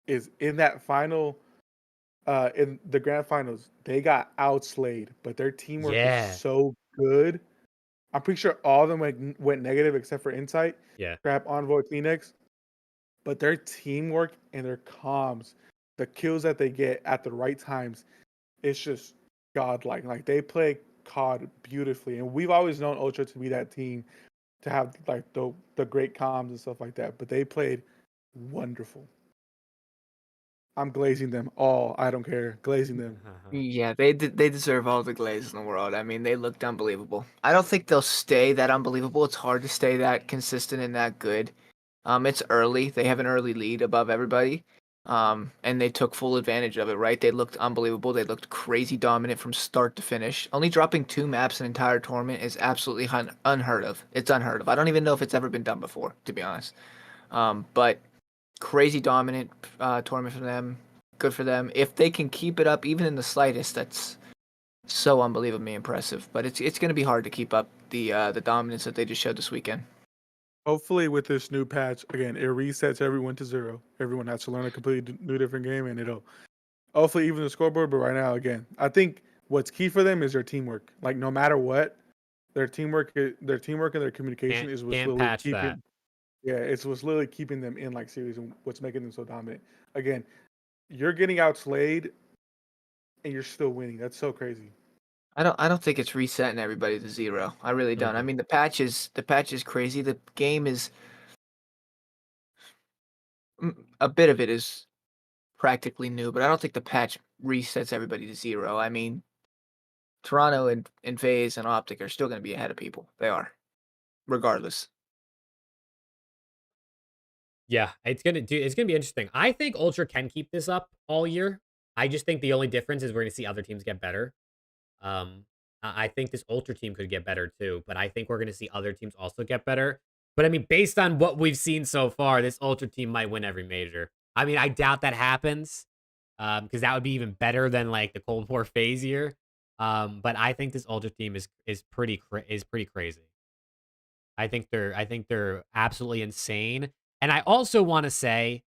is in that final in the grand finals, they got outslayed, but their teamwork was Yeah. so good. I'm pretty sure all of them went negative except for Insight, Yeah. Scrap, Envoy, Phoenix. But their teamwork and their comms, the kills that they get at the right times, it's just godlike. Like they play COD beautifully, and we've always known Ultra to be that team to have like the great comms and stuff like that. But they played wonderful. I'm glazing them all. I don't care. Glazing them. Yeah, they deserve all the glaze in the world. I mean, they looked unbelievable. I don't think they'll stay that unbelievable. It's hard to stay that consistent and that good. It's early. They have an early lead above everybody. And they took full advantage of it, right? They looked unbelievable. They looked crazy dominant from start to finish. Only dropping 2 maps an entire tournament is absolutely unheard of. It's unheard of. I don't even know if it's ever been done before, to be honest. But crazy dominant tournament for them. Good for them. If they can keep it up, even in the slightest, that's so unbelievably impressive. But it's going to be hard to keep up the dominance that they just showed this weekend. Hopefully, with this new patch, again, it resets everyone to zero. Everyone has to learn a completely new different game, and it'll hopefully even the scoreboard. But right now, again, I think what's key for them is their teamwork. Like no matter what, their teamwork and their communication is what's Can't literally patch that. keeping. Yeah, it's what's literally keeping them in like series and what's making them so dominant. Again, you're getting outslayed and you're still winning. That's so crazy. I don't think it's resetting everybody to zero. I really don't. I Mhm. mean the patch is crazy. The game is a bit of it is practically new, but I don't think the patch resets everybody to zero. I mean, Toronto and FaZe and Optic are still going to be ahead of people. They are, regardless. Yeah, it's gonna be interesting. I think Ultra can keep this up all year. I just think the only difference is we're gonna see other teams get better. Um, I think this Ultra team could get better too, but I think we're gonna see other teams also get better. But I mean, based on what we've seen so far, this Ultra team might win every major. I mean, I doubt that happens, because that would be even better than like the Cold War phase year. But I think this Ultra team is pretty crazy. I think they're absolutely insane. And I also want to say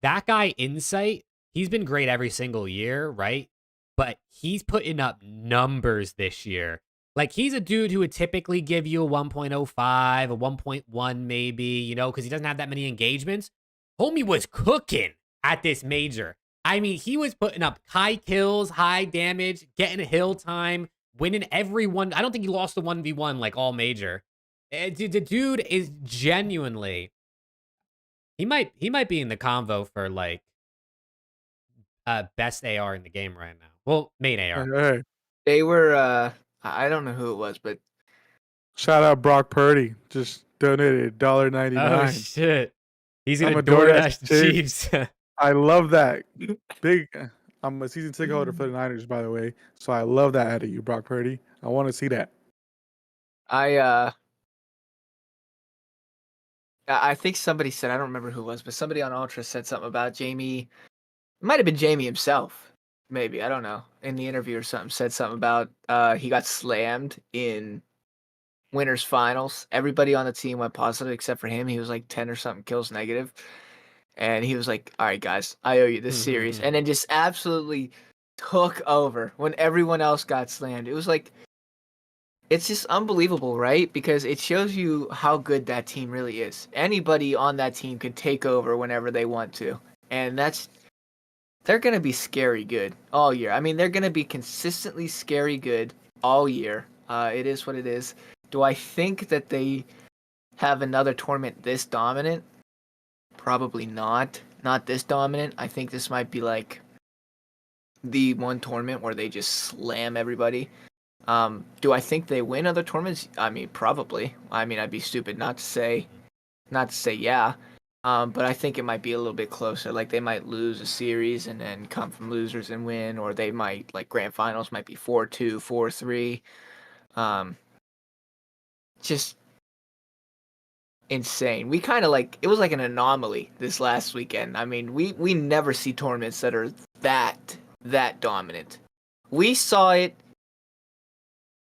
that guy Insight, he's been great every single year, right? But he's putting up numbers this year. Like he's a dude who would typically give you a 1.05, a 1.1 maybe, because he doesn't have that many engagements. Homie was cooking at this major. I mean, he was putting up high kills, high damage, getting a hill time, winning every one. I don't think he lost the 1v1 like all major. The dude is genuinely he might be in the convo for like best AR in the game right now. Well, main AR. Hey, They were I don't know who it was, but shout out Brock Purdy. Just donated Oh $1.99. shit. He's I'm gonna a DoorDash DoorDash the Chiefs. I love that. Big. I'm a season ticket holder for the Niners, by the way. So I love that out of you, Brock Purdy. I want to see that. I think somebody said, I don't remember who it was, but somebody on Ultra said something about Jamie. It might have been Jamie himself, maybe, I don't know, in the interview or something. Said something about he got slammed in winners finals. Everybody on the team went positive except for him. He was like 10 or something kills negative. And he was like, all right, guys, I owe you this series. And then just absolutely took over when everyone else got slammed. It was like, it's just unbelievable, right? Because it shows you how good that team really is. Anybody on that team could take over whenever they want to. And they're going to be scary good all year. I mean, they're going to be consistently scary good all year. It is what it is. Do I think that they have another tournament this dominant? Probably not. Not this dominant. I think this might be like the one tournament where they just slam everybody. Do I think they win other tournaments? I mean, probably. I mean, I'd be stupid not to say yeah. But I think it might be a little bit closer. Like they might lose a series and then come from losers and win, or they might like grand finals might be 4-2, 4-3. Just insane. We kind of like it was like an anomaly this last weekend. I mean, we never see tournaments that are that dominant. We saw it.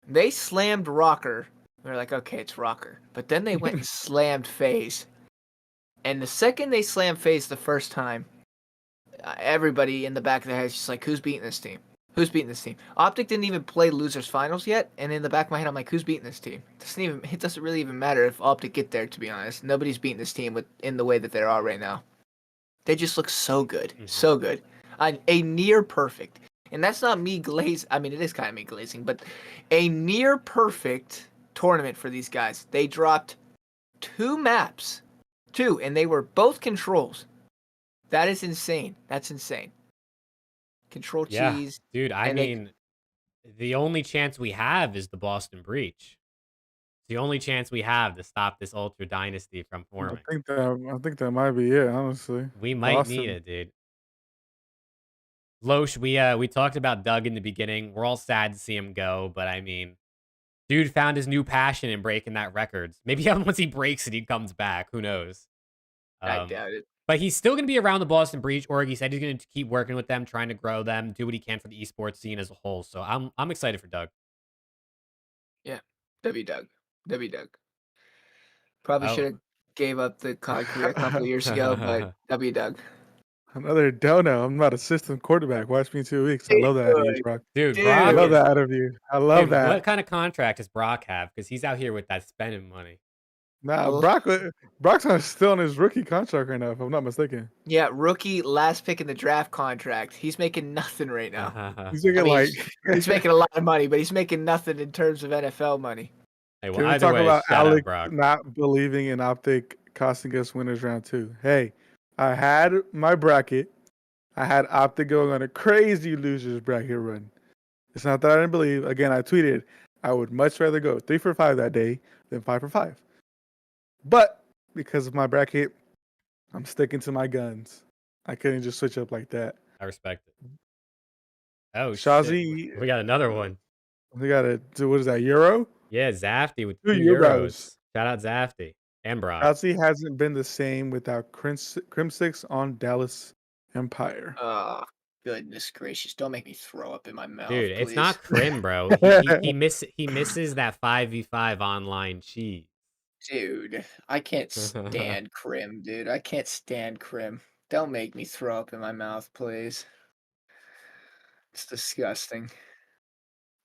They slammed Rocker. We were like, okay, it's Rocker. But then they went and slammed FaZe. And the second they slammed FaZe the first time, everybody in the back of their head is just like, who's beating this team? Who's beating this team? Optic didn't even play losers finals yet, and in the back of my head, I'm like, who's beating this team? It doesn't really even matter if Optic get there, to be honest. Nobody's beating this team in the way that they are right now. They just look so good, so good. A near perfect, and that's not me glaze. I mean, it is kind of me glazing, but a near perfect tournament for these guys. They dropped 2 maps, and they were both controls. That is insane. That's insane. Control cheese. Dude, I mean, the only chance we have is the Boston Breach. It's the only chance we have to stop this Ultra Dynasty from forming. I think that might be it, honestly. We might need it, dude. Loesch, we talked about Doug in the beginning. We're all sad to see him go, but I mean, dude found his new passion in breaking that records. Maybe once he breaks it, he comes back. Who knows? I doubt it. But he's still going to be around the Boston Breach org. He said he's going to keep working with them, trying to grow them, do what he can for the esports scene as a whole. So I'm excited for Doug. Yeah, W Doug. Probably should have gave up the COD career a couple of years ago, but W Doug. Another dono. I'm not a system quarterback. Watch me in 2 weeks. I love that out of you, Brock. Dude, I Brock love that out of you. I love that. What kind of contract does Brock have? Because he's out here with that spending money. Nah, Brock's still on his rookie contract right now, if I'm not mistaken. Yeah, rookie last pick in the draft contract. He's making nothing right now. He's making he's making a lot of money, but he's making nothing in terms of NFL money. Hey, well, Can we either talk way, about shout out Alec Brock. not believing in Optic costing us winners round 2? Hey, I had my bracket. I had Optic going on a crazy losers bracket run. It's not that I didn't believe. Again, I tweeted I would much rather go 3 for 5 that day than 5 for 5. But because of my bracket, I'm sticking to my guns. I couldn't just switch up like that. I respect it. Oh shit, Shazi, we got another one. we gotta do what is that? Euro? Yeah, Zafty with 2 2 euros. euros. Shout out Zafty and Brock. Shazi hasn't been the same without Crimsix on Dallas Empire. Oh, goodness gracious! Don't make me throw up in my mouth, Dude, it's please. not Crim, bro. He misses that 5v5 online cheese. Dude, I can't stand Crim, dude. I can't stand Crim. Don't make me throw up in my mouth, please. It's disgusting.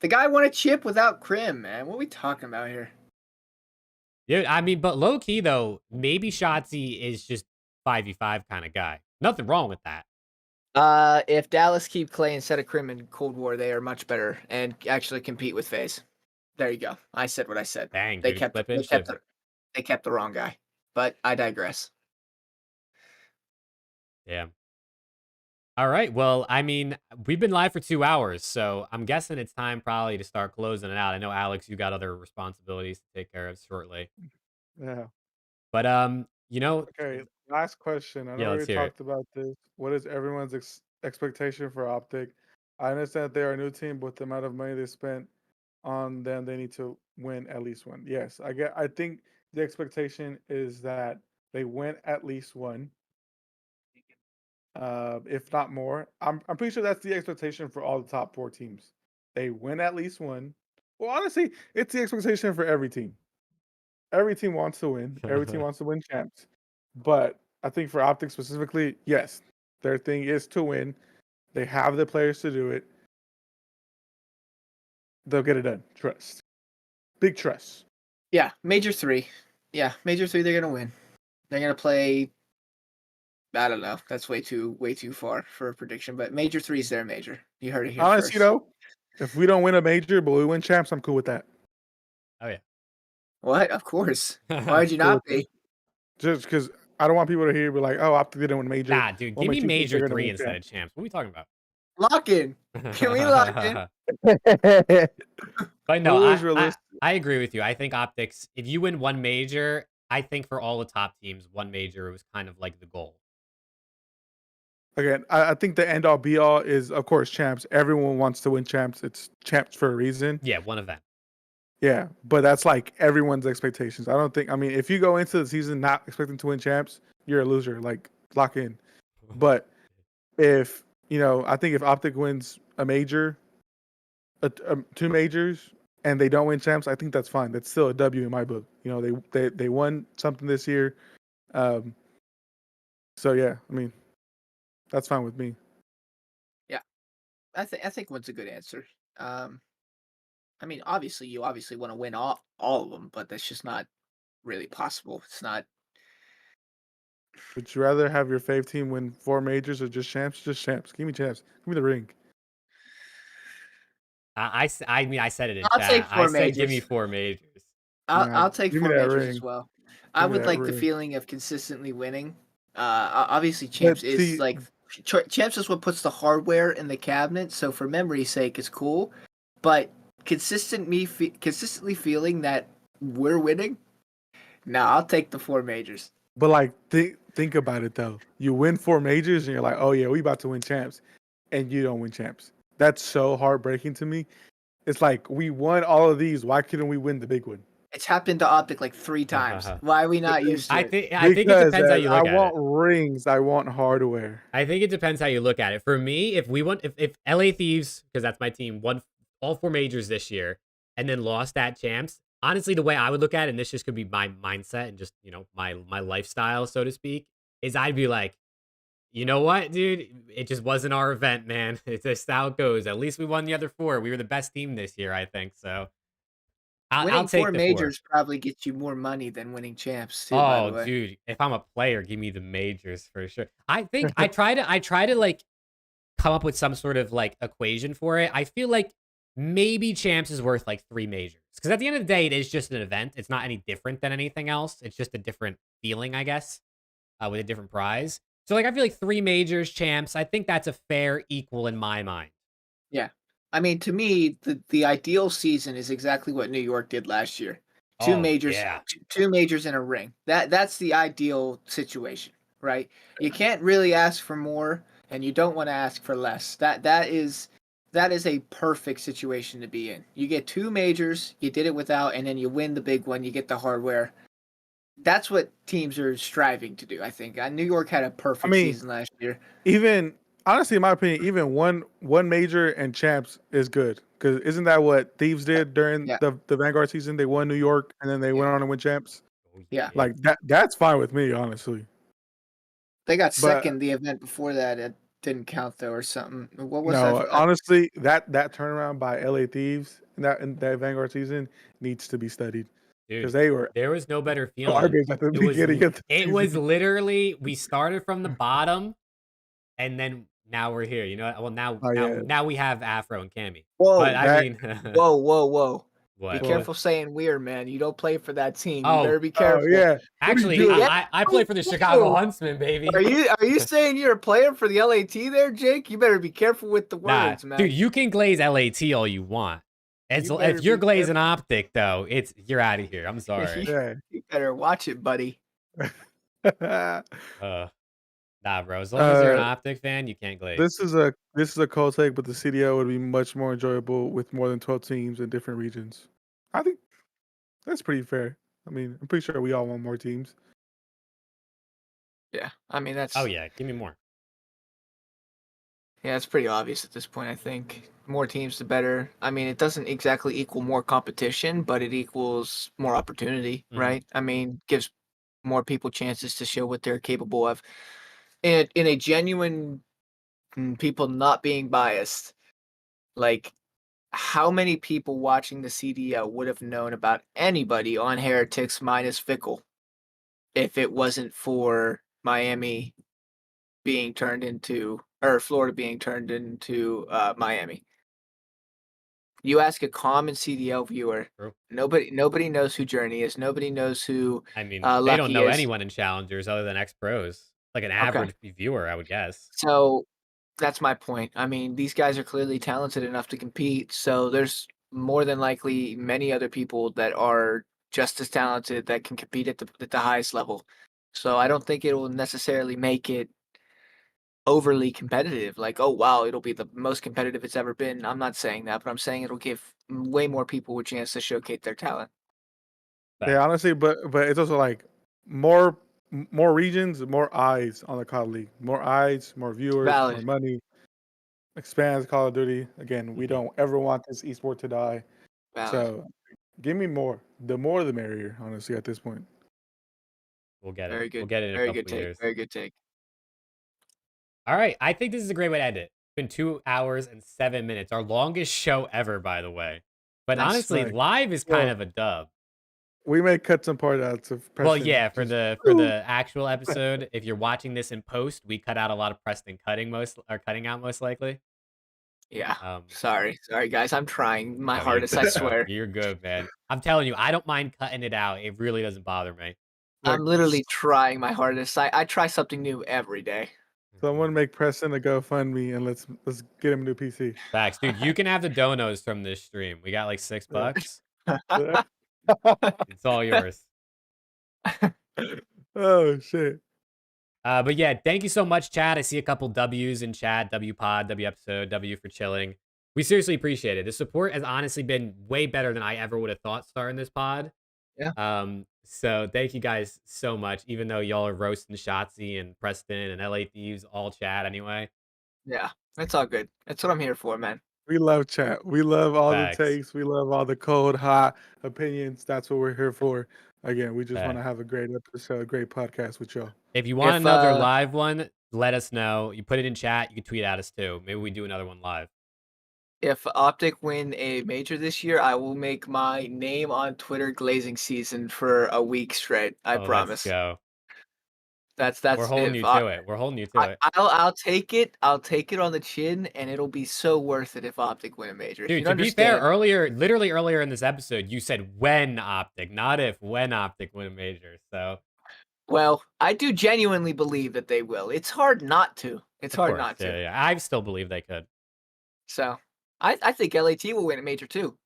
The guy won a chip without Crim, man. What are we talking about here? Dude, I mean, but low key though, maybe Shotzi is just 5v5 kind of guy. Nothing wrong with that. If Dallas keep Clay instead of Crim in Cold War, they are much better and actually compete with FaZe. There you go. I said what I said. Dang, They dude, kept flip they and kept shiver. they kept the wrong guy. But I digress. Yeah. All right. Well, I mean, we've been live for 2 hours, so I'm guessing it's time probably to start closing it out. I know Alex, you got other responsibilities to take care of shortly. Yeah. But you know, Okay, last question. I yeah, know we let's hear it. talked about this. What is everyone's expectation for Optic? I understand they are a new team, but the amount of money they spent on them, they need to win at least one. Yes, I think the expectation is that they win at least one, if not more. I'm pretty sure that's the expectation for all the top 4 teams. They win at least one. Well, honestly, it's the expectation for every team. Every team wants to win. Every team wants to win champs. But I think for Optic specifically, yes, their thing is to win. They have the players to do it. They'll get it done. Trust. Big trust. Yeah, Major 3. Yeah, Major 3, they're gonna win. They're gonna play. I don't know. That's way too far for a prediction. But Major 3 is their major. You heard it here Honestly, first. though, if we don't win a major, but we win champs, I'm cool with that. Oh yeah. What? Of course. Why would you Cool not with it. be? Just because I don't want people to hear be like, "Oh, Optic didn't win a major." Nah, dude, What give makes me you think they're major gonna 3 win instead of champs? champs. What are we talking about? Lock in. Can we lock in? But no, Who is I realistic? agree with you. I think Optics, if you win one major, I think for all the top teams, one major was kind of like the goal. Again, I think the end all be all is, of course, champs. Everyone wants to win champs. It's champs for a reason. Yeah, one event. Yeah, but that's like everyone's expectations. I don't think. I mean, if you go into the season not expecting to win champs, you're a loser. Like lock in. But if I think if Optic wins a major, 2 majors, and they don't win champs, I think that's fine. That's still a W in my book. They won something this year. So yeah, I mean, that's fine with me. Yeah, I think one's a good answer. I mean, obviously, you obviously want to win all of them, but that's just not really possible. It's not. Would you rather have your fave team win 4 majors or just champs? Just champs. Give me champs. Give me the ring. I mean, I said it in I'll chat. take I 4 said, give me majors. 4 majors. I'll take give me 4 that majors ring. as well. I Give me would that like the ring. feeling of consistently winning. Obviously, champs is see- like champs is what puts the hardware in the cabinet. So for memory's sake, it's cool. But consistently feeling that we're winning. Nah, I'll take the 4 majors. But like, think about it though. You win 4 majors, and you're like, oh yeah, we about to win champs, and you don't win champs. That's so heartbreaking to me. It's like we won all of these. Why couldn't we win the big one? It's happened to Optic like 3 times. Why are we not used to I it? think it Because depends how you I look at it. want rings. I want hardware. I think it depends how you look at it. For me, if LA Thieves, because that's my team, won all 4 majors this year and then lost at champs, honestly, the way I would look at it, and this just could be my mindset and just my lifestyle, so to speak, is I'd be like, you know what, dude, it just wasn't our event, man. It's just how it goes. At least we won the other 4. We were the best team this year, I think. So I'll Winning take 4 the majors probably gets you more money than winning champs too. 4. By the Oh, way. dude, if I'm a player, give me the majors for sure. I think I try to like come up with some sort of like equation for it. I feel like maybe champs is worth like 3 majors, because at the end of the day, it is just an event. It's not any different than anything else. It's just a different feeling, I guess, with a different prize. So like, I feel like 3 majors, champs. I think that's a fair equal in my mind. Yeah. I mean, to me, the ideal season is exactly what New York did last year. 2 Oh, majors, yeah. 2 majors in a ring. That's the ideal situation, right? You can't really ask for more, and you don't want to ask for less. That is a perfect situation to be in. You get 2 majors, you did it without, and then you win the big one, you get the hardware. That's what teams are striving to do, I think. New York had a I perfect mean, season last year. even honestly, in my opinion, even one major and champs is good. Because isn't that what Thieves did during Yeah. the Vanguard season? They won New York and then they went on and win champs. Oh, Yeah. Like that's fine with me, honestly. They got But second the event before that. It didn't count though, or something. What was no, that? honestly, that turnaround by LA Thieves in that Vanguard season needs to be studied. Because dude, they were there was no better feeling. garbage at the beginning of the It was season. literally we started from the bottom, and then now we're here. You know, well Oh yeah, now we have Afro and Cammy. But Whoa, I that mean, whoa! Be what? what? careful saying weird, man. You don't play for that team. You Oh, better be Oh careful. yeah, what are you actually, doing? Yeah. I play for the Chicago Huntsmen, baby. Are you saying you're a player for the LAT there, Jake? You better be careful with the Nah, words, man. dude, you can glaze LAT all you want. You better If you're be glazing careful. Optic though, you're out of here. I'm sorry. Yeah. You better watch it, buddy. Uh, nah, bro. As long as you're an uh, Optic fan, you can't glaze. this is a cold take, but the CDL would be much more enjoyable with more than 12 teams in different regions. I think that's pretty fair. I mean, I'm pretty sure we all want more teams. Yeah, I mean that's Oh yeah, give me more. yeah, it's pretty obvious at this point. I think more teams, the better. I mean, it doesn't exactly equal more competition, but it equals more opportunity, Mhm. right? I mean, gives more people chances to show what they're capable of. And in a genuine people not being biased, like how many people watching the CDL would have known about anybody on Heretics minus Fickle if it wasn't for Miami being turned into or Florida being turned into Miami? You ask a common CDL viewer, True. nobody knows who Journey is. Nobody knows who I mean, they don't Lucky know is. anyone in challengers other than ex pros. Like an Okay, average viewer, I would guess. so that's my point. I mean, these guys are clearly talented enough to compete. So there's more than likely many other people that are just as talented that can compete at the highest level. So I don't think it will necessarily make it overly competitive. Like, oh wow, it'll be the most competitive it's ever been. I'm not saying that, but I'm saying it'll give way more people a chance to showcase their talent. Yeah, Facts. honestly, but it's also like more more regions, more eyes on the COD League. More eyes, more viewers, more Valid. money. Expands Call of Duty. Again, we Mhm. don't ever want this esport to die. Valid. So give me more. The more the merrier, honestly, at this point. We'll get it. Very We'll good. get it in a Very good couple take. years. Very good take. All right. I think this is a great way to end it. It's been 2 hours and 7 minutes. Our longest show ever, by the way. But Nice. honestly, Nice. live is kind Well, of a dub. we may cut some part out of Well, Preston. yeah, Just for the actual episode, if you're watching this in post, we cut out a lot of Preston cutting out most likely. Yeah. Um, Sorry guys. I'm trying my no, you're hardest. I good, bro. swear. You're good, man. I'm telling you, I don't mind cutting it out. It really doesn't bother me. like I'm literally trying my hardest. I try something new every day. someone make Preston a GoFundMe and let's get him a new PC. Facts, dude. You can have the donos from this stream. We got like $6. It's all yours. Oh shit. But yeah, thank you so much, Chad. I see a couple W's in chat. W pod, W episode, W for chilling. We seriously appreciate it. The support has honestly been way better than I ever would have thought starting this pod. Yeah. So thank you guys so much. Even though y'all are roasting Shotzi and Preston and LA Thieves all chat anyway. Yeah. It's all good. That's what I'm here for, man. We love chat. We love all the Facts. takes. We love all the cold, hot opinions. That's what we're here for. Again, we just want to Facts. have a great episode, a great podcast with y'all. If you want If another live one, let us know. You put it in chat. You can tweet at us too. Maybe we do another one live. if Optic win a major this year, I will make my name on Twitter glazing season for a week straight. I Let's promise. go. That's We're holding if you to it. We're holding you to it. I'll take it. I'll take it on the chin, and it'll be so worth it if Optic win a major. Dude, You to be fair, understand? literally earlier in this episode, you said when Optic, not if, when Optic win a major. So, Well, I do genuinely believe that they will. It's hard not to. It's of hard course, not to. yeah. I still believe they could. So I think LAT will win a major too.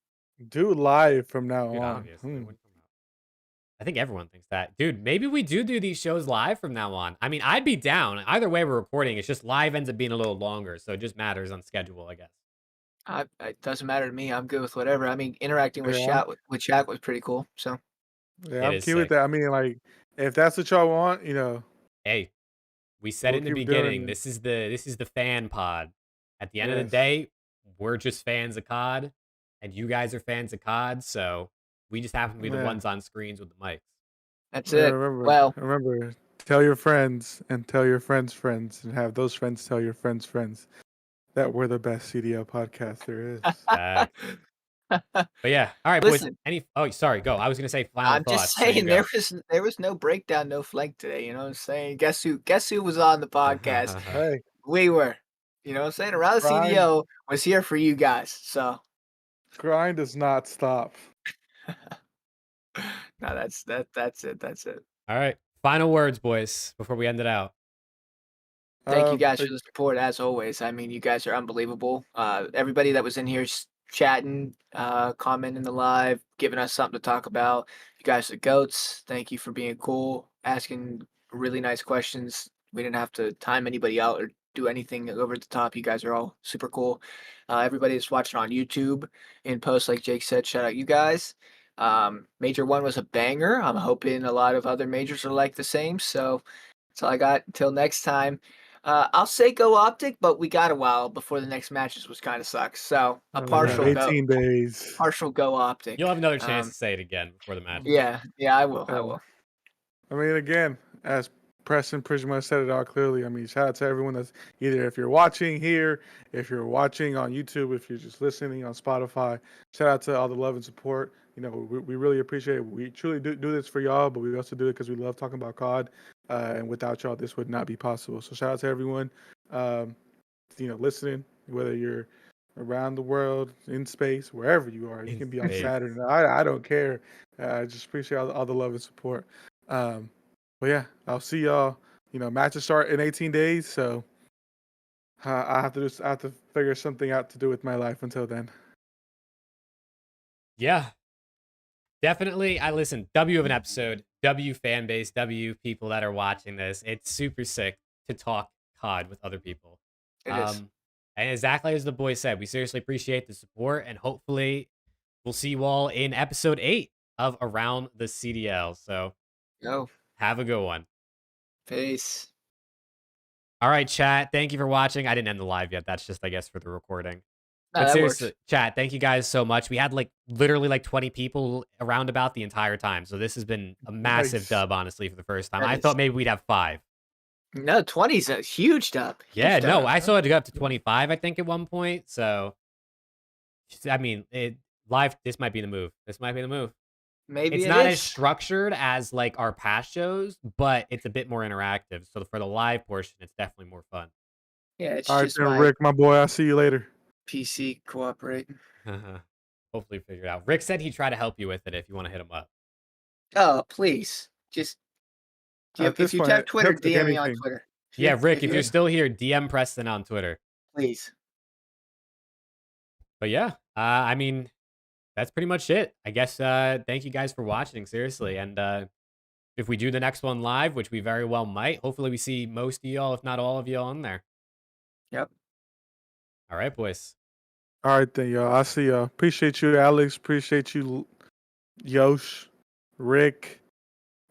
Do live from now Dude, on. obviously. What I think everyone thinks that. Dude, maybe we do these shows live from now on. I mean, I'd be down. Either way we're recording, it's just live ends up being a little longer, so it just matters on schedule, I guess. It doesn't matter to me. I'm good with whatever. I mean, interacting with Yeah, Shaq was pretty cool. So yeah, It I'm is key with sick. that. I mean, like, if that's what y'all want, Hey, we said it we'll in the keep beginning. doing This is the fan pod. At the it. end of the Yes. day, we're just fans of COD, and you guys are fans of COD, so we just happen to be the Yeah. ones on screens with the mics. that's Yeah, it. Well, remember, tell your friends and tell your friends' friends and have those friends tell your friends' friends that we're the best CDL podcast there is. Facts. But yeah, all right, boys. listen, Oh, sorry, go. I was gonna say final I'm just thoughts. So you saying go. there was no breakdown, no flank today. You know what I'm saying? Guess who was on the podcast? Hey, We were. You know what I'm saying? Around the grind, CDO was here for you guys. So grind does not stop. no, that's it. That's it. All right, final words, boys, before we end it out. Thank you guys Like, for the support as always. I mean, you guys are unbelievable. Everybody that was in here chatting, commenting the live, giving us something to talk about. You guys are goats. Thank you for being cool, asking really nice questions. We didn't have to time anybody out or do anything over the top. You guys are all super cool. Everybody that's watching on YouTube in post, like Jake said, shout out you guys. Major one was a banger. I'm hoping a lot of other majors are like the same. So that's all I got. Until next time. I'll say go optic, but we got a while before the next matches, which kind of sucks. So a partial go, 18 days. partial go optic. You'll have another chance to say it again before the match. Yeah, I will. I Uh, will. I mean, again, as Preston pretty much said it all clearly. I mean, shout out to everyone that's either if you're watching here, if you're watching on YouTube, if you're just listening on Spotify. Shout out to all the love and support. We really appreciate it. We truly do this for y'all, but we also do it because we love talking about COD. And without y'all, this would not be possible. So shout out to everyone, listening, whether you're around the world, in space, wherever you are. You In can be on space. Saturn. I don't care. I just appreciate all the love and support. But yeah, I'll see y'all. Matches start in 18 days, so I have to figure something out to do with my life until then. Yeah, definitely. I listen. W of an episode. W fan base. W people that are watching this. It's super sick to talk COD with other people. It is. And exactly as the boy said, we seriously appreciate the support, and hopefully, we'll see you all in episode 8 of Around the CDL. So Go. have a good one. Peace. All right, chat. Thank you for watching. I didn't end the live yet. That's just, I guess, for the recording. No, But that seriously, works. chat, thank you guys so much. We had literally 20 people around about the entire time. So this has been a massive Nice. dub, honestly, for the first time. That I is- thought maybe we'd have 5. No, 20's a huge dub. Yeah, Huge no, dub. I saw it go up to 25, I think, at one point. So, I mean, this might be the move. This might be the move. Maybe It's it not is. as structured as our past shows, but it's a bit more interactive. So for the live portion, it's definitely more fun. Yeah, it's All right, just then, my Rick, my boy. I'll see you later. PC cooperating. Hopefully figure it out. Rick said he'd try to help you with it if you want to hit him up. Oh, please. Just At this if you point, have Twitter, he'll take DM me on anything. Twitter. Yeah, Rick, if you- you're still here, DM Preston on Twitter. please. But yeah, I mean, that's pretty much it. I guess thank you guys for watching, seriously. And if we do the next one live, which we very well might, hopefully we see most of y'all, if not all of y'all, on there. Yep. All right, boys. All right, then, y'all. I'll see y'all. Appreciate you, Alex. Appreciate you, Yosh, Rick.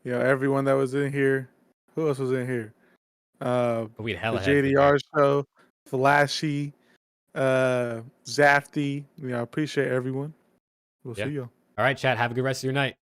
Everyone that was in here. Who else was in here? But we'd The hella heads in here. JDR show, Flashy, Zafty. Appreciate everyone. We'll Yeah. see y'all. All right, chat. Have a good rest of your night.